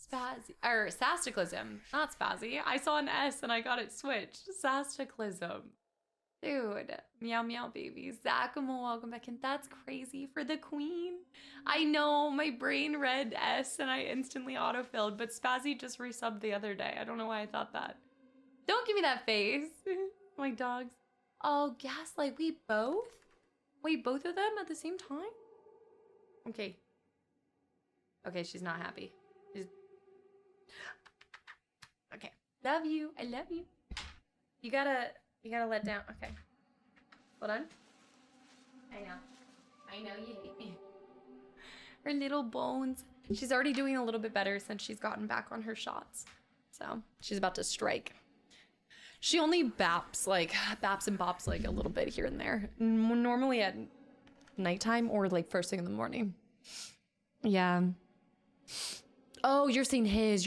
Spazzy. Or Kastaclysm. Not Spazzy. I saw an S and I got it switched. Kastaclysm. Dude. Meow meow baby. Zakamo, welcome back. And that's crazy for the queen. I know my brain read S and I instantly autofilled, but Spazzy just resubbed the other day. I don't know why I thought that. Don't give me that face. My dogs. Oh, Gaslight. Wait, both? Wait, both of them at the same time? Okay. Okay, she's not happy. She's... Okay. Love you. I love you. You gotta let down. Okay. Hold on. I know you hate me. Her little bones. She's already doing a little bit better since she's gotten back on her shots. So she's about to strike. She only baps and bops like a little bit here and there. Normally at nighttime or like first thing in the morning. Yeah. Oh, you're seeing his,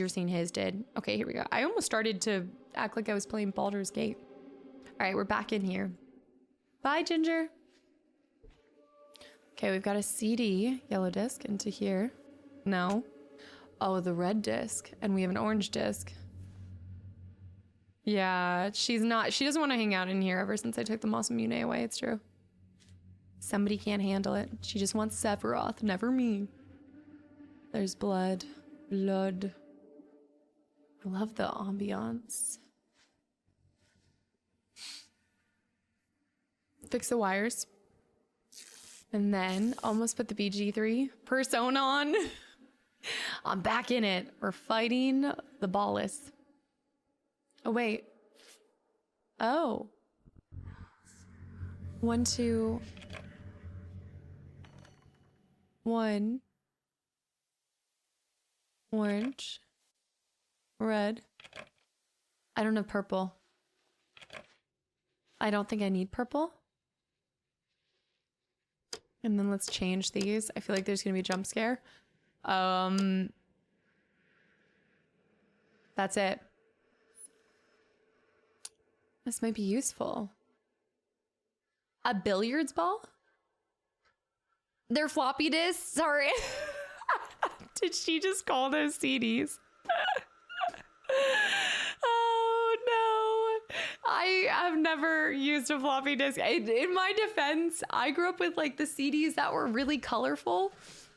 did. Okay, here we go. I almost started to act like I was playing Baldur's Gate. All right, we're back in here. Bye, Ginger. Okay, we've got a CD, yellow disc, into here. No. Oh, the red disc. And we have an orange disc. Yeah, she doesn't want to hang out in here ever since I took the Masamune away, it's true. Somebody can't handle it. She just wants Sephiroth, never me. There's blood. Blood. I love the ambiance. Fix the wires. And then almost put the BG3 persona on. I'm back in it. We're fighting the Ballus. Oh, wait. Oh. 1, 2. 1. Orange. Red. I don't have purple. I don't think I need purple. And then let's change these. I feel like there's gonna be a jump scare. That's it. This might be useful. A billiards ball? They're floppy disks? Sorry. Did she just call those CDs? Oh no. I have never used a floppy disk. In my defense, I grew up with like the CDs that were really colorful.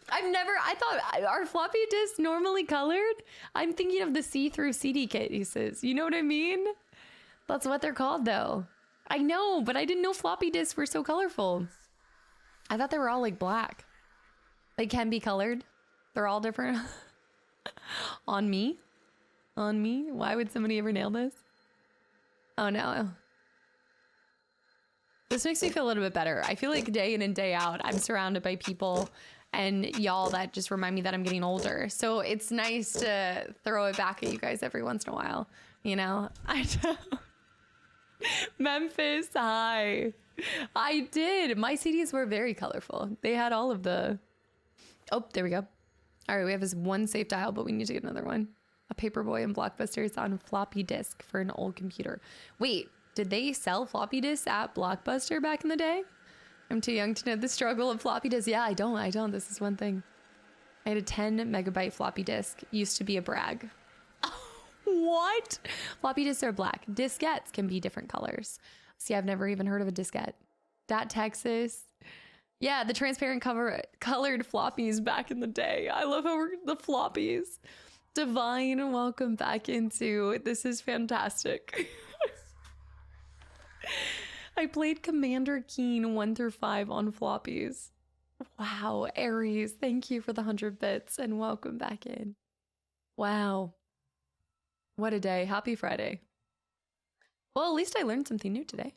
I thought, are floppy disks normally colored? I'm thinking of the see-through CD cases. You know what I mean? That's what they're called though. I know, but I didn't know floppy disks were so colorful. I thought they were all like black. They can be colored. They're all different. On me? On me? Why would somebody ever nail this? Oh no. This makes me feel a little bit better. I feel like day in and day out, I'm surrounded by people and y'all that just remind me that I'm getting older. So it's nice to throw it back at you guys every once in a while. You know? I know. Memphis, hi. I did. My CDs were very colorful. They had all of the... Oh, there we go. All right, we have this one safe dial, but we need to get another one. A Paperboy and Blockbuster is on floppy disk for an old computer. Wait, did they sell floppy disks at Blockbuster back in the day? I'm too young to know the struggle of floppy disks. Yeah, I don't. This is one thing. I had a 10 megabyte floppy disk. Used to be a brag. What? Floppy disks are black. Diskettes can be different colors. See, I've never even heard of a diskette. Dat Texas. Yeah, the transparent colored floppies back in the day. I love how the floppies. Divine, welcome back into this is fantastic. I played Commander Keen 1 through 5 on floppies. Wow, Aries, thank you for the 100 bits and welcome back in. Wow. What a day. Happy Friday. Well, at least I learned something new today.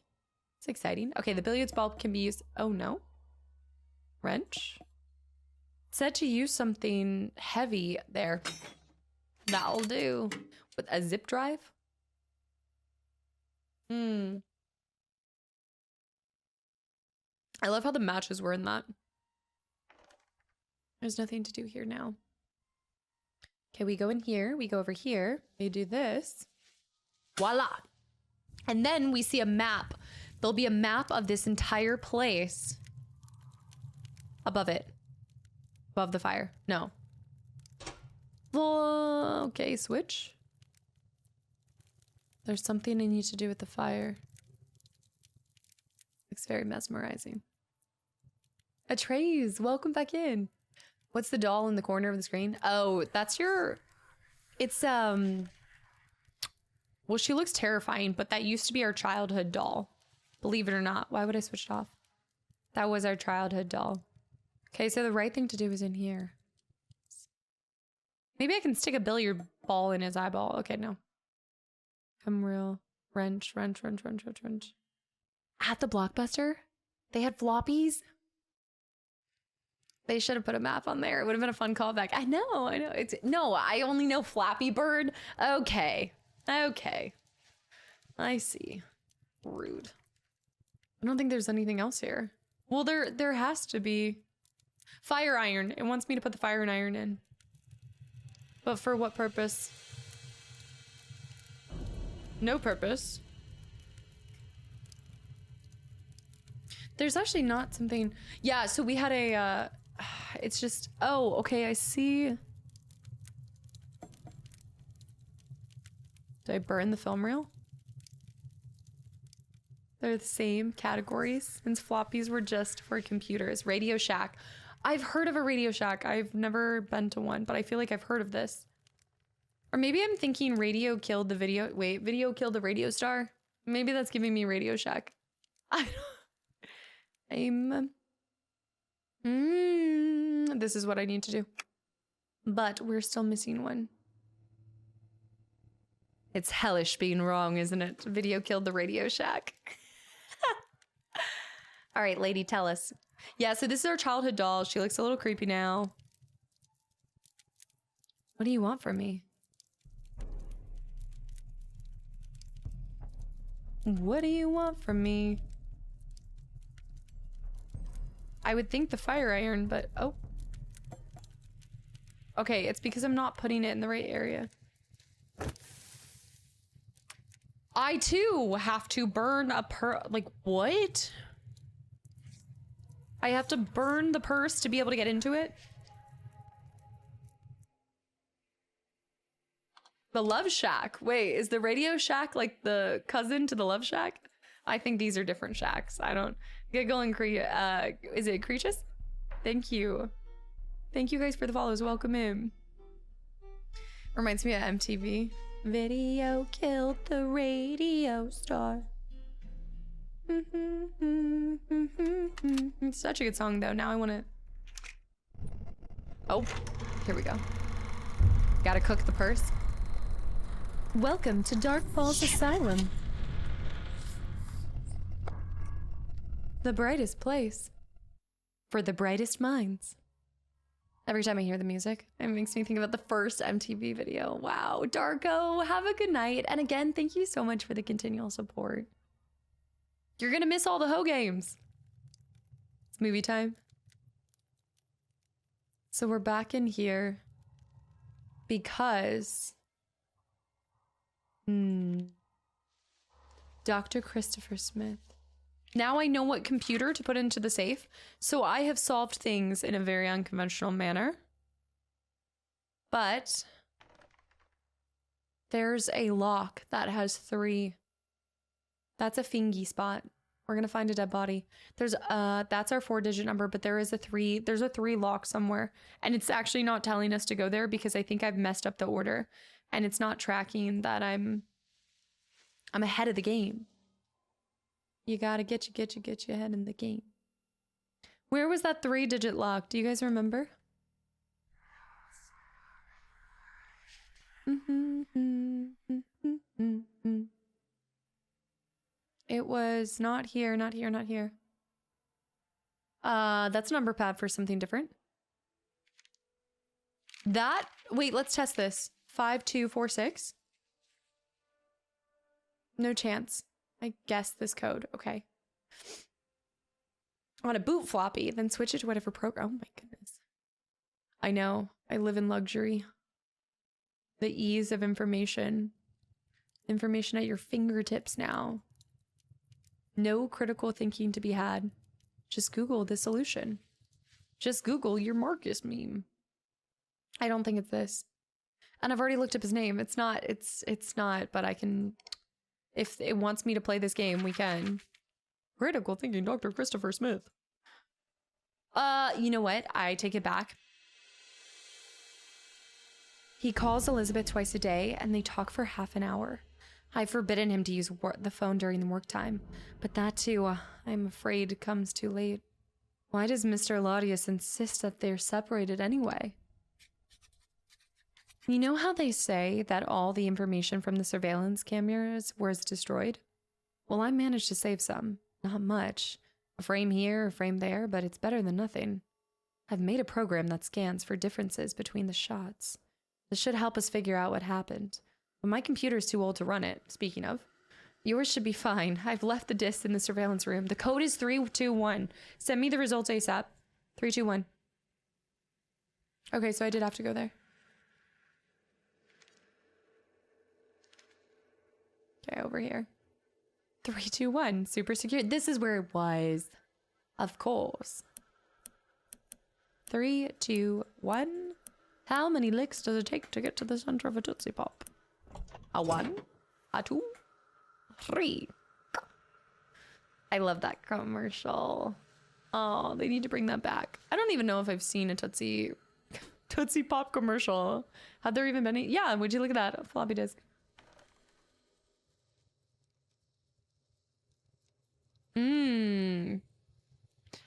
It's exciting. Okay, the billiards ball can be used. Oh, no. Wrench. Said to use something heavy there. That'll do. With a zip drive? Hmm. I love how the matches were in that. There's nothing to do here now. Okay, we go in here. We go over here. We do this. Voila. And then we see a map. There'll be a map of this entire place. Above it. Above the fire. No. Okay, switch. There's something I need to do with the fire. Looks very mesmerizing. Atreus, welcome back in. What's the doll in the corner of the screen? Oh, that's your... It's, well, she looks terrifying, but that used to be our childhood doll. Believe it or not. Why would I switch it off? That was our childhood doll. Okay, so the right thing to do is in here. Maybe I can stick a billiard ball in his eyeball. Okay, no. Come real. Wrench. At the Blockbuster? They had floppies? They should have put a map on there. It would have been a fun callback. I know. It's no, I only know Flappy Bird. Okay. I see. Rude. I don't think there's anything else here. Well, there has to be. Fire iron. It wants me to put the fire iron in. But for what purpose? No purpose. There's actually not something. Yeah, so we had a it's just, oh, okay, I see. Did I burn the film reel? They're the same categories since floppies were just for computers. Radio Shack. I've heard of a Radio Shack. I've never been to one, but I feel like I've heard of this. Or maybe I'm thinking radio killed the video. Wait, video killed the radio star? Maybe that's giving me Radio Shack. This is what I need to do. But we're still missing one. It's hellish being wrong, isn't it? Video killed the Radio Shack. All right, lady, tell us. Yeah, so this is our childhood doll. She looks a little creepy now. What do you want from me? What do you want from me? I would think the fire iron, but oh. Okay, it's because I'm not putting it in the right area. I too have to burn a like what? I have to burn the purse to be able to get into it? The Love Shack. Wait, is the Radio Shack like the cousin to the Love Shack? I think these are different shacks. I don't... Giggle and is it Creatus? Thank you. Thank you guys for the follows. Welcome in. Reminds me of MTV. Video killed the radio star. It's such a good song though. Now I want to... Oh, here we go. Gotta cook the purse. Welcome to Dark Falls Asylum. The brightest place for the brightest minds. Every time I hear the music, it makes me think about the first MTV video. Wow, Darko, have a good night. And again, thank you so much for the continual support. You're gonna miss all the Ho games. It's movie time. So we're back in here because... Dr. Christopher Smith. Now I know what computer to put into the safe, so I have solved things in a very unconventional manner. But there's a lock that has 3. That's a fingy spot. We're gonna find a dead body. There's that's our 4-digit number, but there's a 3 lock somewhere, and it's actually not telling us to go there because I think I've messed up the order, and it's not tracking that I'm ahead of the game. You gotta get your head in the game. Where was that 3-digit lock? Do you guys remember? It was not here, not here, not here. That's a number pad for something different. Wait, let's test this. 5246. No chance. I guess this code. Okay. On a boot floppy, then switch it to whatever program. Oh my goodness. I know. I live in luxury. The ease of information. Information at your fingertips now. No critical thinking to be had. Just Google the solution. Just Google your Marcus meme. I don't think it's this. And I've already looked up his name. It's not, but I can, if it wants me to play this game, we can. Critical thinking, Dr. Christopher Smith. You know what? I take it back. He calls Elizabeth twice a day and they talk for half an hour. I've forbidden him to use the phone during the work time, but that too, I'm afraid, comes too late. Why does Mr. Laudius insist that they're separated anyway? You know how they say that all the information from the surveillance cameras was destroyed? Well, I managed to save some. Not much. A frame here, a frame there, but it's better than nothing. I've made a program that scans for differences between the shots. This should help us figure out what happened. But my computer's too old to run it, speaking of. Yours should be fine. I've left the disc in the surveillance room. The code is 321. Send me the results ASAP. 321. Okay, so I did have to go there. Okay, over here. 321. Super secure. This is where it was. Of course. 3, 2, 1. How many licks does it take to get to the center of a Tootsie Pop? A 1, a 2, 3. I love that commercial. Oh, they need to bring that back. I don't even know if I've seen a Tootsie Pop commercial. Had there even been any? Yeah, would you look at that? A floppy disk.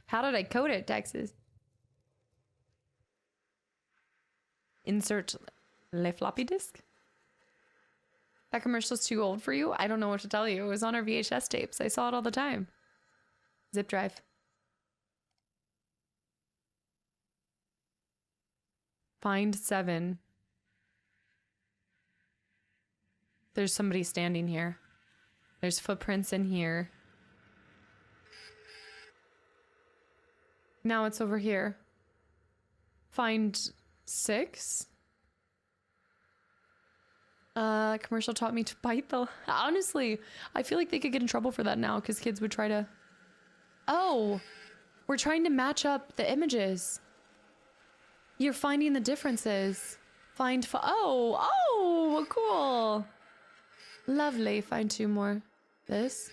How did I code it, Texas? Insert le floppy disk. That commercial's too old for you? I don't know what to tell you. It was on our VHS tapes. I saw it all the time. Zip drive. Find 7. There's somebody standing here. There's footprints in here. Now it's over here. Find 6. Commercial taught me to bite the... Honestly, I feel like they could get in trouble for that now because kids would try to... Oh, we're trying to match up the images. You're finding the differences. Oh, cool. Lovely. Find 2 more. This.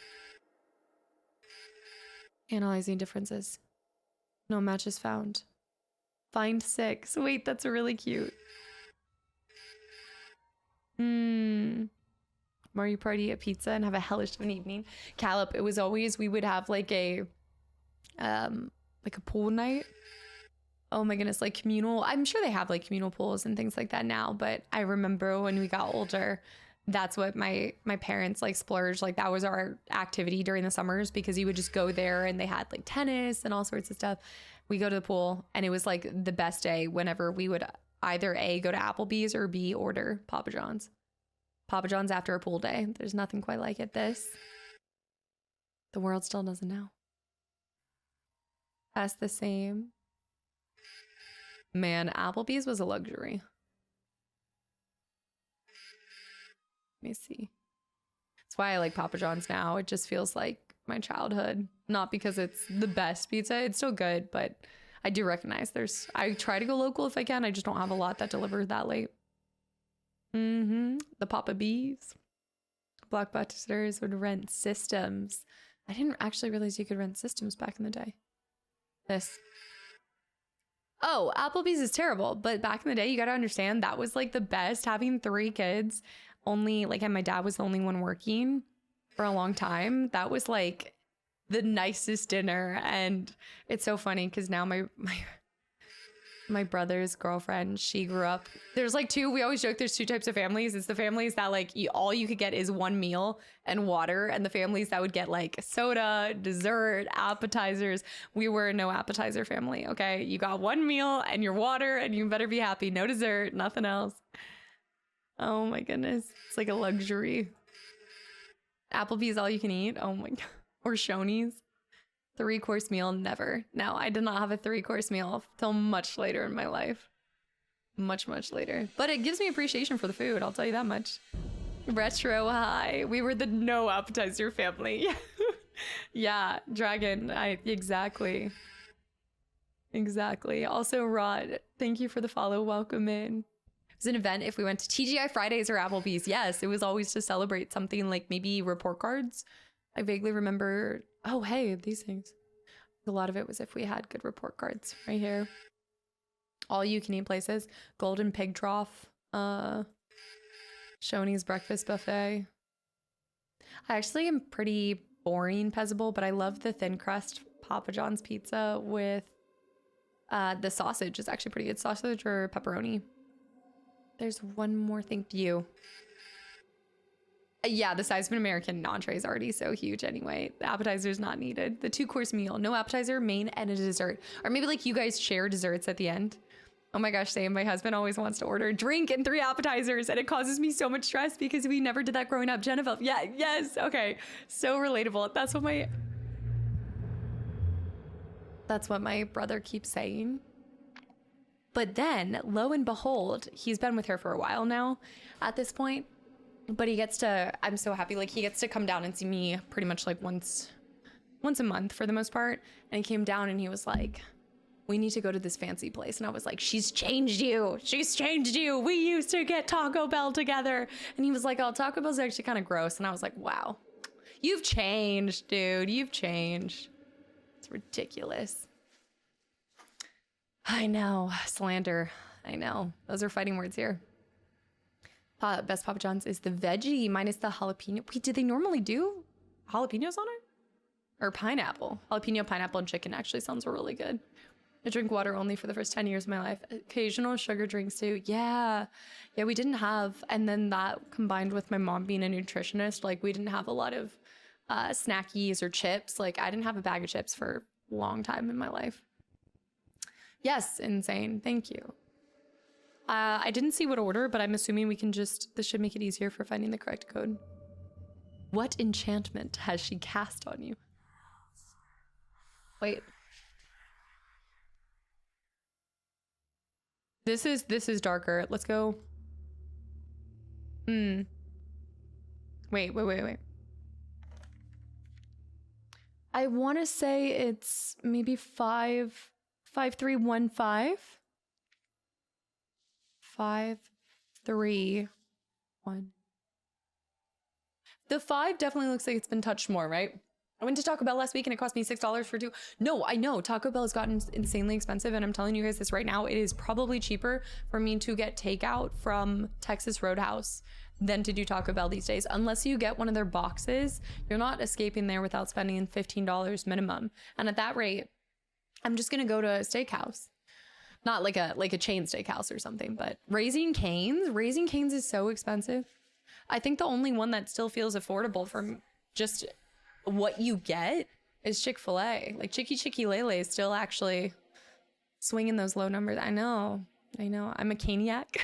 Analyzing differences. No matches found. Find 6. Wait, that's really cute. Mario Party, a pizza, and have a hellish of an evening. Calip, it was always, we would have like a pool night. Oh my goodness, like communal. I'm sure they have like communal pools and things like that now, but I remember when we got older, that's what my parents like splurged. Like that was our activity during the summers because you would just go there and they had like tennis and all sorts of stuff. We go to the pool and it was like the best day whenever we would either A, go to Applebee's or B, order Papa John's. Papa John's after a pool day. There's nothing quite like it. The world still doesn't know. That's the same. Man, Applebee's was a luxury. Let me see. That's why I like Papa John's now. It just feels like my childhood. Not because it's the best pizza. It's still good, but I do recognize I try to go local if I can. I just don't have a lot that delivers that late. The Papa Bees. Blockbusters would rent systems. I didn't actually realize you could rent systems back in the day. This. Oh, Applebee's is terrible, but back in the day, you gotta understand that was like the best. Having 3 kids, and my dad was the only one working for a long time. That was like the nicest dinner, and it's so funny because now my brother's girlfriend, she grew up. There's like 2. We always joke there's 2 types of families. It's the families that like all you could get is 1 meal and water, and the families that would get like soda, dessert, appetizers. We were no appetizer family. Okay, you got 1 meal and your water, and you better be happy. No dessert, nothing else. Oh my goodness, it's like a luxury. Applebee's all you can eat. Oh my god. Or Shoney's. 3-course meal, never. No, I did not have a 3-course meal till much later in my life. Much later. But it gives me appreciation for the food, I'll tell you that much. Retro high. We were the no appetizer family. Yeah, dragon. Exactly. Also, Rod, thank you for the follow. Welcome in. It was an event if we went to TGI Fridays or Applebee's. Yes, it was always to celebrate something like maybe report cards. I vaguely remember, oh, hey, these things. A lot of it was if we had good report cards right here. All you can eat places. Golden Pig Trough. Shoney's Breakfast Buffet. I actually am pretty boring Pezzable, but I love the thin crust Papa John's pizza with the sausage. Is actually pretty good. Sausage or pepperoni. There's one more thing. View. Yeah, the size of an American entree is already so huge anyway. The appetizer is not needed. The 2-course meal, no appetizer, main, and a dessert. Or maybe like you guys share desserts at the end. Oh my gosh, same. My husband always wants to order a drink and 3 appetizers, and it causes me so much stress because we never did that growing up. Genevieve, yeah, yes, okay. So relatable. That's what my brother keeps saying. But then, lo and behold, he's been with her for a while now at this point. But he gets to, I'm so happy, like he gets to come down and see me pretty much like once a month for the most part. And he came down and he was like, we need to go to this fancy place. And I was like, she's changed you. She's changed you. We used to get Taco Bell together. And he was like, oh, Taco Bell's actually kind of gross. And I was like, wow, you've changed, dude. You've changed. It's ridiculous. I know. Slander. I know. Those are fighting words here. Best Papa John's is the veggie minus the jalapeno. Wait, do they normally do jalapenos on it? Or pineapple? Jalapeno, pineapple, and chicken actually sounds really good. I drink water only for the first 10 years of my life. Occasional sugar drinks too. Yeah, we didn't have, and then that combined with my mom being a nutritionist, like we didn't have a lot of snackies or chips. Like I didn't have a bag of chips for a long time in my life. Yes, insane. Thank you. I didn't see what order, but I'm assuming we can this should make it easier for finding the correct code. What enchantment has she cast on you? Wait. This is darker. Let's go. Wait. I want to say it's maybe 5315. 531. The 5 definitely looks like it's been touched more, right? I went to Taco Bell last week and it cost me $6 for 2. No, I know Taco Bell has gotten insanely expensive, and I'm telling you guys this right now. It is probably cheaper for me to get takeout from Texas Roadhouse than to do Taco Bell these days. Unless you get one of their boxes, you're not escaping there without spending $15 minimum. And at that rate, I'm just gonna go to a steakhouse. Not like a chain steakhouse or something, but Raising Cane's is so expensive. I think the only one that still feels affordable from just what you get is Chick-fil-A. Like Chicky Lele is still actually swinging those low numbers. I know. I'm a caniac.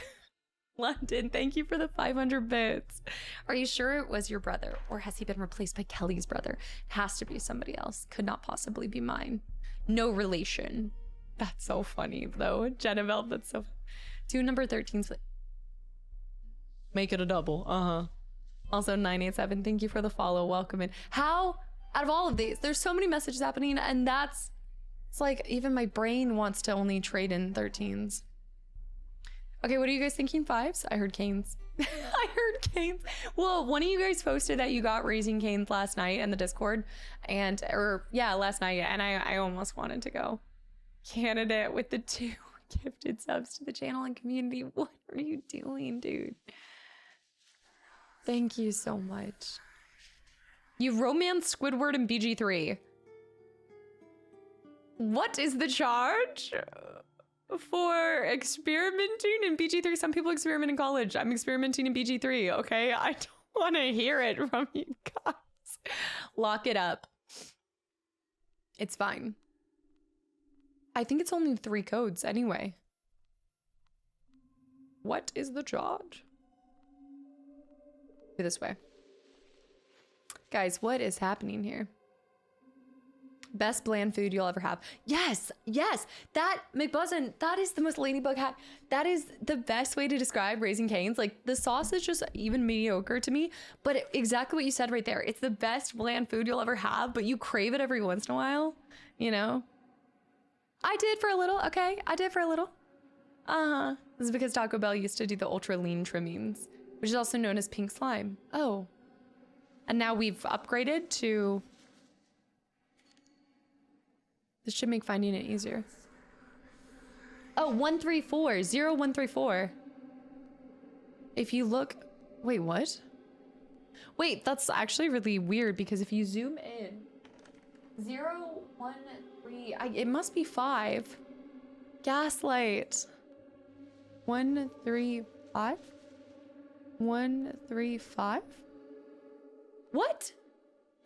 London, thank you for the 500 bits. Are you sure it was your brother, or has he been replaced by Kelly's brother? It has to be somebody else. Could not possibly be mine. No relation. That's so funny, though. Genevieve, that's so... Do number 13's... Make it a double. Also, 987, thank you for the follow. Welcome in. How, out of all of these, there's so many messages happening, and it's like, even my brain wants to only trade in 13s. Okay, what are you guys thinking? 5s? I heard Canes. I heard Canes. Well, one of you guys posted that you got Raising Cane's last night in the Discord, last night, and I almost wanted to go. Candidate with the 2 gifted subs to the channel and community. What are you doing, dude? Thank you so much. You romanced Squidward and BG3. What is the charge for experimenting in BG3? Some people experiment in college. I'm experimenting in BG3, okay? I don't want to hear it from you guys. Lock it up. It's fine. I think it's only 3 codes anyway. What is the charge? This way. Guys, what is happening here? Best bland food you'll ever have. Yes, yes. That, McBuzzin, that is the most ladybug hat. That is the best way to describe Raising Cane's. Like, the sauce is just even mediocre to me, but exactly what you said right there. It's the best bland food you'll ever have, but you crave it every once in a while, you know? I did for a little, okay? I did for a little. This is because Taco Bell used to do the ultra lean trimmings, which is also known as pink slime. Oh. And now we've upgraded to... This should make finding it easier. Oh, 134, 0134. If you look, wait, what? Wait, that's actually really weird because if you zoom in, 013, it must be 5. Gaslight. 135? 135? What?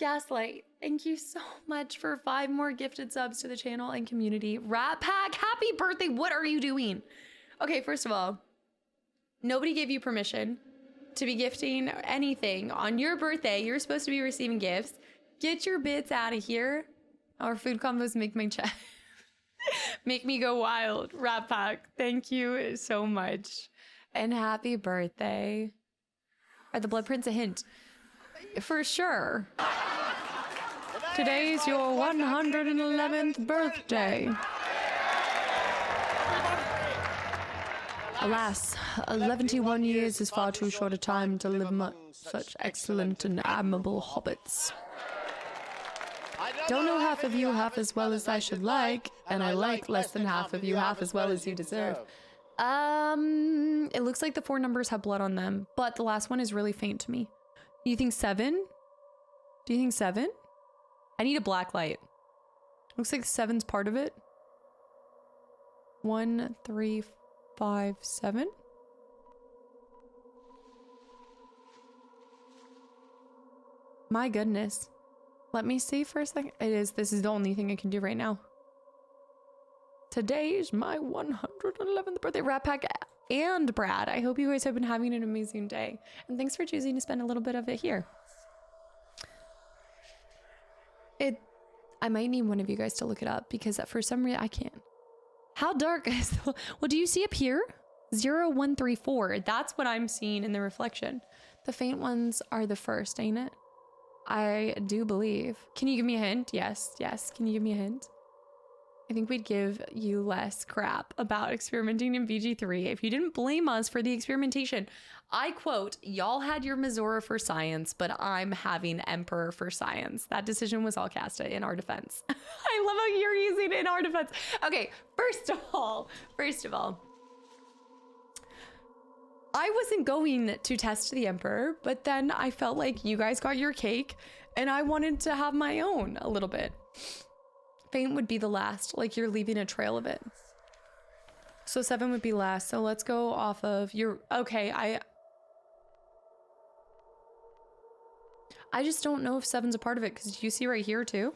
Gaslight, thank you so much for 5 more gifted subs to the channel and community. Rat Pack, happy birthday. What are you doing? Okay, first of all, nobody gave you permission to be gifting anything on your birthday. You're supposed to be receiving gifts. Get your bits out of here. Our food combos make my chat make me go wild. Rat Pack, thank you so much. And happy birthday. Are the blood prints a hint? For sure. Today's your 111th birthday. Alas, 71 years is far too short a time to live among such excellent and admirable hobbits. Don't know half of you half as well as I should like, and I like less than half of you half as well as you deserve. It looks like the 4 numbers have blood on them, but the last one is really faint to me. You think 7? Do you think 7? I need a black light. Looks like 7's part of it. 1, 3, 5, 7. My goodness. Let me see for a second. This is the only thing I can do right now. Today is my 111th birthday. Rat Pack and Brad, I hope you guys have been having an amazing day. And thanks for choosing to spend a little bit of it here. I might need one of you guys to look it up because for some reason I can't. How dark is the... Well, do you see up here? 0134. That's what I'm seeing in the reflection. The faint ones are the first, ain't it? I do believe. Can you give me a hint? Yes, yes. Can you give me a hint? I think we'd give you less crap about experimenting in VG3 if you didn't blame us for the experimentation. I quote, y'all had your Mazora for science, but I'm having Emperor for science. That decision was all Casta in our defense. I love how you're using it in our defense. Okay, first of all, I wasn't going to test the Emperor, but then I felt like you guys got your cake and I wanted to have my own a little bit. Faint would be the last, like you're leaving a trail of it. So 7 would be last. So let's go off of your, okay, I just don't know if 7's a part of it because you see right here too?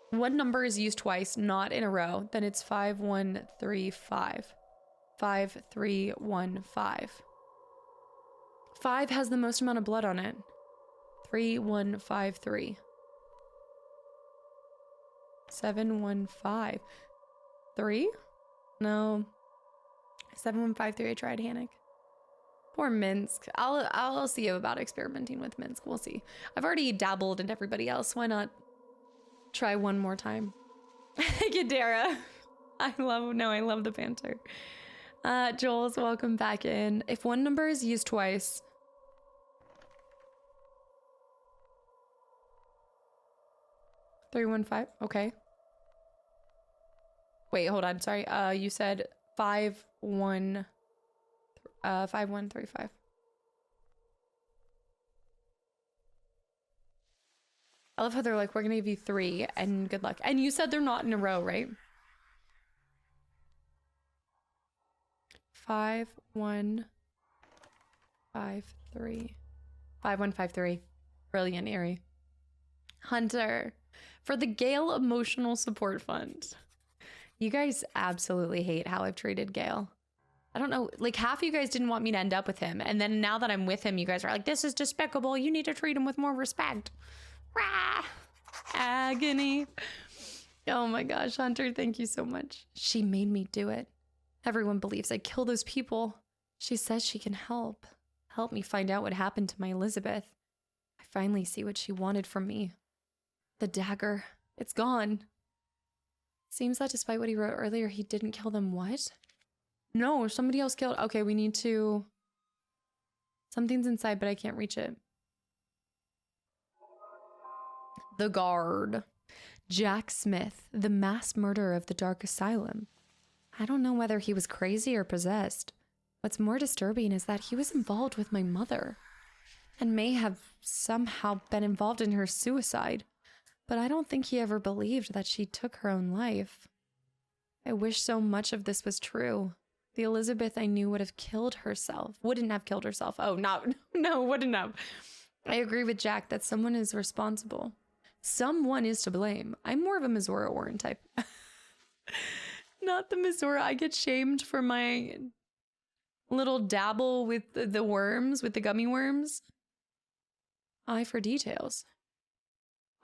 One number is used twice, not in a row. Then it's 5135. 5315. 5 has the most amount of blood on it. 3153. 715. 3? No. 7153. I tried Hannick. Poor Minsk. I'll see about experimenting with Minsk. We'll see. I've already dabbled in everybody else. Why not try one more time? Gadara. I love the banter. Joel's welcome back in. If one number is used twice. $315. Okay. Wait, hold on. Sorry. You said 5135. I love how they're like, we're gonna give you 3 and good luck. And you said they're not in a row, right? 5153. 5153. Brilliant, Erie. Hunter. For the Gale Emotional Support Fund. You guys absolutely hate how I've treated Gale. I don't know. Like half of you guys didn't want me to end up with him. And then now that I'm with him, you guys are like, this is despicable. You need to treat him with more respect. Rah! Agony. Oh my gosh, Hunter, thank you so much. She made me do it. Everyone believes I killed those people. She says she can help. Help me find out what happened to my Elizabeth. I finally see what she wanted from me. The dagger. It's gone. Seems that despite what he wrote earlier, he didn't kill them. What? No, somebody else killed. Okay, we need to... Something's inside, but I can't reach it. The guard. Jack Smith, the mass murderer of the Dark Asylum. I don't know whether he was crazy or possessed. What's more disturbing is that he was involved with my mother and may have somehow been involved in her suicide, but I don't think he ever believed that she took her own life. I wish so much of this was true. The Elizabeth I knew would have killed herself. Wouldn't have killed herself. Oh, no, wouldn't have. I agree with Jack that someone is responsible. Someone is to blame. I'm more of a Missouri Warren type. Not the Missouri. I get shamed for my little dabble with the worms, with the gummy worms. Eye for details.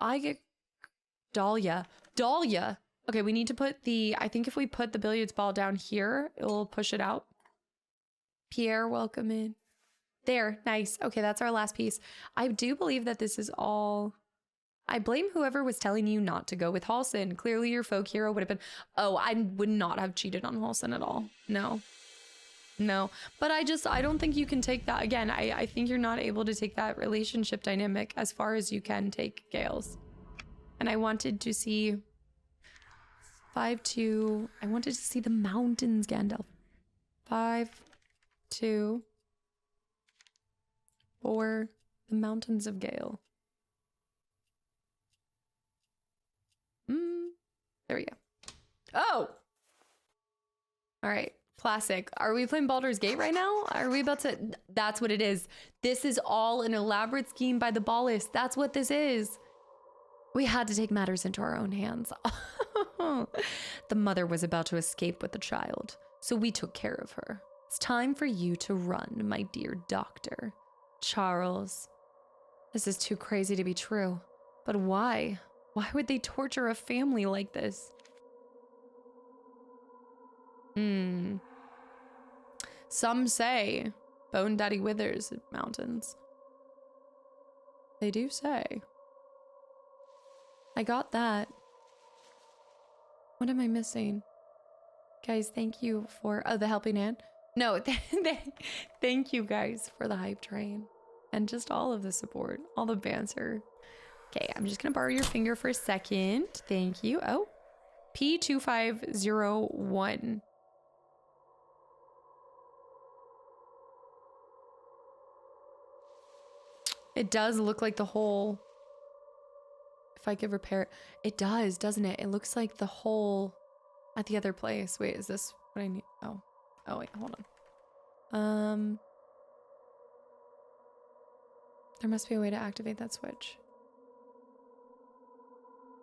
I get Dahlia. Dahlia. Okay, we need to put the, I think if we put the billiards ball down here, it will push it out. Pierre, welcome in. There, nice. Okay, that's our last piece. I do believe that this is all... I blame whoever was telling you not to go with Halson. Clearly your folk hero would have been... Oh, I would not have cheated on Halson at all. No. No. But I don't think you can take that. Again, I think you're not able to take that relationship dynamic as far as you can take Gale's. And I wanted to see... 5-2. I wanted to see the mountains, Gandalf. 5, 2, 4. The mountains of Gale. There we go. Oh! Alright. Classic. Are we playing Baldur's Gate right now? Are we about to... That's what it is. This is all an elaborate scheme by the Ballists. That's what this is. We had to take matters into our own hands. The mother was about to escape with the child, so we took care of her. It's time for you to run, my dear doctor. Charles. This is too crazy to be true. But why? Why would they torture a family like this? Some say Bone Daddy withers in mountains. They do say. I got that. What am I missing? Guys, thank you for... Oh, the helping hand? No, thank you guys for the hype train. And just all of the support. All the banter. Okay, I'm just gonna borrow your finger for a second. Thank you. Oh, P2501. It does look like the hole. If I could repair it. It does, doesn't it? It looks like the hole at the other place. Wait, is this what I need? Oh, wait, hold on. There must be a way to activate that switch.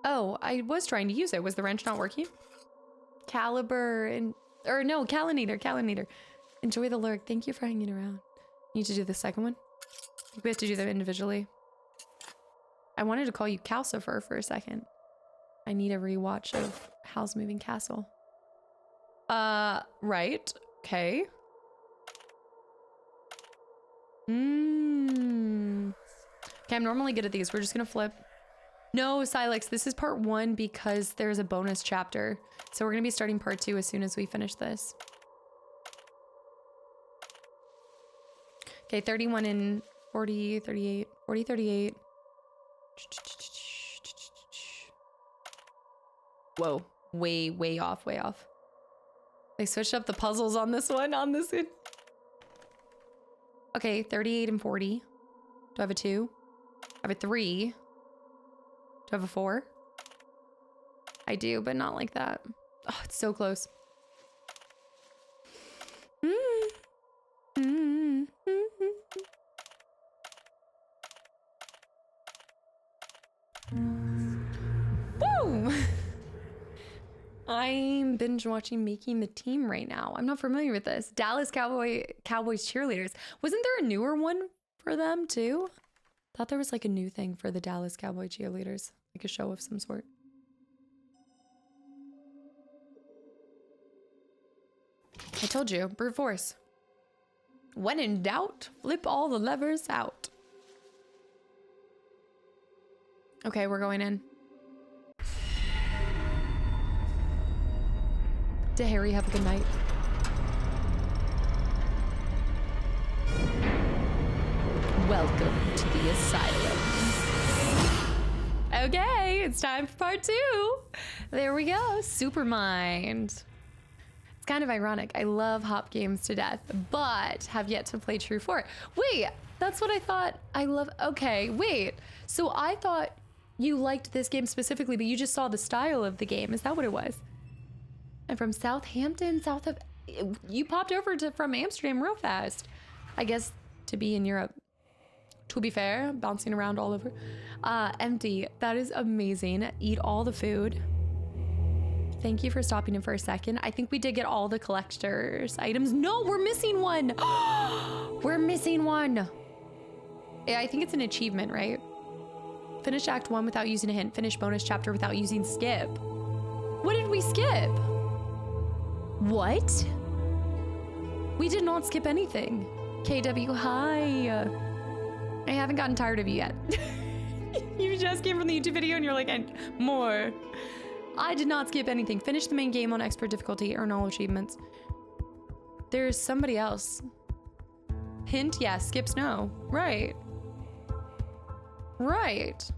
Oh, I was trying to use it. Was the wrench not working? Caliber and... Or no, Calinator. Enjoy the lurk. Thank you for hanging around. Need to do the second one? I think we have to do them individually. I wanted to call you Calcifer for a second. I need a rewatch of Howl's Moving Castle. Right. Okay. Okay, I'm normally good at these. We're just gonna flip. No, Silex, this is part 1 because there's a bonus chapter. So we're gonna be starting part 2 as soon as we finish this. Okay, 31 and 40, 38, 40, 38. Whoa, way off. They switched up the puzzles on this one, Okay, 38 and 40. Do I have a 2? I have a 3. Do I have a 4? I do, but not like that. Oh, it's so close. Woo! I'm am binge watching Making the Team right now. I'm not familiar with this. Dallas Cowboys cheerleaders. Wasn't there a newer one for them too? Thought there was like a new thing for the Dallas Cowboy cheerleaders, like a show of some sort. I told you, brute force. When in doubt, flip all the levers out. Okay, we're going in. Did Harry have a good night? Welcome to the asylum. Okay, it's time for part 2. There we go, Supermind. It's kind of ironic. I love hop games to death, but have yet to play True 4. Wait, that's what I thought. I love, okay, wait. So I thought you liked this game specifically, but you just saw the style of the game. Is that what it was? I'm from Southampton, you popped over from Amsterdam real fast. I guess to be in Europe. To be fair, bouncing around all over. Empty, that is amazing. Eat all the food. Thank you for stopping in for a second. I think we did get all the collector's items. No, we're missing one. We're missing one. Yeah, I think it's an achievement, right? Finish Act 1 without using a hint. Finish bonus chapter without using skip. What did we skip? What? We did not skip anything. KW, hi. I haven't gotten tired of you yet. You just came from the YouTube video and you're like, and more. I did not skip anything. Finish the main game on expert difficulty, earn all achievements. There's somebody else. Hint, yeah, skips no. Right. Right.